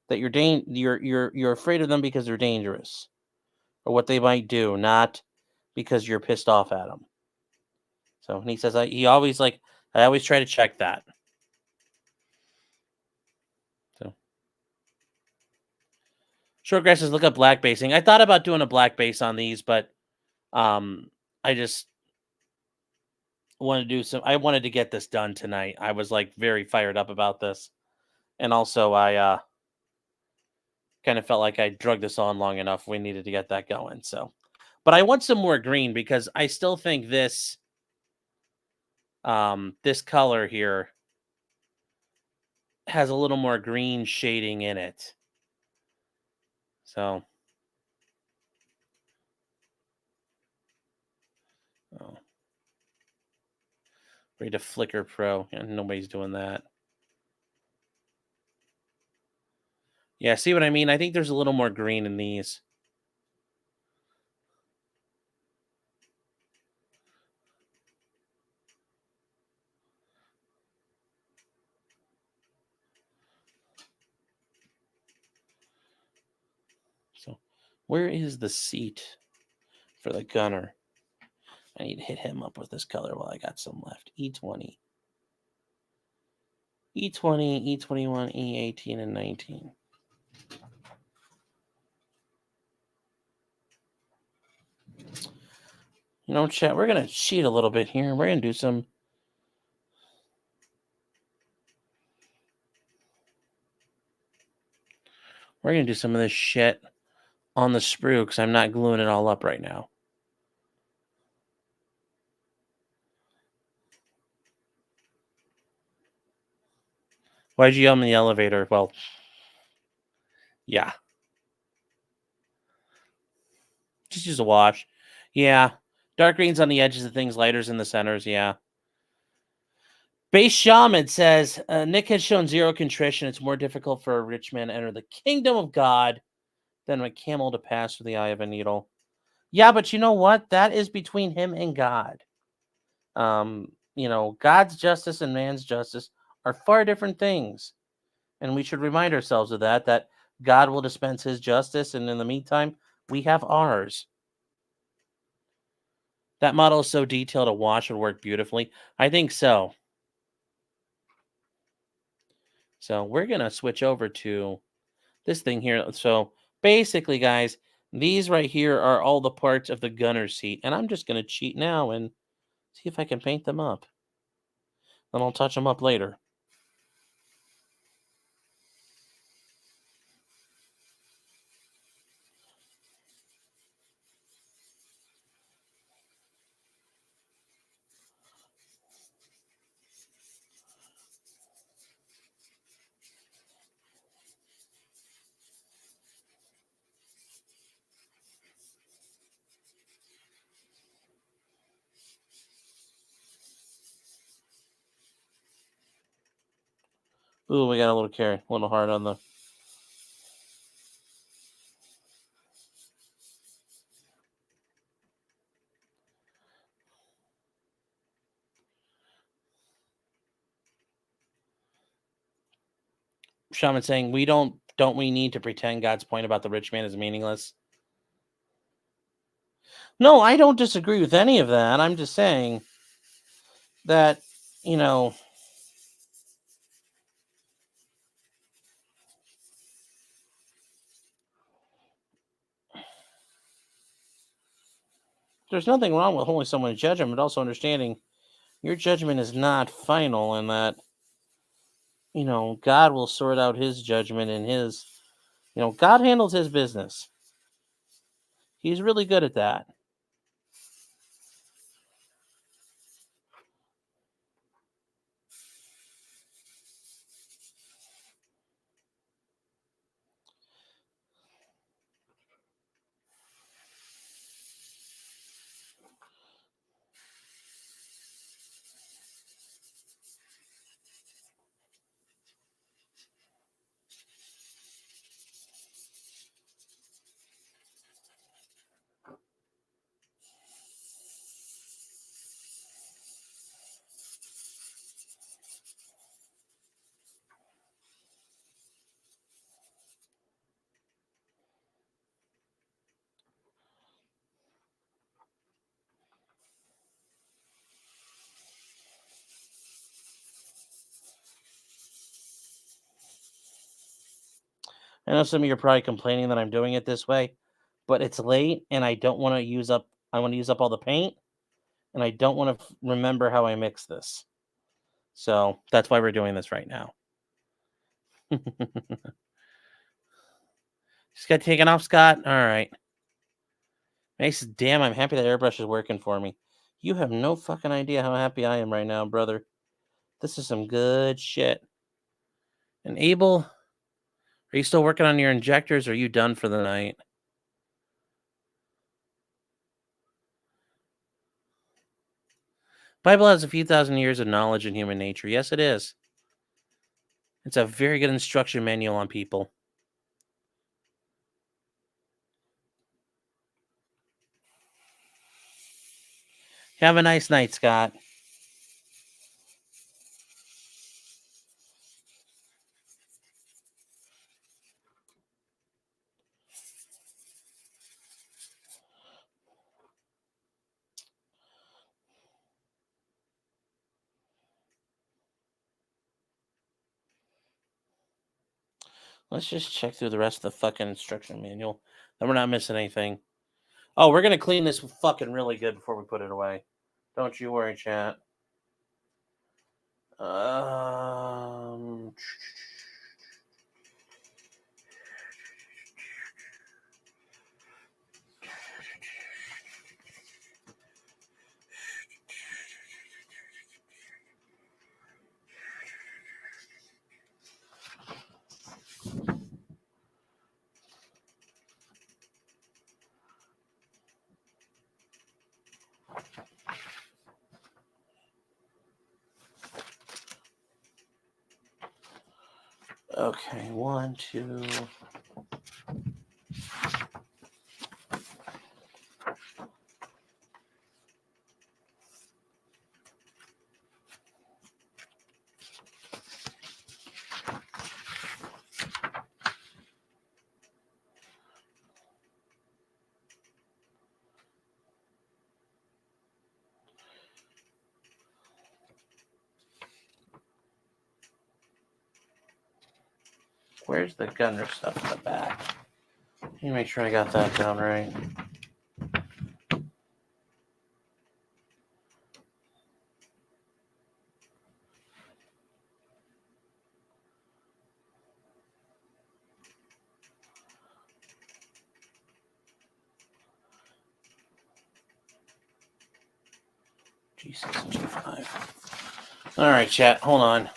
that you're afraid of them because they're dangerous or what they might do, not because you're pissed off at them. So, and he says, I always try to check that. So, Shortgrass says, look up black basing. I thought about doing a black base on these, but I just wanted to I wanted to get this done tonight. I was like very fired up about this. And also I kind of felt like I drug this on long enough. We needed to get that going. So, but I want some more green because I still think this color here has a little more green shading in it. So, ready to Flickr Pro. Yeah, nobody's doing that. Yeah, see what I mean? I think there's a little more green in these. So, where is the seat for the gunner? I need to hit him up with this color while I got some left. E20. E20, E21, E18, and 19. You know, chat, we're going to cheat a little bit here. We're going to do some... We're going to do some of this shit on the sprue because I'm not gluing it all up right now. Why'd you yell in the elevator? Well, yeah. Just use a wash. Yeah. Dark greens on the edges of things, lighters in the centers. Yeah. Base Shaman says, Nick has shown zero contrition. It's more difficult for a rich man to enter the kingdom of God than a camel to pass through the eye of a needle. Yeah, but you know what? That is between him and God. You know, God's justice and man's justice are far different things. And we should remind ourselves of that God will dispense his justice. And in the meantime, we have ours. That model is so detailed, a wash would work beautifully. I think so. So we're going to switch over to this thing here. So basically, guys, these right here are all the parts of the gunner seat. And I'm just going to cheat now and see if I can paint them up. Then I'll touch them up later. Ooh, we got a little hard on the... Shaman saying, don't we need to pretend God's point about the rich man is meaningless? No, I don't disagree with any of that. I'm just saying that, you know, there's nothing wrong with holding someone's judgment, but also understanding your judgment is not final and that, you know, God will sort out his judgment and his, you know, God handles his business. He's really good at that. I know some of you are probably complaining that I'm doing it this way, but it's late and I don't want to use up, I want to use up all the paint and I don't want to remember how I mix this. So that's why we're doing this right now. Just got taken off, Scott. All right. Nice. Damn, I'm happy that airbrush is working for me. You have no fucking idea how happy I am right now, brother. This is some good shit. And Abel, are you still working on your injectors or are you done for the night? Bible has a few thousand years of knowledge in human nature. Yes, it is. It's a very good instruction manual on people. Have a nice night, Scott. Let's just check through the rest of the fucking instruction manual. Then we're not missing anything. Oh, we're gonna clean this fucking really good before we put it away. Don't you worry, chat. Okay, 1, 2. Where's the gunner stuff in the back? Let me make sure I got that down right. G6 and G5. All right, chat. Hold on.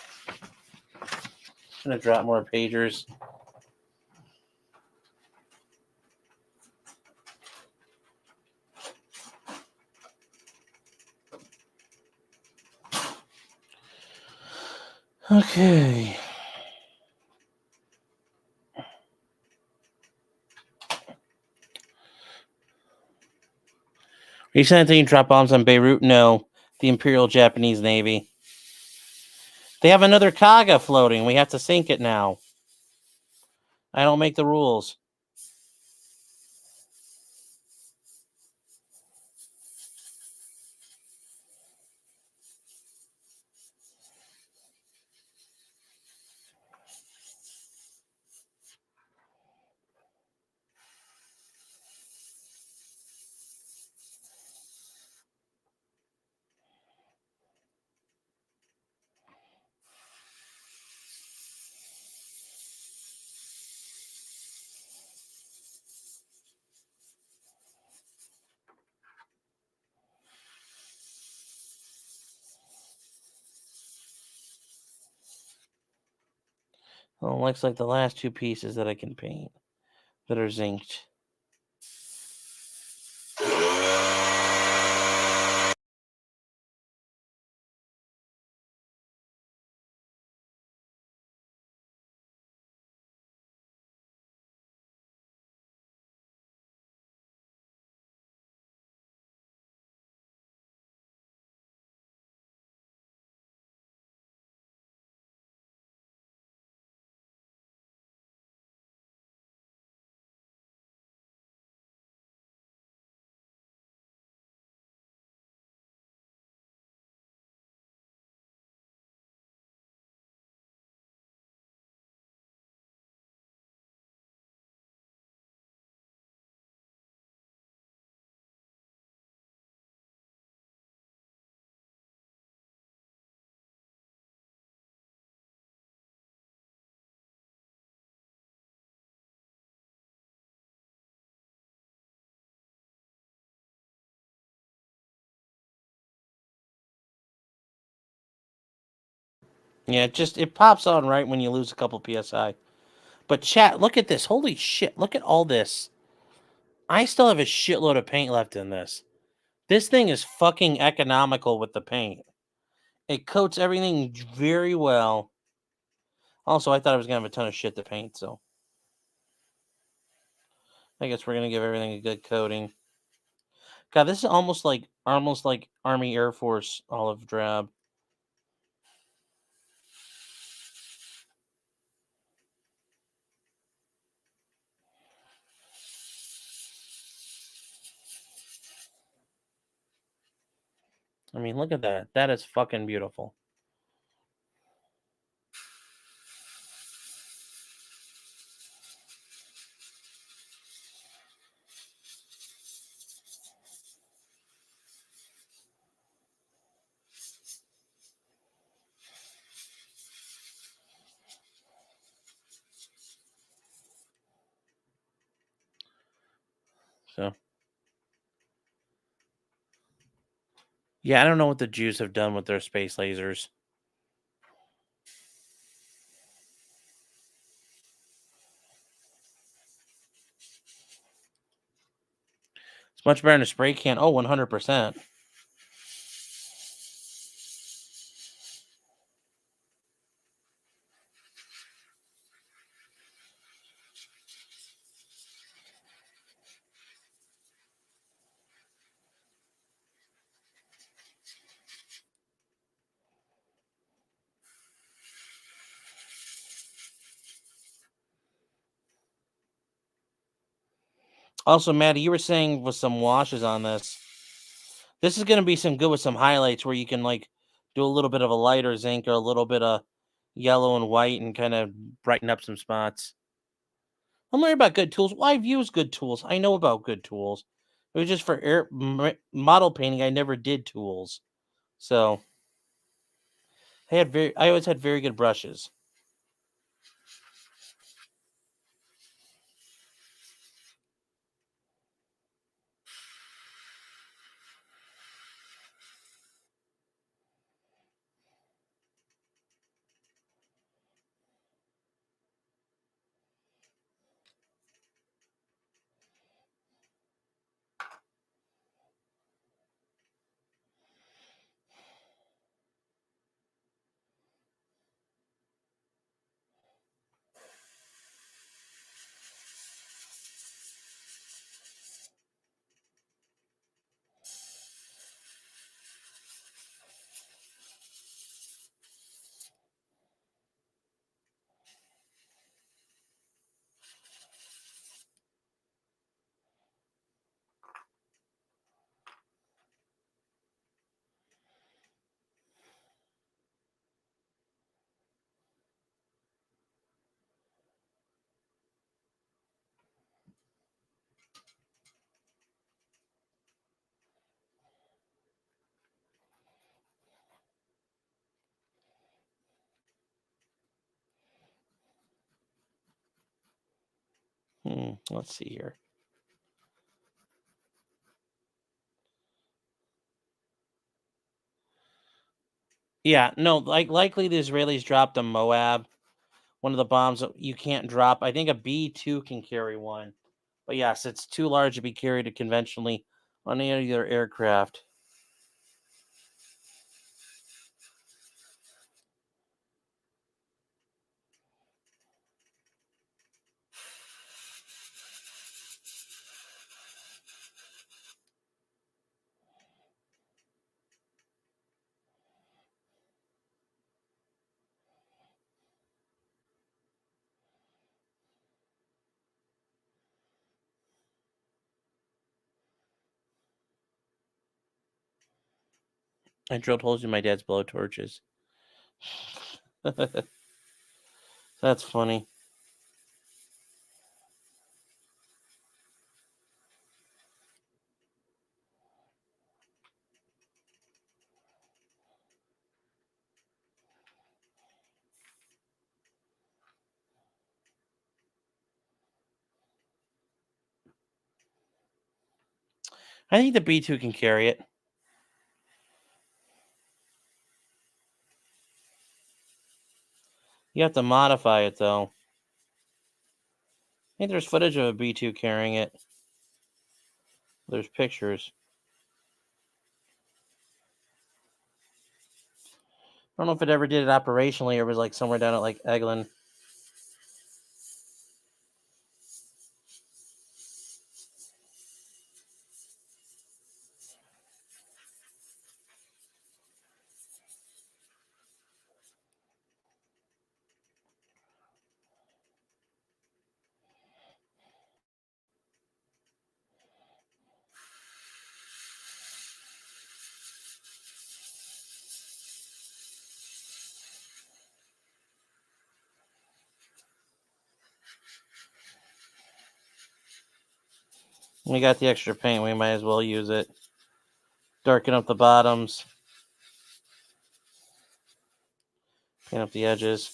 I'm gonna drop more pagers. Okay. Are you saying they drop bombs on Beirut? No. The Imperial Japanese Navy. They have another Kaga floating. We have to sink it now. I don't make the rules. Well, it looks like the last two pieces that I can paint that are zinced. Yeah, it pops on right when you lose a couple PSI. But chat, look at this. Holy shit. Look at all this. I still have a shitload of paint left in this. This thing is fucking economical with the paint. It coats everything very well. Also, I thought I was going to have a ton of shit to paint, so I guess we're going to give everything a good coating. God, this is almost like Army Air Force olive drab. I mean, look at that. That is fucking beautiful. So, yeah, I don't know what the Jews have done with their space lasers. It's much better than a spray can. Oh, 100%. Also, Maddie, you were saying with some washes on this. This is going to be some good with some highlights where you can like do a little bit of a lighter zinc or a little bit of yellow and white and kind of brighten up some spots. I'm learning about good tools. Well, I've used good tools. I know about good tools. It was just for model painting. I never did tools, so I always had very good brushes. Let's see here. Yeah, no, likely the Israelis dropped a Moab, one of the bombs that you can't drop. I think a B-2 can carry one. But yes, it's too large to be carried conventionally on any other aircraft. I drilled holes in my dad's blowtorches. That's funny. I think the B-2 can carry it. You have to modify it, though. I think there's footage of a B-2 carrying it. There's pictures. I don't know if it ever did it operationally or was like somewhere down at like Eglin. We got the extra paint. We might as well use it. Darken up the bottoms. Paint up the edges.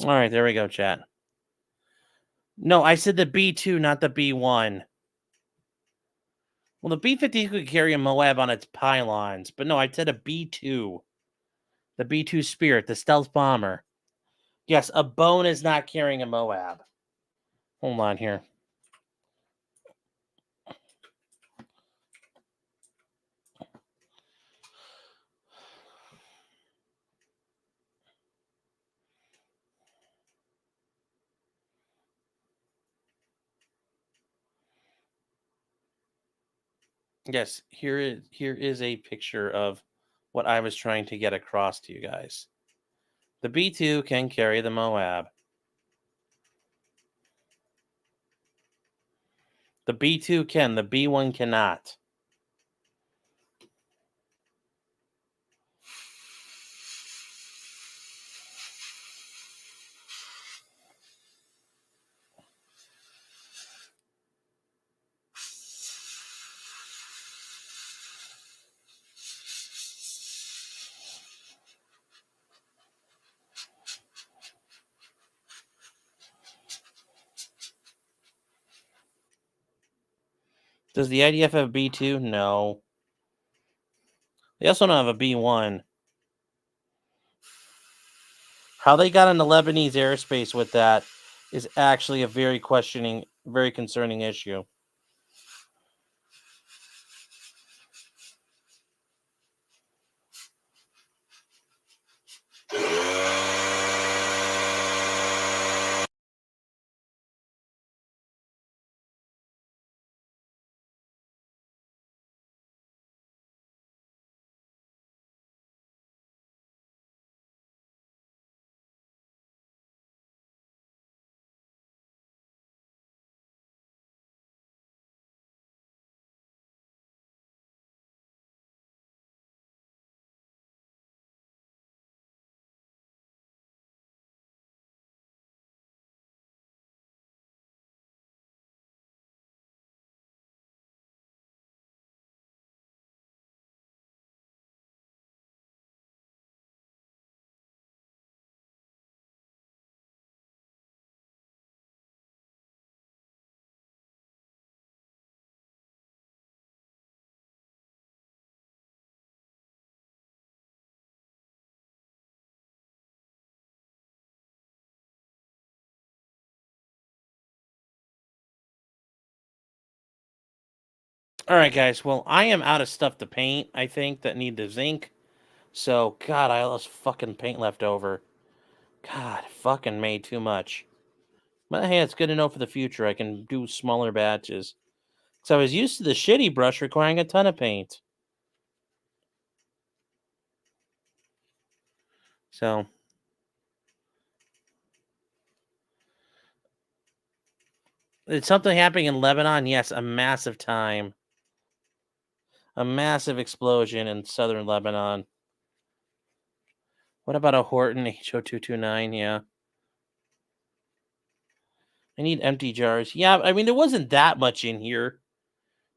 All right, there we go, chat. No, I said the B2, not the B1. Well, the B-50 could carry a Moab on its pylons, but no, I said a B2. The B2 Spirit, the stealth bomber. Yes, a Bone is not carrying a Moab. Hold on here. Yes, here is a picture of what I was trying to get across to you guys. The B2 can carry the Moab. The B2 can, the B1 cannot. Does the IDF have a B2? No. They also don't have a B1. How they got into Lebanese airspace with that is actually a very concerning issue. All right, guys. Well, I am out of stuff to paint, I think, that need the zinc. So, God, I lost fucking paint left over. God, fucking made too much. But hey, it's good to know for the future. I can do smaller batches. So I was used to the shitty brush requiring a ton of paint. So, it's something happening in Lebanon? Yes, a massive time. A massive explosion in southern Lebanon. What about a Horton HO229? Yeah. I need empty jars. Yeah, I mean, there wasn't that much in here.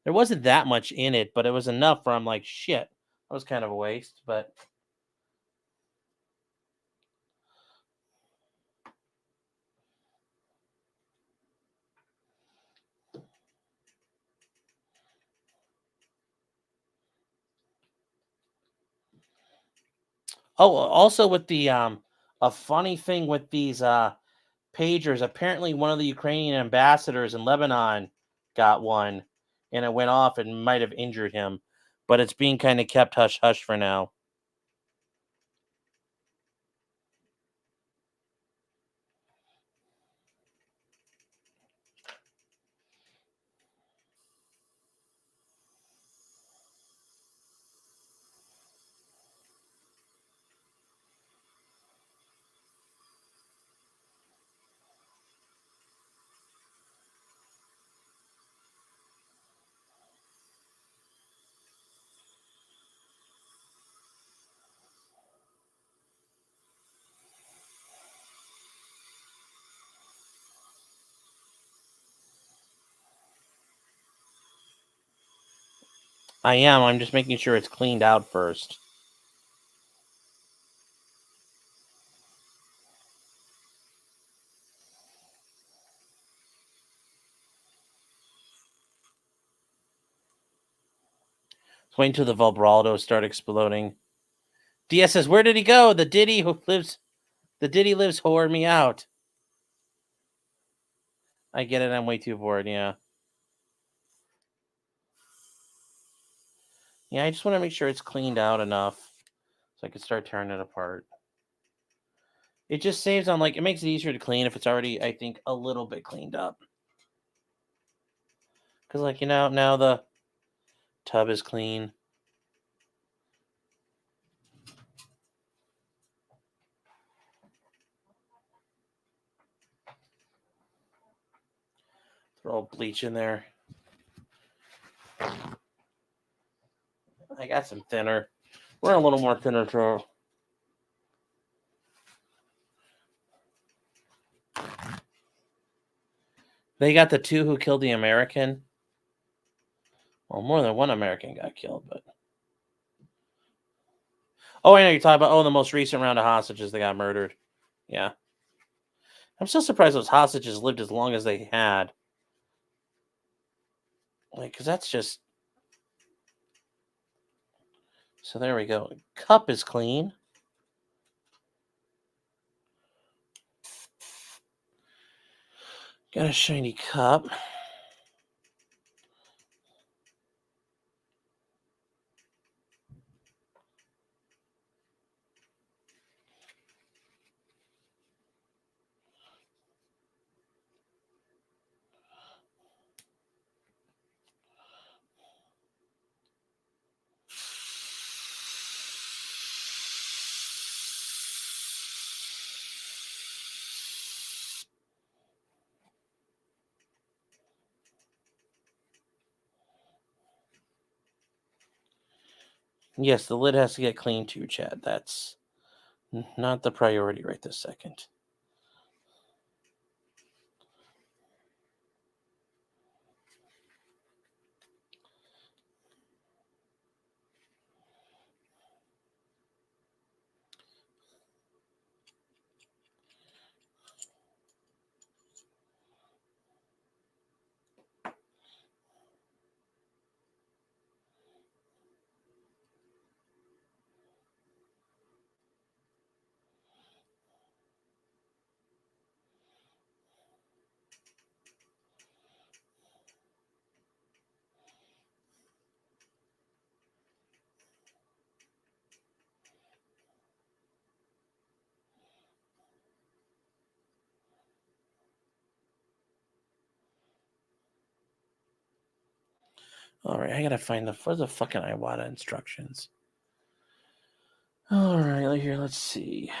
There wasn't that much in it, but it was enough where I'm like, shit, that was kind of a waste. But oh, also with the a funny thing with these pagers, apparently one of the Ukrainian ambassadors in Lebanon got one, and it went off and might have injured him, but it's being kind of kept hush hush for now. I am. I'm just making sure it's cleaned out first. Wait until the vibratos start exploding. DS says, "Where did he go? The Diddy lives whore me out." I get it. I'm way too bored. Yeah. Yeah, I just want to make sure it's cleaned out enough so I can start tearing it apart. It just saves on, like, it makes it easier to clean if it's already, I think, a little bit cleaned up. Because, like, now the tub is clean. Throw bleach in there. I got some thinner. We're a little more thinner throw. They got the two who killed the American. Well, more than one American got killed, but. Oh, I know you're talking about. The most recent round of hostages that got murdered. Yeah. I'm still surprised those hostages lived as long as they had. Like, because that's just. So there we go. Cup is clean. Got a shiny cup. Yes, the lid has to get clean too, Chad. That's not the priority right this second. All right, I gotta find where's the fucking Iwata instructions. All right, here, let's see.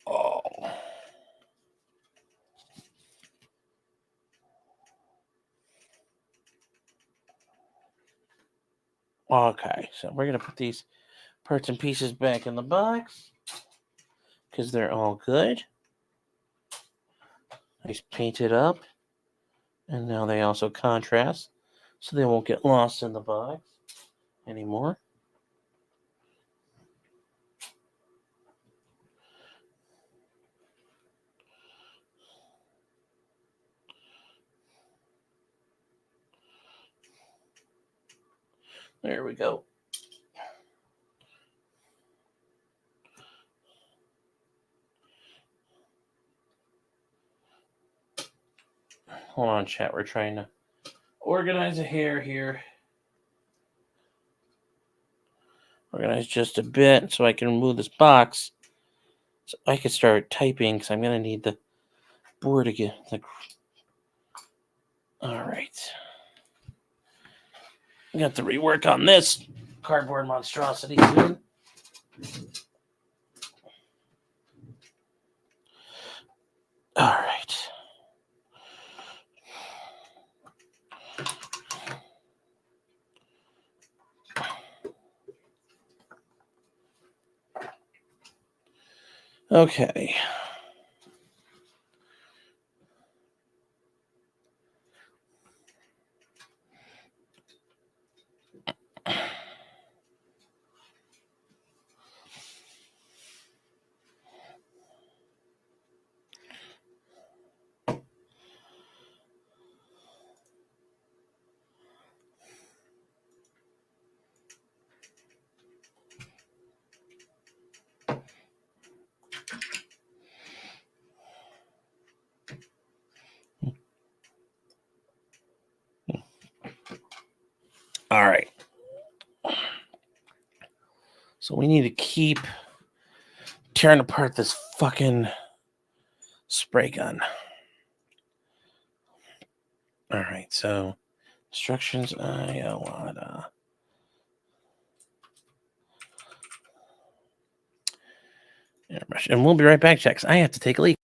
Oh. Okay, so we're gonna put these parts and pieces back in the box because they're all good. Nice painted up, and now they also contrast, so they won't get lost in the box anymore. There we go. Hold on, chat. We're trying to organize a hair here. Organize just a bit so I can remove this box so I can start typing because I'm going to need the board again. All right. I got to rework on this cardboard monstrosity soon. All right. Okay. All right. So we need to keep tearing apart this fucking spray gun. All right. So instructions. Airbrush. And we'll be right back, checks. I have to take a leak.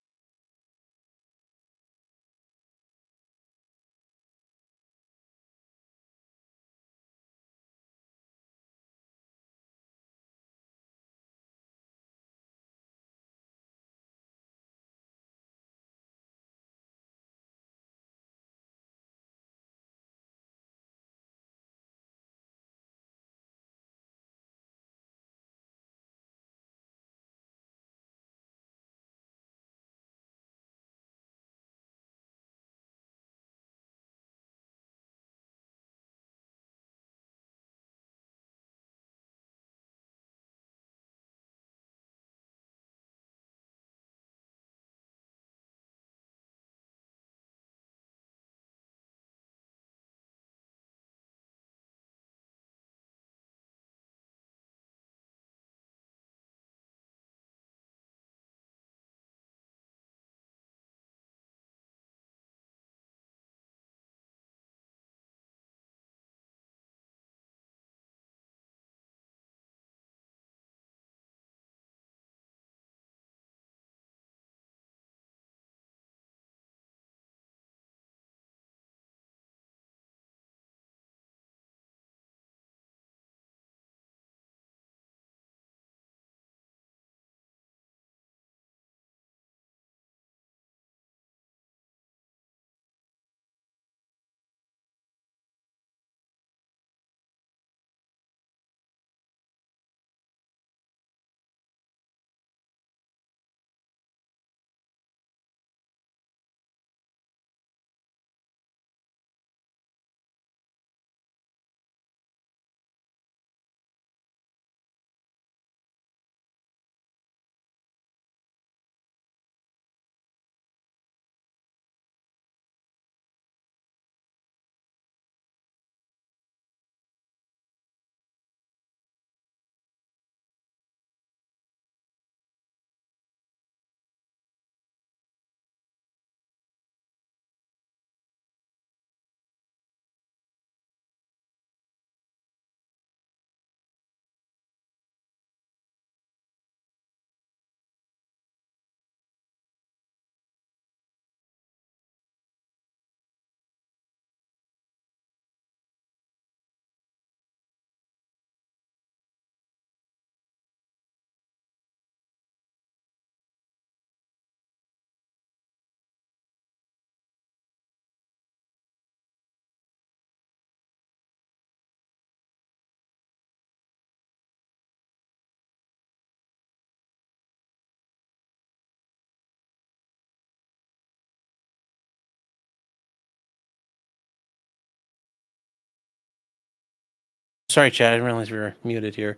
Sorry, Chad. I didn't realize we were muted here.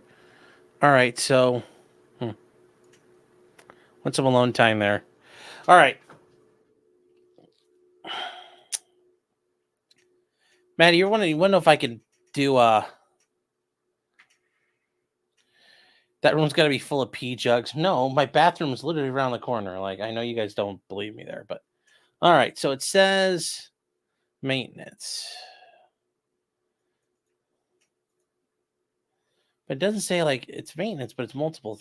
All right. So, want some alone time there. All right. Maddie, you want to know if I can do that room's got to be full of pee jugs. No, my bathroom is literally around the corner. Like, I know you guys don't believe me there, but all right. So it says maintenance, but it doesn't say like it's maintenance, but it's multiple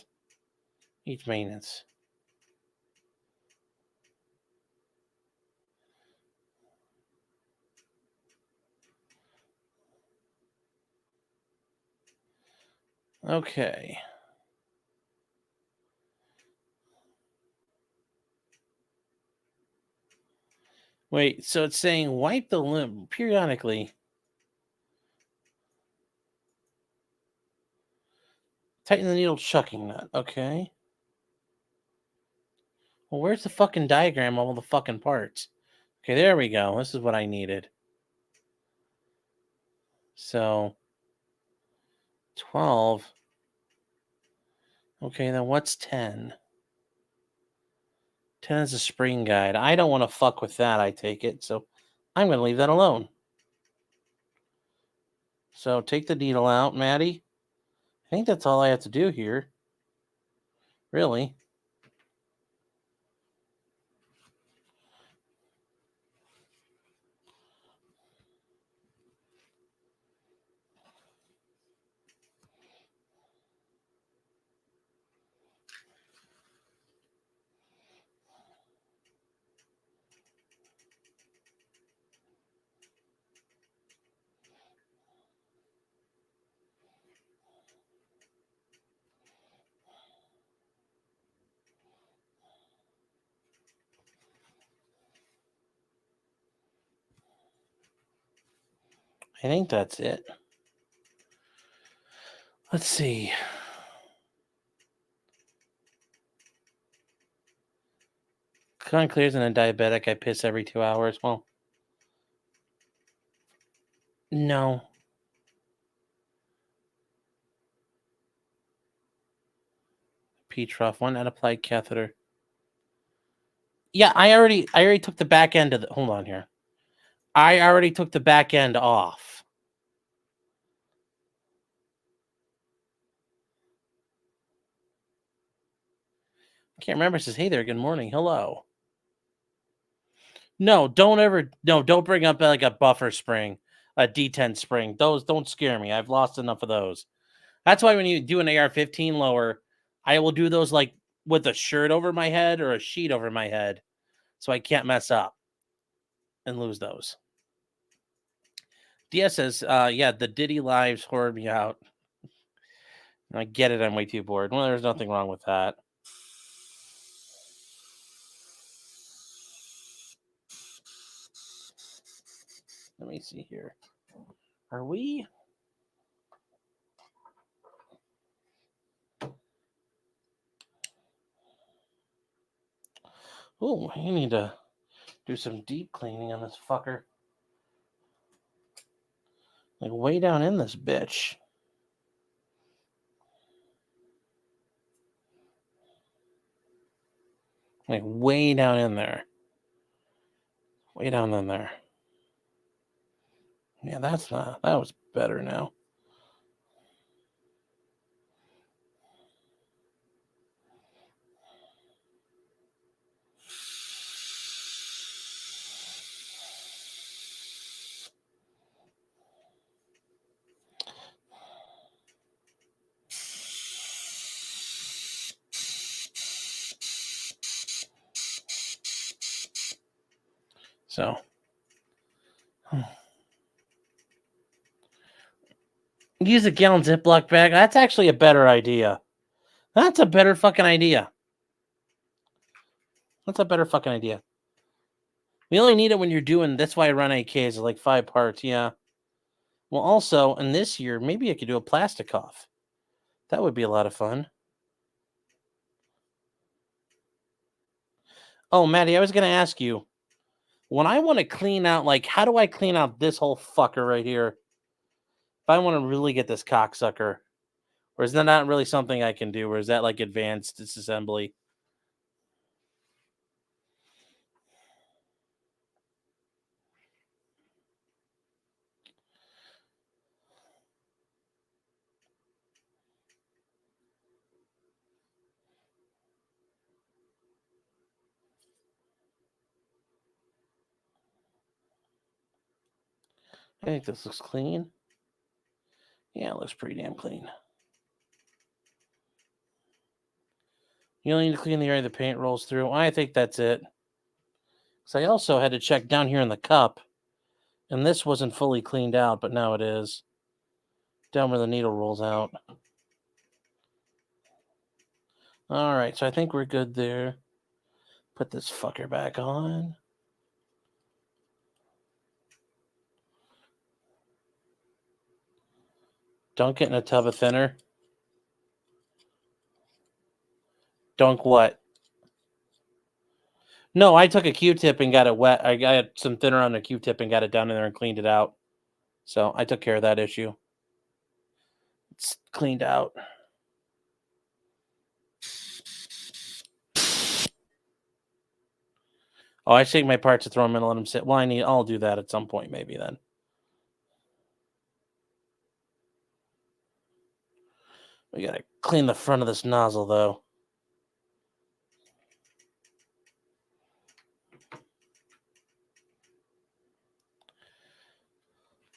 each maintenance. Okay. Wait, so it's saying wipe the limb periodically. Tighten the needle chucking nut. Okay. Well, where's the fucking diagram of all the fucking parts? Okay, there we go. This is what I needed. So 12. Okay, then what's 10? 10 is a spring guide. I don't want to fuck with that, I take it. So I'm going to leave that alone. So take the needle out, Maddie. I think that's all I have to do here. Really. I think that's it. Let's see. Con clears and a diabetic. I piss every 2 hours. Well, no. P trough, one unapplied catheter. Yeah, I already took the back end of the. Hold on here. I already took the back end off. Can't remember. It says, "Hey there, good morning, hello." No, don't bring up like a buffer spring, a D10 spring. Those don't scare me. I've lost enough of those. That's why when you do an AR-15 lower, I will do those like with a shirt over my head or a sheet over my head, so I can't mess up and lose those. DS says, yeah, the Diddy lives whored me out. I get it. I'm way too bored. Well, there's nothing wrong with that. Let me see here. Are we? Oh, you need to do some deep cleaning on this fucker. Like way down in this bitch. Like way down in there. Way down in there. Yeah, that was better now. So, use a gallon Ziploc bag. That's actually a better idea. That's a better fucking idea. That's a better fucking idea. We only need it when you're doing. That's why I run AKs like 5 parts. Yeah. Well, also, in this year, maybe I could do a plastic off. That would be a lot of fun. Oh, Maddie, I was going to ask you. When I want to clean out, like, how do I clean out this whole fucker right here? If I want to really get this cocksucker. Or is that not really something I can do? Or is that like advanced disassembly? I think this looks clean. Yeah, it looks pretty damn clean. You only need to clean the area the paint rolls through. I think that's it. So I also had to check down here in the cup. And this wasn't fully cleaned out, but now it is. Down where the needle rolls out. All right, so I think we're good there. Put this fucker back on. Dunk it in a tub of thinner. Dunk what? No, I took a Q-tip and got it wet. I got some thinner on the Q-tip and got it down in there and cleaned it out. So I took care of that issue. It's cleaned out. Oh, I take my parts to throw them in and let them sit. Well, I'll do that at some point maybe then. We gotta clean the front of this nozzle, though.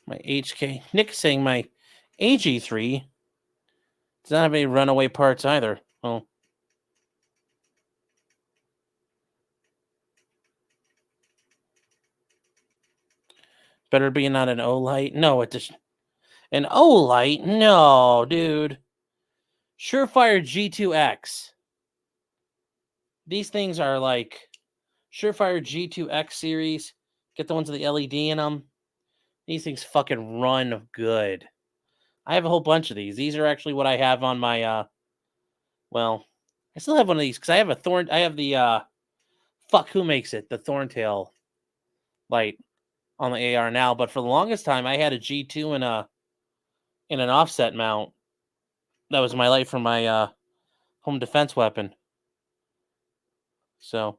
My HK. Nick's saying my AG3 does not have any runaway parts either. Oh. Better be not an O-light. No, it just... An O-light? No, dude. Surefire G2X. These things are like Surefire G2X series. Get the ones with the LED in them. These things fucking run good. I have a whole bunch of these. These are actually what I have on my, well, I still have one of these because I have the, fuck, who makes it? The Thorntail light on the AR now. But for the longest time, I had a G2 and an offset mount. That was my light for my, home defense weapon. So.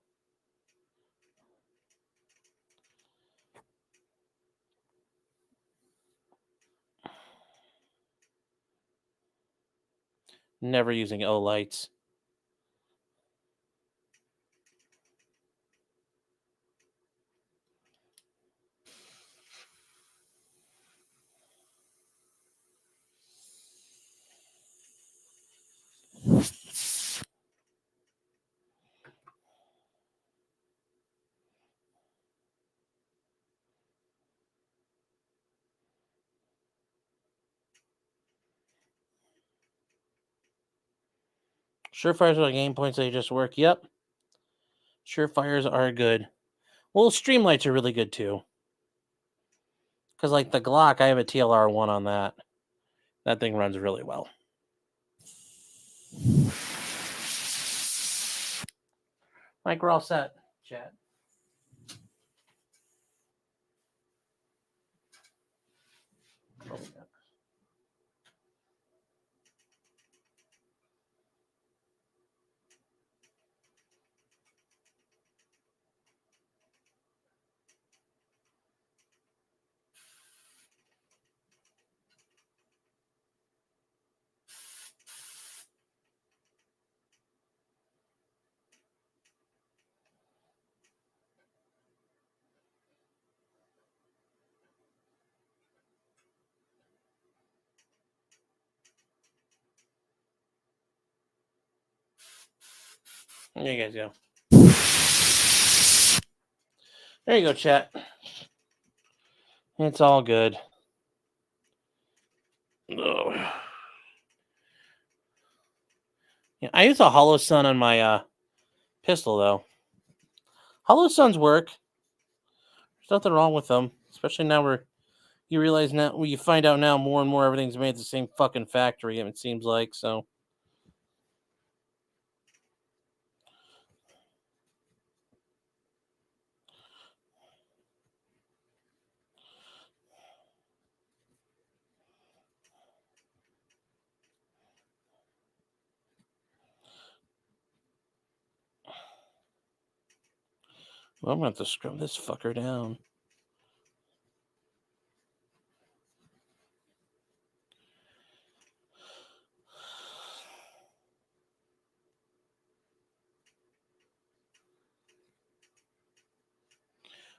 Never using O lights. Surefires are game points they just work. Yep. Surefires are good. Well, Streamlights are really good too. Because like the Glock, I have a TLR1 on that. That thing runs really well. Mike, we're all set. Chat. Oh, yeah. There you guys go. There you go, chat. It's all good. Ugh. Yeah, I use a Hollow Sun on my pistol though. Hollow Suns work. There's nothing wrong with them, especially now you realize now you find out now more and more everything's made at the same fucking factory. It seems like so. Well, I'm gonna have to scrub this fucker down.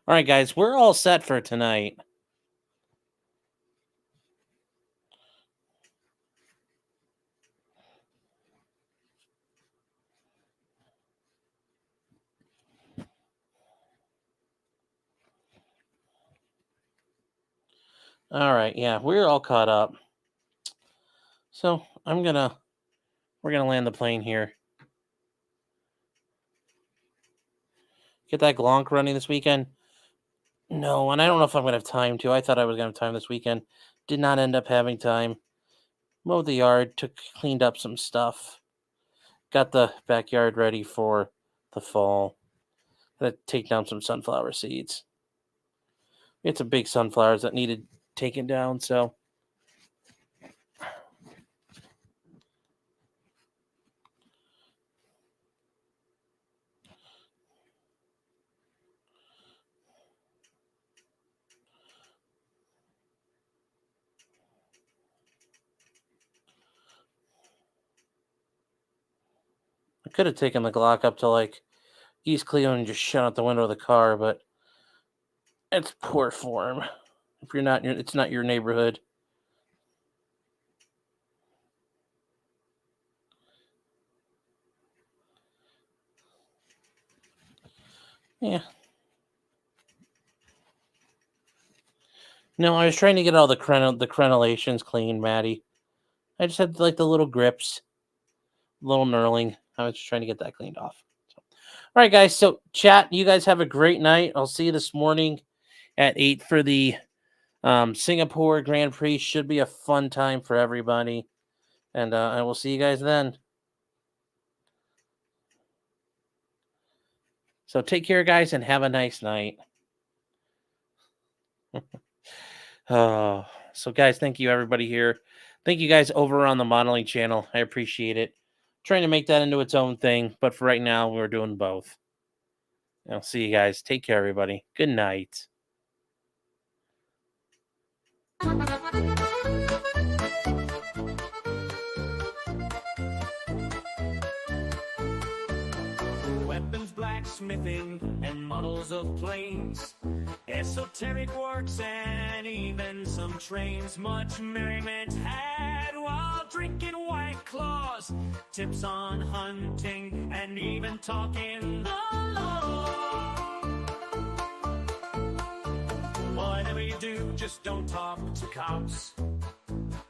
All right, guys, we're all set for tonight. All right, yeah, we're all caught up. So we're gonna land the plane here. Get that Glonk running this weekend. No, and I don't know if I'm gonna have time to. I thought I was gonna have time this weekend. Did not end up having time. Mowed the yard, cleaned up some stuff. Got the backyard ready for the fall. Gotta take down some sunflower seeds. We had some big sunflowers that needed taken down, so. could have taken the Glock up to like East Cleveland and just shot out the window of the car, but it's poor form. If you're not, it's not your neighborhood. Yeah. No, I was trying to get all the crenellations clean, Maddie. I just had like the little grips, little knurling. I was just trying to get that cleaned off. So. All right, guys. So chat, you guys have a great night. I'll see you this morning at 8 for the Singapore Grand Prix. Should be a fun time for everybody. And I will see you guys then. So take care, guys, and have a nice night. So guys, thank you everybody here. Thank you guys over on the modeling channel. I appreciate it. Trying to make that into its own thing, but for right now, we're doing both. I'll see you guys. Take care, everybody. Good night. Weapons, blacksmithing, and models of planes, esoteric works, and even some trains. Much merriment had while drinking White Claws, tips on hunting, and even talking the law. Whatever you do, just don't talk to cops,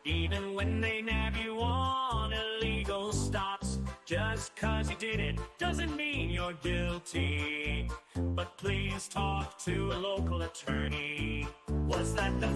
even when they nab you on illegal stops. Just 'cause you did it doesn't mean you're guilty, but please talk to a local attorney. Was that the